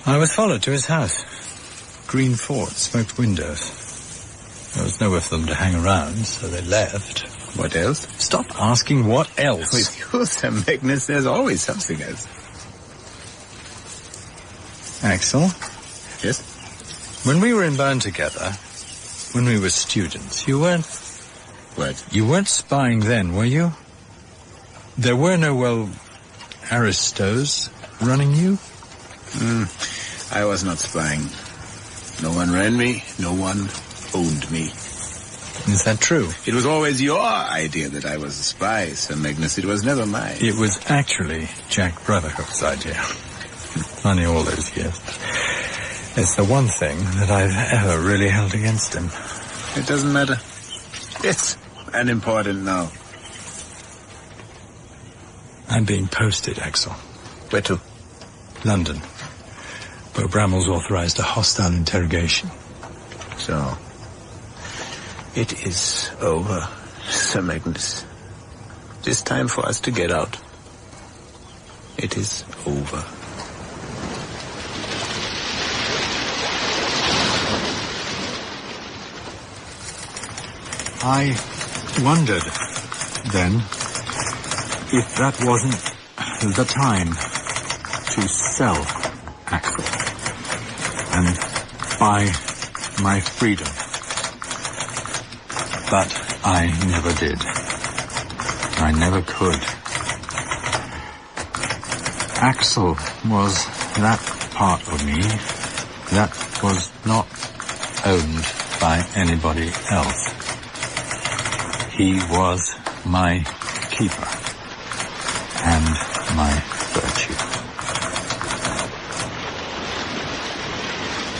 I was followed to his house. Green fort, smoked windows. There was nowhere for them to hang around, so they left. What else? Stop asking what else. With you, Sir Magnus, there's always something else. Axel? Yes? When we were in Bern together, when we were students, you weren't... What? You weren't spying then, were you? There were no, aristos running you? I was not spying. No one ran me, no one owned me. Is that true? It was always your idea that I was a spy, Sir Magnus. It was never mine. It was actually Jack Brotherhood's idea. Funny all those years. It's the one thing that I've ever really held against him. It doesn't matter. It's unimportant now. I'm being posted, Axel. Where to? London. Where Brammel's authorized a hostile interrogation. So, it is over, Sir Magnus. It is time for us to get out. It is over. I wondered, then, if that wasn't the time to sell Axel and buy my freedom. But I never did. I never could. Axel was that part of me that was not owned by anybody else. He was my keeper and my virtue.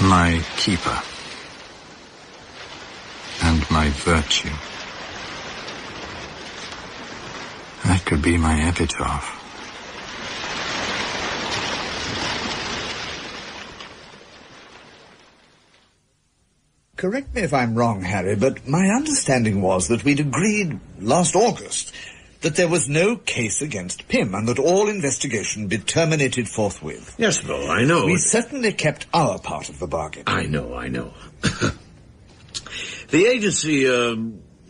My keeper and my virtue. That could be my epitaph. Correct me if I'm wrong, Harry, but my understanding was that we'd agreed last August that there was no case against Pym and that all investigation be terminated forthwith. Yes, Bo, I know. We certainly kept our part of the bargain. I know. The agency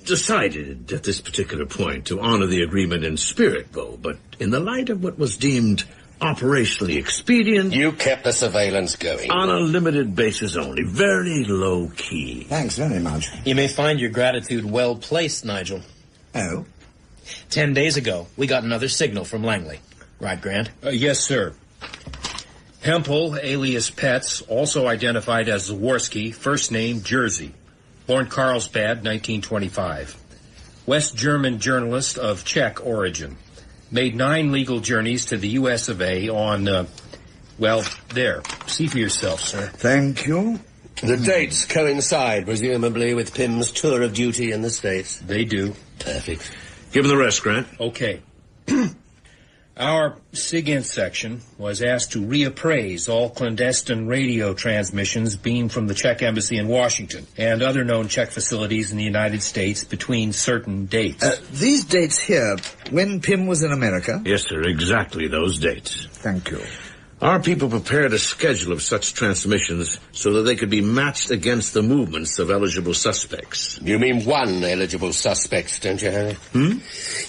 decided at this particular point to honor the agreement in spirit, Bo, but in the light of what was deemed operationally expedient... You kept the surveillance going. On a limited basis only, very low key. Thanks very much. You may find your gratitude well placed, Nigel. Oh? 10 days ago, we got another signal from Langley. Right, Grant? Yes, sir. Hempel, alias Petz, also identified as Zaworski, first name Jersey. Born Carlsbad, 1925. West German journalist of Czech origin. Made 9 legal journeys to the U.S. of A. on, well, there. See for yourself, sir. Thank you. The dates coincide, presumably, with Pym's tour of duty in the States. They do. Perfect. Give him the rest, Grant. Okay. Our SIGINT section was asked to reappraise all clandestine radio transmissions beamed from the Czech embassy in Washington and other known Czech facilities in the United States between certain dates. These dates here, when Pym was in America? Yes, sir, exactly those dates. Thank you. Our people prepared a schedule of such transmissions so that they could be matched against the movements of eligible suspects. You mean one eligible suspect, don't you, Harry?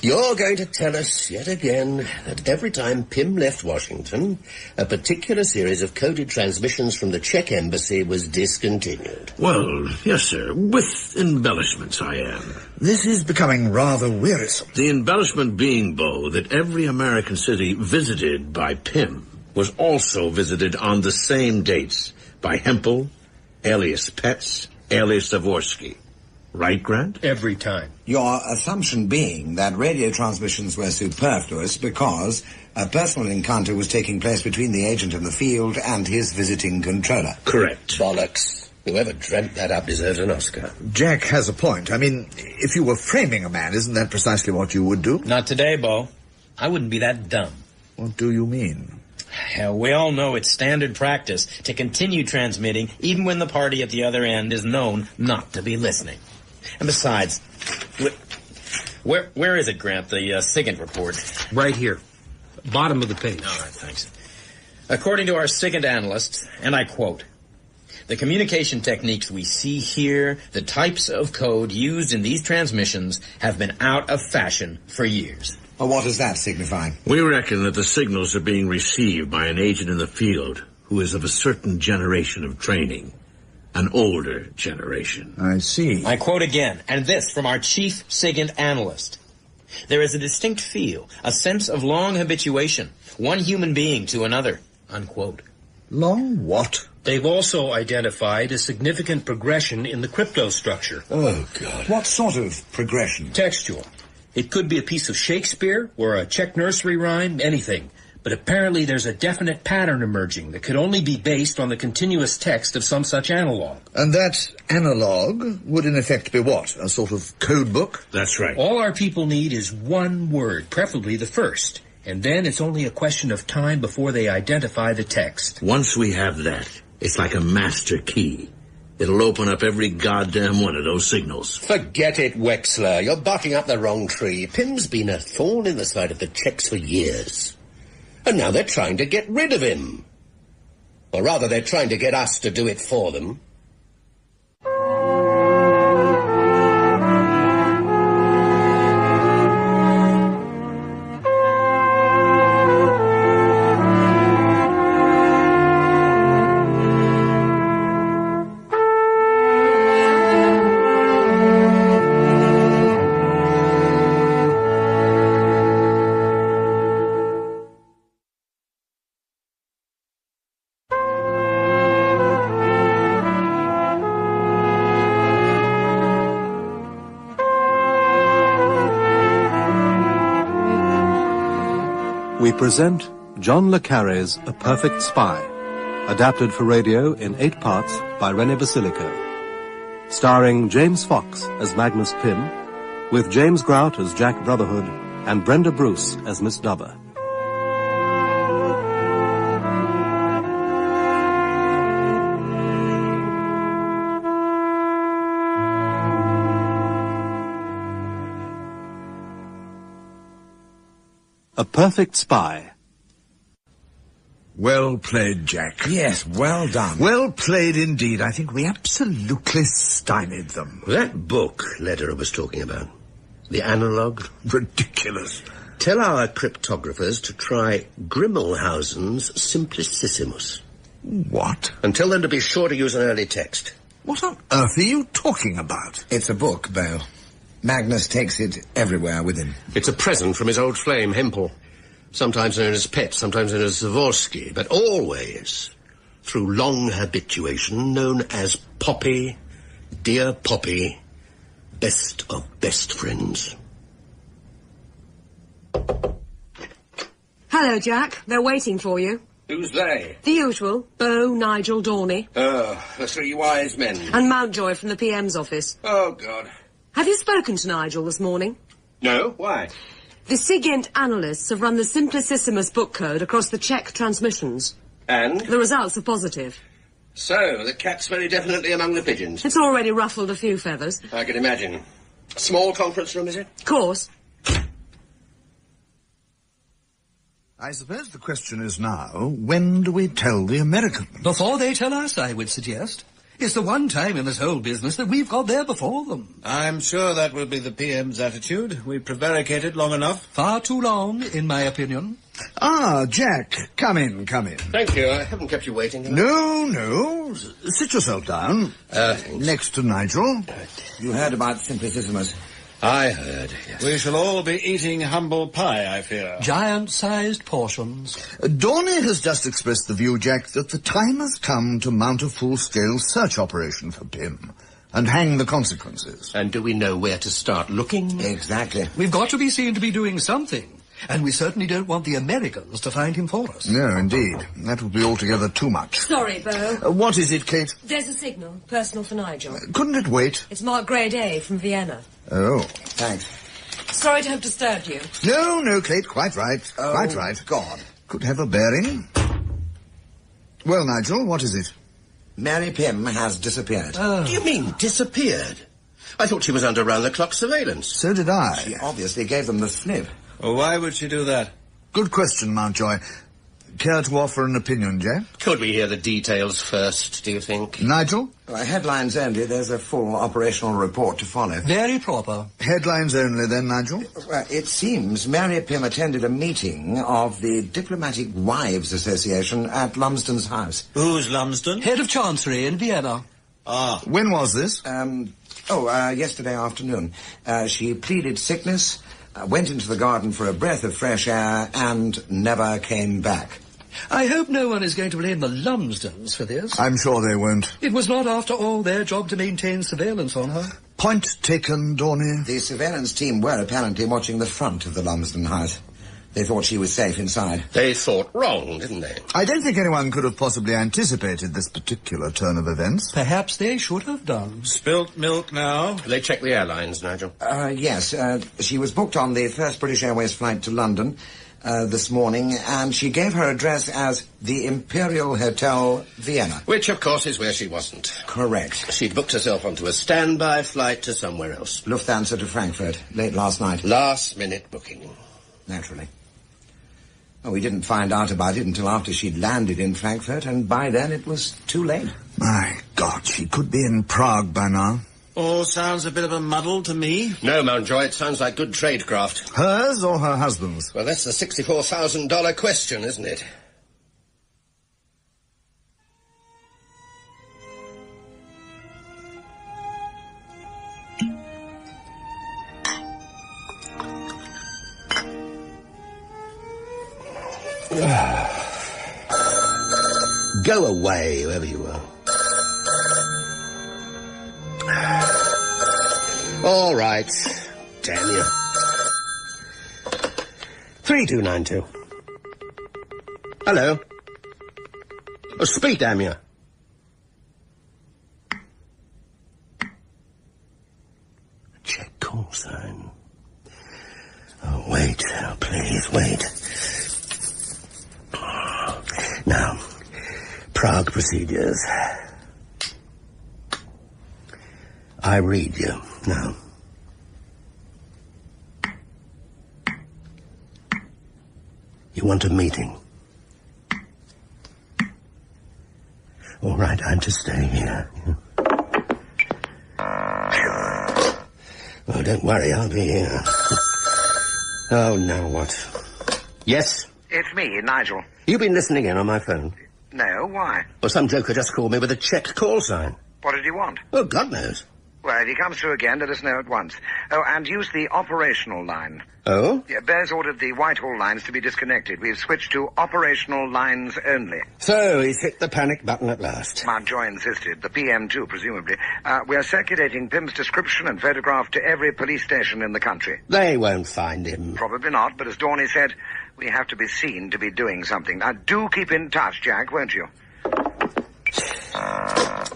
You're going to tell us yet again that every time Pym left Washington, a particular series of coded transmissions from the Czech embassy was discontinued. Well, yes, sir, with embellishments, I am. This is becoming rather wearisome. The embellishment being, Bo, that every American city visited by Pym was also visited on the same dates by Hempel, alias Petz, alias Zaworski. Right, Grant? Every time. Your assumption being that radio transmissions were superfluous because a personal encounter was taking place between the agent in the field and his visiting controller. Correct. Bollocks. Whoever dreamt that up deserves an Oscar. Jack has a point. I mean, if you were framing a man, isn't that precisely what you would do? Not today, Bo. I wouldn't be that dumb. What do you mean? We all know it's standard practice to continue transmitting even when the party at the other end is known not to be listening. And besides, where is it, Grant, the SIGINT report? Right here. Bottom of the page. All right, thanks. According to our SIGINT analysts, and I quote, "The communication techniques we see here, the types of code used in these transmissions, have been out of fashion for years." Well, what does that signify? We reckon that the signals are being received by an agent in the field who is of a certain generation of training. An older generation. I see. I quote again, and this from our chief SIGINT analyst. "There is a distinct feel, a sense of long habituation, one human being to another," unquote. Long what? They've also identified a significant progression in the crypto structure. Oh, God. What sort of progression? Textual. It could be a piece of Shakespeare or a Czech nursery rhyme, anything. But apparently there's a definite pattern emerging that could only be based on the continuous text of some such analog. And that analog would in effect be what? A sort of code book? That's right. All our people need is one word, preferably the first. And then it's only a question of time before they identify the text. Once we have that, it's like a master key. It'll open up every goddamn one of those signals. Forget it, Wexler. You're barking up the wrong tree. Pym's been a thorn in the side of the Czechs for years. And now they're trying to get rid of him. Or rather, they're trying to get us to do it for them. We present John le Carre's A Perfect Spy, adapted for radio in 8 parts by Rene Basilico, starring James Fox as Magnus Pym, with James Grout as Jack Brotherhood and Brenda Bruce as Miss Dubber. A Perfect Spy. Well played, Jack. Yes, well done. Well played indeed. I think we absolutely stymied them. That book Lederer was talking about, the analog? Ridiculous. Tell our cryptographers to try Grimmelhausen's Simplicissimus. What? And tell them to be sure to use an early text. What on earth are you talking about? It's a book, Bale. Magnus takes it everywhere with him. It's a present from his old flame, Hempel. Sometimes known as Pet, sometimes known as Zavorsky, but always, through long habituation, known as Poppy, dear Poppy, best of best friends. Hello, Jack. They're waiting for you. Who's they? The usual. Beau, Nigel, Dorney. Oh, the three wise men. And Mountjoy from the PM's office. Oh, God. Have you spoken to Nigel this morning? No? Why? The SIGINT analysts have run the Simplicissimus book code across the Czech transmissions. And? The results are positive. So, the cat's very definitely among the pigeons. It's already ruffled a few feathers. I can imagine. A small conference room, is it? Of course. I suppose the question is now, when do we tell the Americans? Before they tell us, I would suggest. It's the one time in this whole business that we've got there before them. I'm sure that will be the PM's attitude. We've prevaricated long enough. Far too long, in my opinion. Ah, Jack, come in, come in. Thank you. I haven't kept you waiting. No. Sit yourself down. Next to Nigel. You heard about Simplicissimus? I heard, yes. We shall all be eating humble pie, I fear. Giant-sized portions. Dorney has just expressed the view, Jack, that the time has come to mount a full-scale search operation for Pym and hang the consequences. And do we know where to start looking? Exactly. We've got to be seen to be doing something. And we certainly don't want the Americans to find him for us. No, indeed. That would be altogether too much. Sorry, Beau. What is it, Kate? There's a signal. Personal for Nigel. Couldn't it wait? It's marked grade A from Vienna. Oh. Thanks. Sorry to have disturbed you. No, Kate, quite right. Oh, quite right. God. Could have a bearing. Well, Nigel, what is it? Mary Pym has disappeared. What do you mean, disappeared? I thought she was under round-the-clock surveillance. So did I. She obviously gave them the slip. Well, why would she do that? Good question, Mountjoy. Care to offer an opinion, Jack? Could we hear the details first, do you think? Nigel? Headlines only. There's a full operational report to follow. Very proper. Headlines only, then, Nigel? Well, it seems Mary Pym attended a meeting of the Diplomatic Wives Association at Lumsden's house. Who's Lumsden? Head of Chancery in Vienna. Ah. When was this? Yesterday afternoon. She pleaded sickness, went into the garden for a breath of fresh air, and never came back. I hope no one is going to blame the Lumsdens for this. I'm sure they won't. It was not, after all, their job to maintain surveillance on her. Point taken, Dorney. The surveillance team were apparently watching the front of the Lumsden house. They thought she was safe inside. They thought wrong, didn't they? I don't think anyone could have possibly anticipated this particular turn of events. Perhaps they should have done. Spilt milk now? They checked the airlines, Nigel. Yes. She was booked on the first British Airways flight to London this morning, and she gave her address as the Imperial Hotel, Vienna. Which, of course, is where she wasn't. Correct. She'd booked herself onto a standby flight to somewhere else. Lufthansa to Frankfurt, late last night. Last-minute booking. Naturally. Well, we didn't find out about it until after she'd landed in Frankfurt, and by then it was too late. My God, she could be in Prague by now. All sounds a bit of a muddle to me. No, Mountjoy, it sounds like good tradecraft. Hers or her husband's? Well, that's the $64,000 question, isn't it? Go away, whoever you are. All right. Damn you. 3292. Hello. Oh, speak, damn you. Check call sign. Oh, wait. Oh, please, wait. Now, Prague procedures. I read you now. You want a meeting? All right, I'm to stay here. Oh, don't worry, I'll be here. Oh, now what? Yes? It's me, Nigel. You've been listening in on my phone? No, why? Well, some joker just called me with a check call sign. What did you want? Oh, God knows. Well, if he comes through again, let us know at once. Oh, and use the operational line. Oh? Yeah, Bear's ordered the Whitehall lines to be disconnected. We've switched to operational lines only. So, he's hit the panic button at last. Mountjoy insisted. The PM too, presumably. We are circulating Pym's description and photograph to every police station in the country. They won't find him. Probably not, but as Dorney said, we have to be seen to be doing something. Now, do keep in touch, Jack, won't you?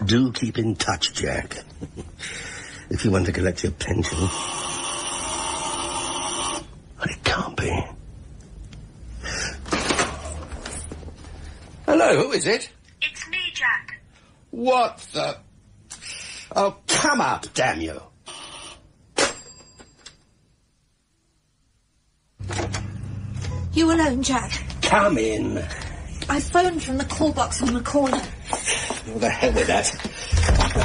Do keep in touch, Jack. If you want to collect your pension. But it can't be. Hello, who is it? It's me, Jack. What the... Oh, come up, damn you. You alone, Jack? Come in. I phoned from the call box on the corner. Oh, the hell with that.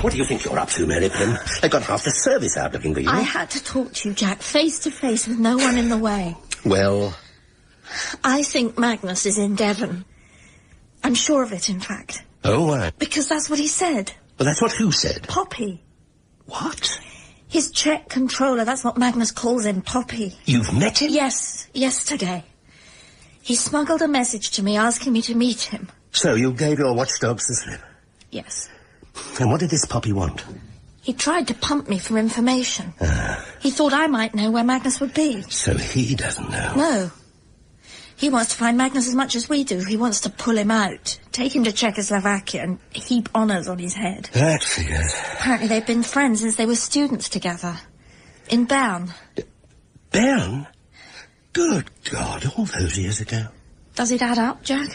What do you think you're up to, Mary Pym? They've got half the service out looking for you. I had to talk to you, Jack, face to face with no one in the way. Well? I think Magnus is in Devon. I'm sure of it, in fact. Oh, why? Because that's what he said. Well, that's what who said? Poppy. What? His Czech controller, that's what Magnus calls him, Poppy. You've met him? Yes, yesterday. He smuggled a message to me asking me to meet him. So you gave your watchdogs the slip? Yes. And what did this Poppy want? He tried to pump me for information. He thought I might know where Magnus would be. So he doesn't know? No. He wants to find Magnus as much as we do. He wants to pull him out, take him to Czechoslovakia and heap honours on his head. That figures. Apparently they've been friends since they were students together. In Bern. Bern? Good God, all those years ago. Does it add up, Jack?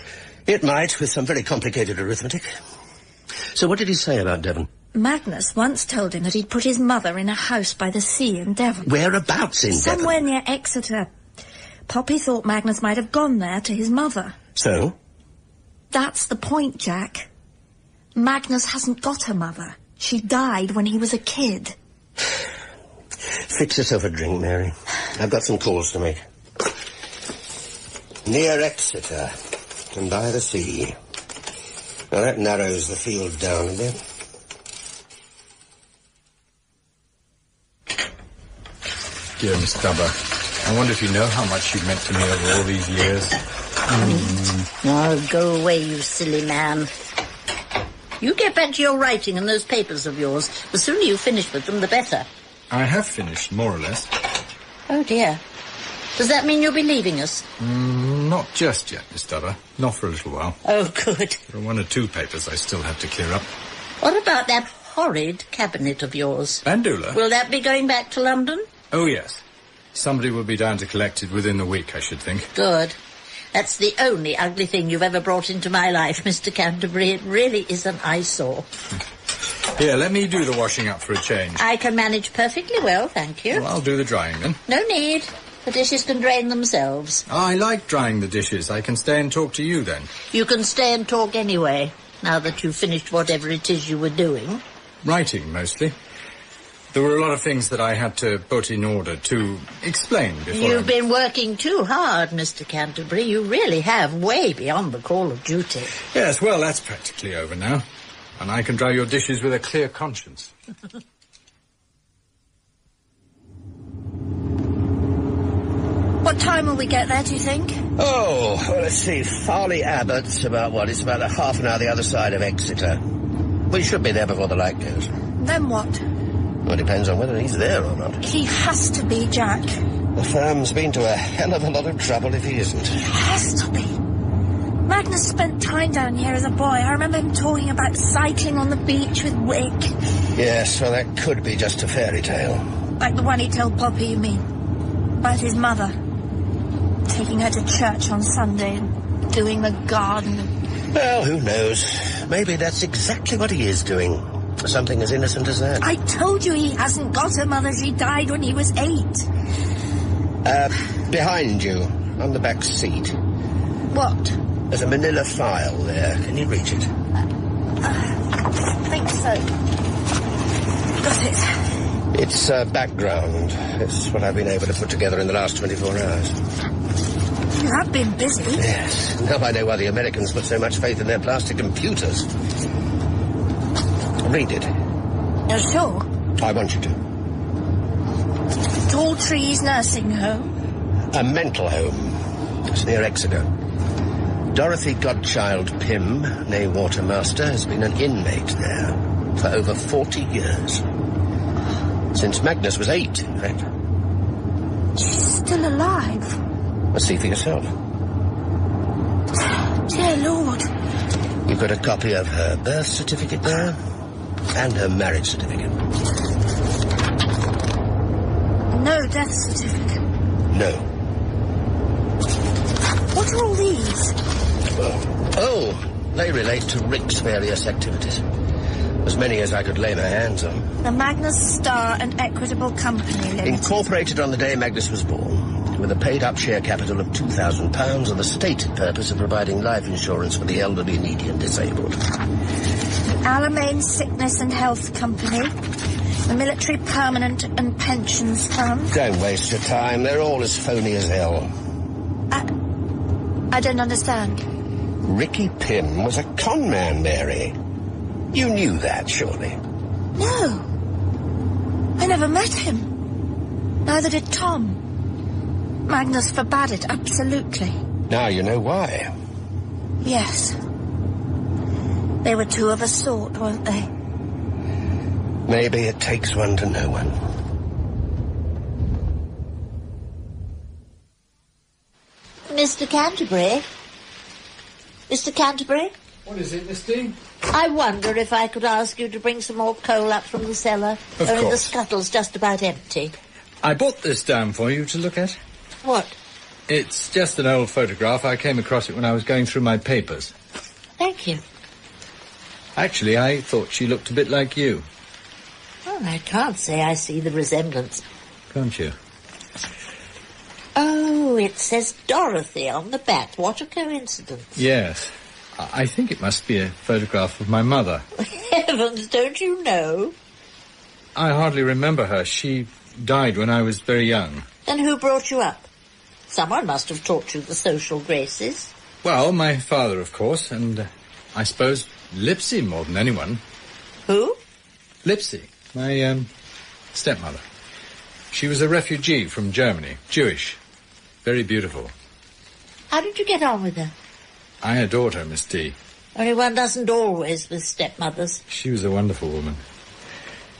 It might, with some very complicated arithmetic. So what did he say about Devon? Magnus once told him that he'd put his mother in a house by the sea in Devon. Whereabouts in Devon? Somewhere near Exeter. Poppy thought Magnus might have gone there to his mother. So? That's the point, Jack. Magnus hasn't got a mother. She died when he was a kid. Fix yourself a drink, Mary. I've got some calls to make. Near Exeter, and by the sea. Now that narrows the field down a bit. Dear Miss Dubber, I wonder if you know how much you've meant to me over all these years. Oh, go away, you silly man. You get back to your writing and those papers of yours. The sooner you finish with them, the better. I have finished, more or less. Oh, dear. Does that mean you'll be leaving us? Not just yet, Miss Dubber. Not for a little while. Oh, good. There are one or two papers I still have to clear up. What about that horrid cabinet of yours? Bandula? Will that be going back to London? Oh, yes. Somebody will be down to collect it within the week, I should think. Good. That's the only ugly thing you've ever brought into my life, Mr. Canterbury. It really is an eyesore. Here, let me do the washing up for a change. I can manage perfectly well, thank you. Well, I'll do the drying then. No need. The dishes can drain themselves. I like drying the dishes. I can stay and talk to you then. You can stay and talk anyway, now that you've finished whatever it is you were doing. Writing, mostly. There were a lot of things that I had to put in order to explain before... You've been working too hard, Mr. Canterbury. You really have, way beyond the call of duty. Yes, well, that's practically over now. And I can dry your dishes with a clear conscience. What time will we get there, do you think? Oh, well, let's see. Farley Abbott's about what? It's about a half an hour the other side of Exeter. We should be there before the light goes. Then what? Well, it depends on whether he's there or not. He has to be, Jack. The firm's been to a hell of a lot of trouble if he isn't. He has to be. Magnus spent time down here as a boy. I remember him talking about cycling on the beach with Wick. Yes, well, that could be just a fairy tale. Like the one he told Poppy, you mean? About his mother. Taking her to church on Sunday and doing the garden. Well, who knows? Maybe that's exactly what he is doing. Something as innocent as that. I told you he hasn't got a mother. She died when he was 8. Behind you, on the back seat. What? There's a manila file there. Can you reach it? I think so. Got it. It's background. It's what I've been able to put together in the last 24 hours. You have been busy. Yes. Now I know why the Americans put so much faith in their plastic computers. Read it. You're sure? I want you to. Tall Trees Nursing Home? A mental home. It's near Exeter. Dorothy Godchild Pym, née Watermaster, has been an inmate there for over 40 years. Since Magnus was 8, in fact. She's still alive. Well, see for yourself. Dear Lord. You've got a copy of her birth certificate there, and her marriage certificate. No death certificate. No. What are all these? Oh, they relate to Rick's various activities. As many as I could lay my hands on. The Magnus Star and Equitable Company Limited. Incorporated on the day Magnus was born, with a paid-up share capital of £2,000 and the stated purpose of providing life insurance for the elderly, needy and disabled. Alamein Sickness and Health Company. The Military Permanent and Pensions Fund. Don't waste your time. They're all as phony as hell. I don't understand. Ricky Pym was a con man, Mary. You knew that, surely? No. I never met him. Neither did Tom. Magnus forbade it, absolutely. Now you know why. Yes. They were two of a sort, weren't they? Maybe it takes one to know one. Mr. Canterbury? Mr. Canterbury? What is it, Miss Dean? I wonder if I could ask you to bring some more coal up from the cellar. Of course. The scuttle's just about empty. I brought this down for you to look at. What? It's just an old photograph. I came across it when I was going through my papers. Thank you. Actually, I thought she looked a bit like you. Oh, I can't say I see the resemblance. Can't you? Oh, it says Dorothy on the back. What a coincidence. Yes. I think it must be a photograph of my mother. Heavens, don't you know? I hardly remember her. She died when I was very young. Then who brought you up? Someone must have taught you the social graces. Well, my father, of course, and I suppose Lipsy more than anyone. Who? Lipsy, my stepmother. She was a refugee from Germany, Jewish. Very beautiful. How did you get on with her? I adored her, Miss D. Only one doesn't always with stepmothers. She was a wonderful woman.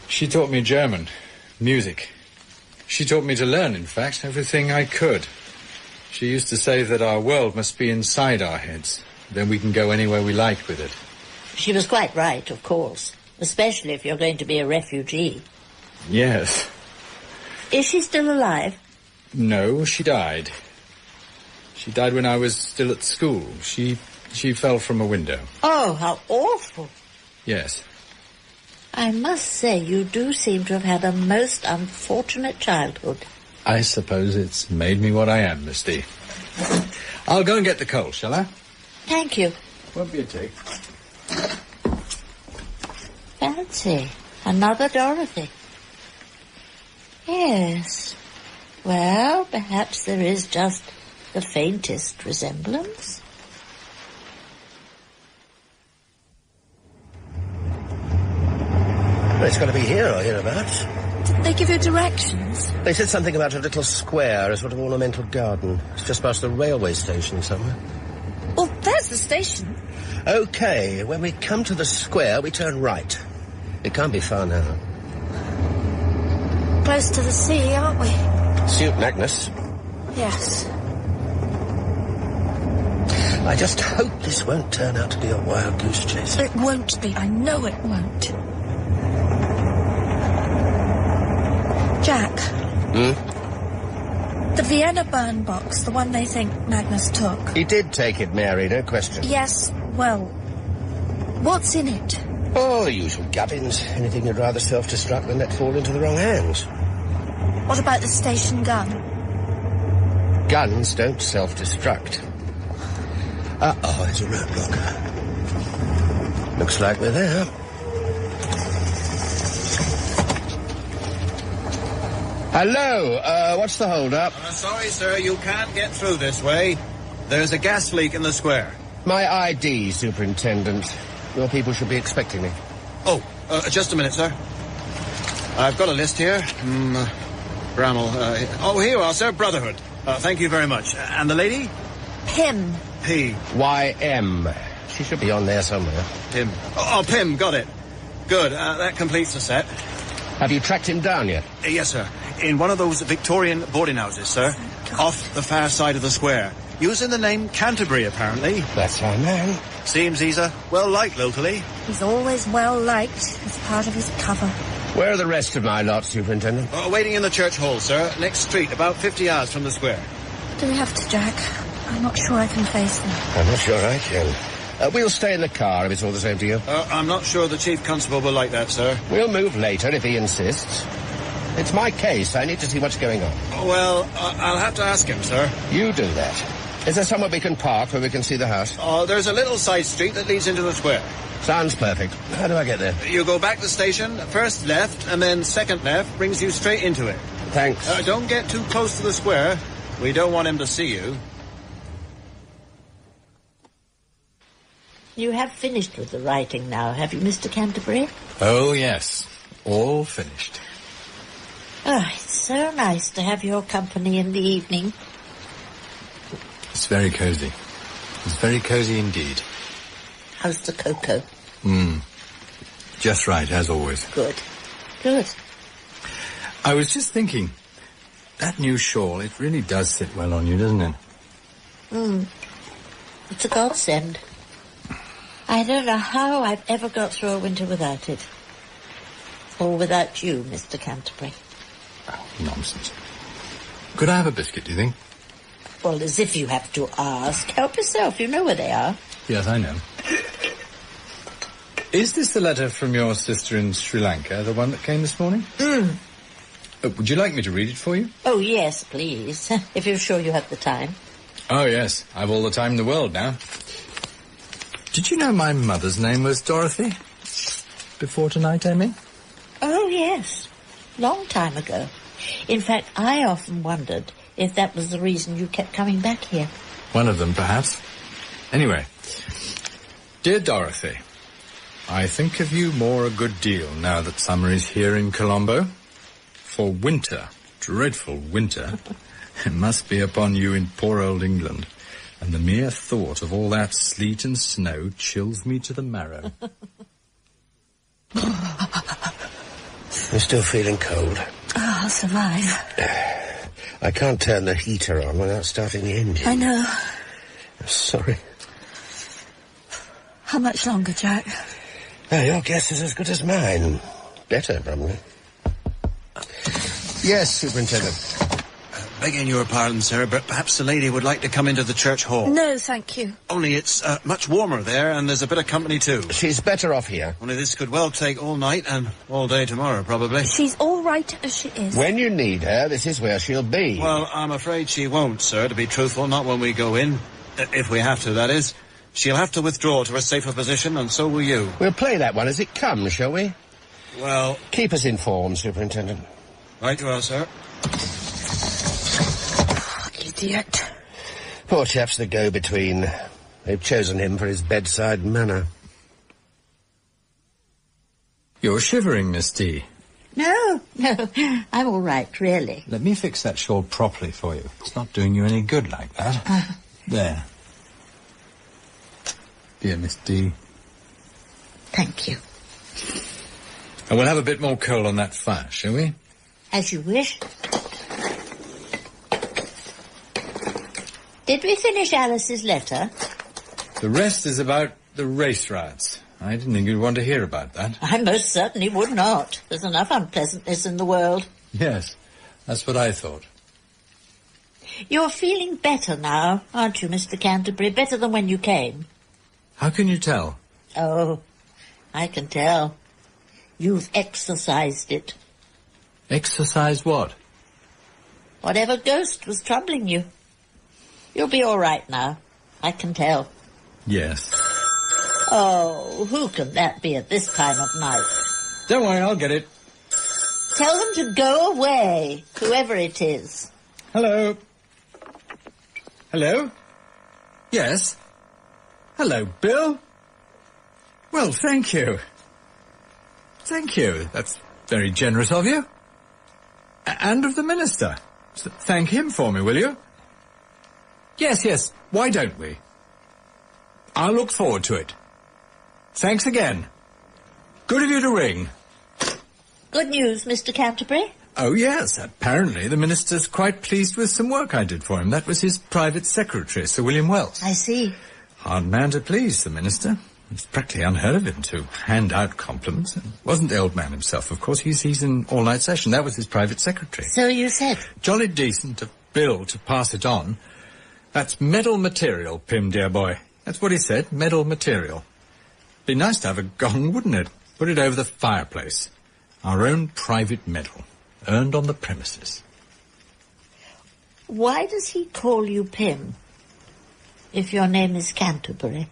She taught me German, music. She taught me to learn, in fact, everything I could. She used to say that our world must be inside our heads. Then we can go anywhere we like with it. She was quite right, of course. Especially if you're going to be a refugee. Yes. Is she still alive? No, she died. She died when I was still at school. She fell from a window. Oh, how awful. Yes. I must say, you do seem to have had a most unfortunate childhood. I suppose it's made me what I am, Miss D. I'll go and get the coal, shall I? Thank you. Won't be a take. Fancy. Another Dorothy. Yes. Well, perhaps there is just the faintest resemblance. Well, it's got to be here or hereabouts. Didn't they give you directions? They said something about a little square, a sort of ornamental garden. It's just past the railway station somewhere. Oh, there's the station. OK, when we come to the square, we turn right. It can't be far now. Close to the sea, aren't we? Suit Magnus. Yes. I just hope this won't turn out to be a wild goose chase. It won't be. I know it won't. Jack. The Vienna burn box, the one they think Magnus took. He did take it, Mary, no question. Yes, well, what's in it? Oh, the usual gubbins. Anything you'd rather self-destruct than let fall into the wrong hands. What about the station gun? Guns don't self-destruct. Uh-oh, there's a roadblock. Looks like we're there. Hello, what's the hold-up? I'm sorry, sir, you can't get through this way. There's a gas leak in the square. My ID, Superintendent. Your people should be expecting me. Oh, just a minute, sir. I've got a list here. Brammel. Oh, here you are, sir. Brotherhood. Thank you very much. And the lady? Pym. P-Y-M. She should be on there somewhere. Pym. Oh, Pym, got it. Good. That completes the set. Have you tracked him down yet? Yes, sir. In one of those Victorian boarding houses, sir. Off the far side of the square. Using the name Canterbury, apparently. That's our man. Seems he's well-liked locally. He's always well-liked as part of his cover. Where are the rest of my lot, Superintendent? Waiting in the church hall, sir. Next street, about 50 yards from the square. Do we have to, Jack? I'm not sure I can face them. I'm not sure I can. We'll stay in the car if it's all the same to you. I'm not sure the Chief Constable will like that, sir. We'll move later if he insists. It's my case. I need to see what's going on. Well, I'll have to ask him, sir. You do that. Is there somewhere we can park where we can see the house? There's a little side street that leads into the square. Sounds perfect. How do I get there? You go back to the station, first left, and then second left brings you straight into it. Thanks. Don't get too close to the square. We don't want him to see you. You have finished with the writing now, have you, Mr. Canterbury? Oh, yes. All finished. Oh, it's so nice to have your company in the evening. It's very cosy. It's very cosy indeed. How's the cocoa? Just right, as always. Good. Good. I was just thinking, that new shawl, it really does sit well on you, doesn't it? It's a godsend. I don't know how I've ever got through a winter without it. Or without you, Mr. Canterbury. Oh, nonsense. Could I have a biscuit, do you think? Well, as if you have to ask. Help yourself, you know where they are. Yes, I know. Is this the letter from your sister in Sri Lanka, the one that came this morning? Would you like me to read it for you? Oh, yes, please, if you're sure you have the time. Oh, yes, I've all the time in the world now. Did you know my mother's name was Dorothy? Before tonight, I mean? Oh, yes. Long time ago. In fact, I often wondered if that was the reason you kept coming back here. One of them, perhaps. Anyway, dear Dorothy, I think of you more a good deal now that summer is here in Colombo. For winter, dreadful winter, it must be upon you in poor old England. And the mere thought of all that sleet and snow chills me to the marrow. You're still feeling cold? Oh, I'll survive. I can't turn the heater on without starting the engine. I know. I'm sorry. How much longer, Jack? Your guess is as good as mine. Better, probably. Yes, Superintendent. Begging your pardon, sir, but perhaps the lady would like to come into the church hall. No, thank you. Only it's much warmer there, and there's a bit of company too. She's better off here. Only this could well take all night and all day tomorrow, probably. She's all right as she is. When you need her, this is where she'll be. Well, I'm afraid she won't, sir, to be truthful, not when we go in. If we have to, that is. She'll have to withdraw to a safer position, and so will you. We'll play that one as it comes, shall we? Well... Keep us informed, Superintendent. Right you are, sir. Idiot. Poor chap's the go-between. They've chosen him for his bedside manner. You're shivering, Miss D. No, I'm all right, really. Let me fix that shawl properly for you. It's not doing you any good like that. There. Dear Miss D. Thank you. And we'll have a bit more coal on that fire, shall we? As you wish. Did we finish Alice's letter? The rest is about the race riots. I didn't think you'd want to hear about that. I most certainly would not. There's enough unpleasantness in the world. Yes, that's what I thought. You're feeling better now, aren't you, Mr. Canterbury? Better than when you came. How can you tell? Oh, I can tell. You've exorcised it. Exorcised what? Whatever ghost was troubling you. You'll be all right now. I can tell. Yes. Oh, who can that be at this time of night? Don't worry, I'll get it. Tell them to go away, whoever it is. Hello. Hello? Yes? Hello, Bill? Well, thank you. Thank you. That's very generous of you. And of the minister. Thank him for me, will you? Yes, why don't we? I'll look forward to it. Thanks again. Good of you to ring. Good news, Mr. Canterbury. Oh, yes. Apparently the minister's quite pleased with some work I did for him. That was his private secretary, Sir William Wells. I see. Hard man to please, the minister. It's practically unheard of him to hand out compliments. It wasn't the old man himself, of course. He's in all-night session. That was his private secretary. So you said. Jolly decent of Bill to pass it on. That's medal material, Pym, dear boy. That's what he said, medal material. Be nice to have a gong, wouldn't it? Put it over the fireplace. Our own private medal, earned on the premises. Why does he call you Pym, if your name is Canterbury?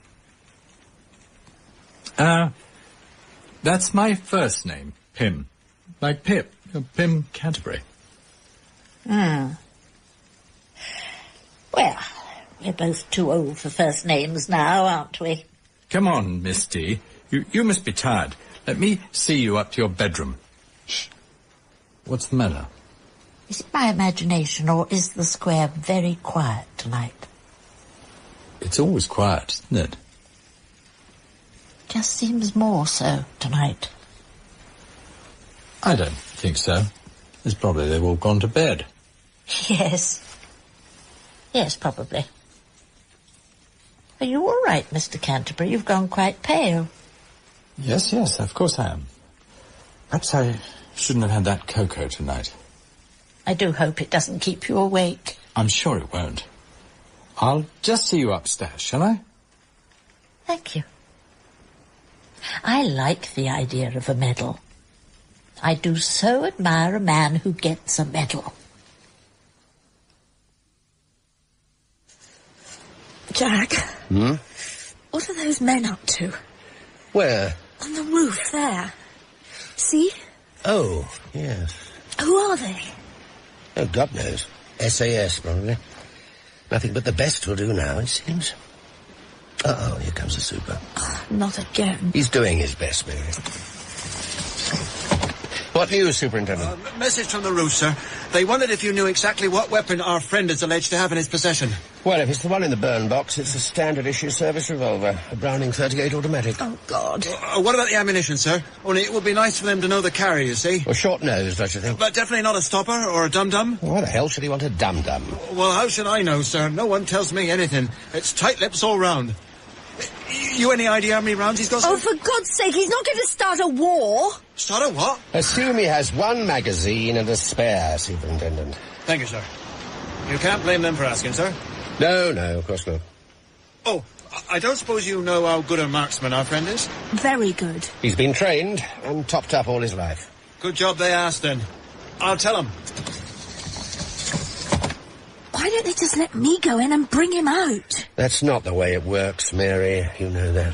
That's my first name, Pym. Like Pip, Pym Canterbury. Well, we're both too old for first names now, aren't we? Come on, Miss D. You must be tired. Let me see you up to your bedroom. Shh. What's the matter? Is it my imagination, or is the square very quiet tonight? It's always quiet, isn't it? Just seems more so tonight. I don't think so. It's probably they've all gone to bed. Yes. Yes, probably. Are you all right, Mr. Canterbury? You've gone quite pale. Yes, of course I am. Perhaps I shouldn't have had that cocoa tonight. I do hope it doesn't keep you awake. I'm sure it won't. I'll just see you upstairs, shall I? Thank you. I like the idea of a medal. I do so admire a man who gets a medal. Jack? What are those men up to? Where? On the roof, there. See? Oh, yes. Who are they? Oh, God knows. SAS, probably. Nothing but the best will do now, it seems. Uh-oh, here comes the super. Oh, not again. He's doing his best, Mary. What news, Superintendent? Message from the roof, sir. They wondered if you knew exactly what weapon our friend is alleged to have in his possession. Well, if it's the one in the burn box, it's a standard-issue service revolver, a Browning .38 automatic. Oh, God. What about the ammunition, sir? Only it would be nice for them to know the carrier, you see. Well, short-nosed, I should think. But definitely not a stopper or a dum-dum? Why the hell should he want a dum-dum? Well, how should I know, sir? No one tells me anything. It's tight lips all round. You any idea how many rounds he's got, sir? Oh, for God's sake, he's not going to start a war. Start a what? Assume he has one magazine and a spare, Superintendent. Thank you, sir. You can't blame them for asking, sir. No, of course not. Oh, I don't suppose you know how good a marksman our friend is? Very good. He's been trained and topped up all his life. Good job they asked, then. I'll tell him. Why don't they just let me go in and bring him out? That's not the way it works, Mary. You know that.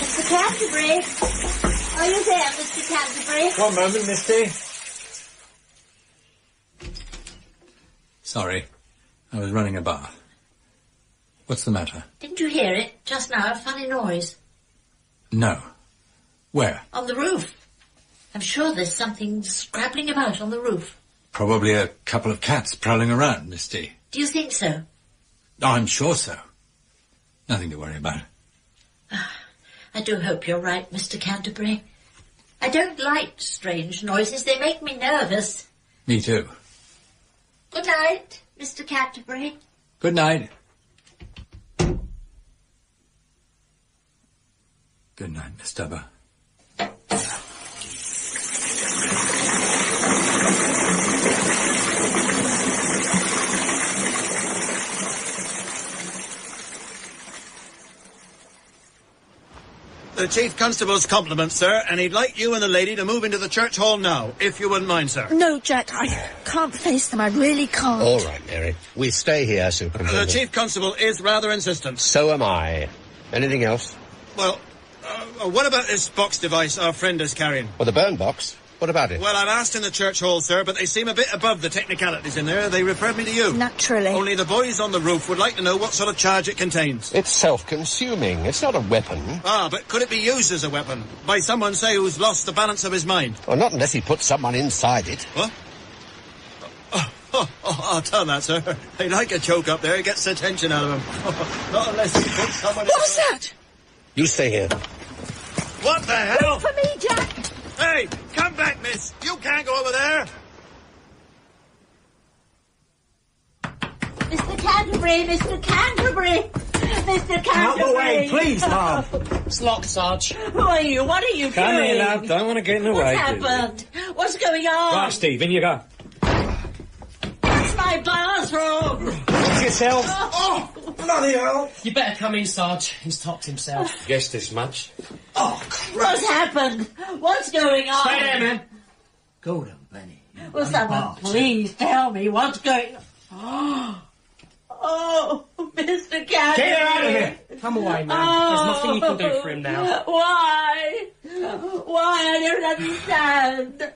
Mr. Canterbury? Are you there, Mr. Canterbury? One moment, Misty. Sorry. I was running a bath. What's the matter? Didn't you hear it just now? A funny noise. No. Where? On the roof. I'm sure there's something scrabbling about on the roof. Probably a couple of cats prowling around, Misty. Do you think so? I'm sure so. Nothing to worry about. I do hope you're right, Mr. Canterbury. I don't like strange noises. They make me nervous. Me too. Good night, Mr. Canterbury. Good night. Good night, Miss Dubber. The Chief Constable's compliments, sir, and he'd like you and the lady to move into the church hall now, if you wouldn't mind, sir. No, Jack, I can't face them. I really can't. All right, Mary. We stay here, Superintendent. The Chief Constable is rather insistent. So am I. Anything else? Well, what about this box device our friend is carrying? Well, the burn box? What about it? Well, I've asked in the church hall, sir, but they seem a bit above the technicalities in there. They referred me to you. Naturally. Only the boys on the roof would like to know what sort of charge it contains. It's self-consuming. It's not a weapon. Ah, but could it be used as a weapon? By someone, say, who's lost the balance of his mind? Well, not unless he puts someone inside it. What? I'll tell that, sir. They like a joke up there. It gets the tension out of them. Not unless he puts someone... What was that? You stay here. What the hell? Wait for me, Jack. Hey, come back, miss. You can't go over there. Mr. Canterbury, Mr. Canterbury. Mr. Canterbury. Out the way, please, Mom. It's locked, Sarge. Who are you? What are you Come doing? here, love. Don't want to get in the way. What happened? What's going on? Right, Steve, in you go. That's my bathroom. Watch yourself. Oh, Bloody hell. You better come in, Sarge. He's topped himself. Guessed as much. Oh, what's happened? What's going on? Stay there, man. Go down, Benny. Will someone please tell me what's going on? Oh, Mr. Canterbury. Get her out of here. Come away, man. There's nothing you can do for him now. Why? Why? I don't understand.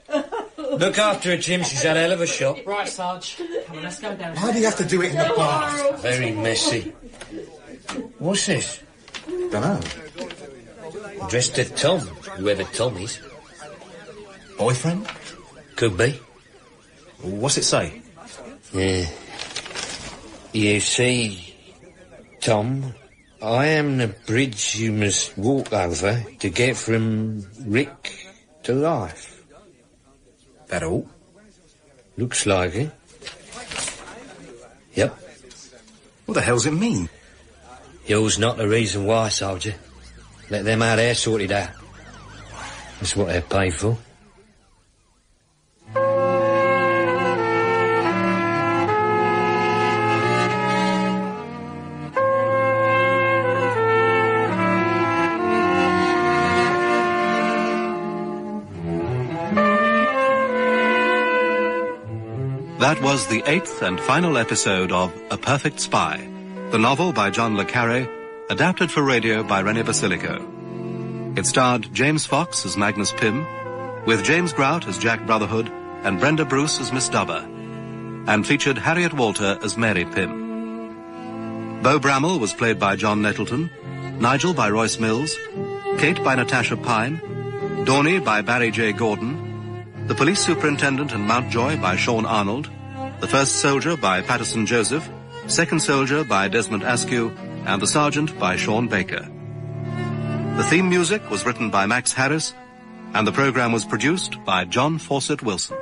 Look after her, Jim. She's had a hell of a shot. Right, Sarge. Come on, let's go down. Why do you have to do it in the bath? Very messy. What's this? Dunno. Dressed to Tom, whoever Tom is. Boyfriend? Could be. What's it say? Yeah. You see, Tom, I am the bridge you must walk over to get from Rick to life. That all? Looks like it. Yep. What the hell's it mean? You's not the reason why, soldier. Let them out there sort it out. That's what they're paid for. That was the 8th and final episode of A Perfect Spy, the novel by John le Carre, adapted for radio by Rene Basilico. It starred James Fox as Magnus Pym, with James Grout as Jack Brotherhood and Brenda Bruce as Miss Dubber, and featured Harriet Walter as Mary Pym. Beau Brammel was played by John Nettleton, Nigel by Royce Mills, Kate by Natasha Pyne, Dawny by Barry J. Gordon, the Police Superintendent and Mountjoy by Sean Arnold, the First Soldier by Patterson Joseph, Second Soldier by Desmond Askew, and the Sergeant by Sean Baker. The theme music was written by Max Harris, and the program was produced by John Fawcett Wilson.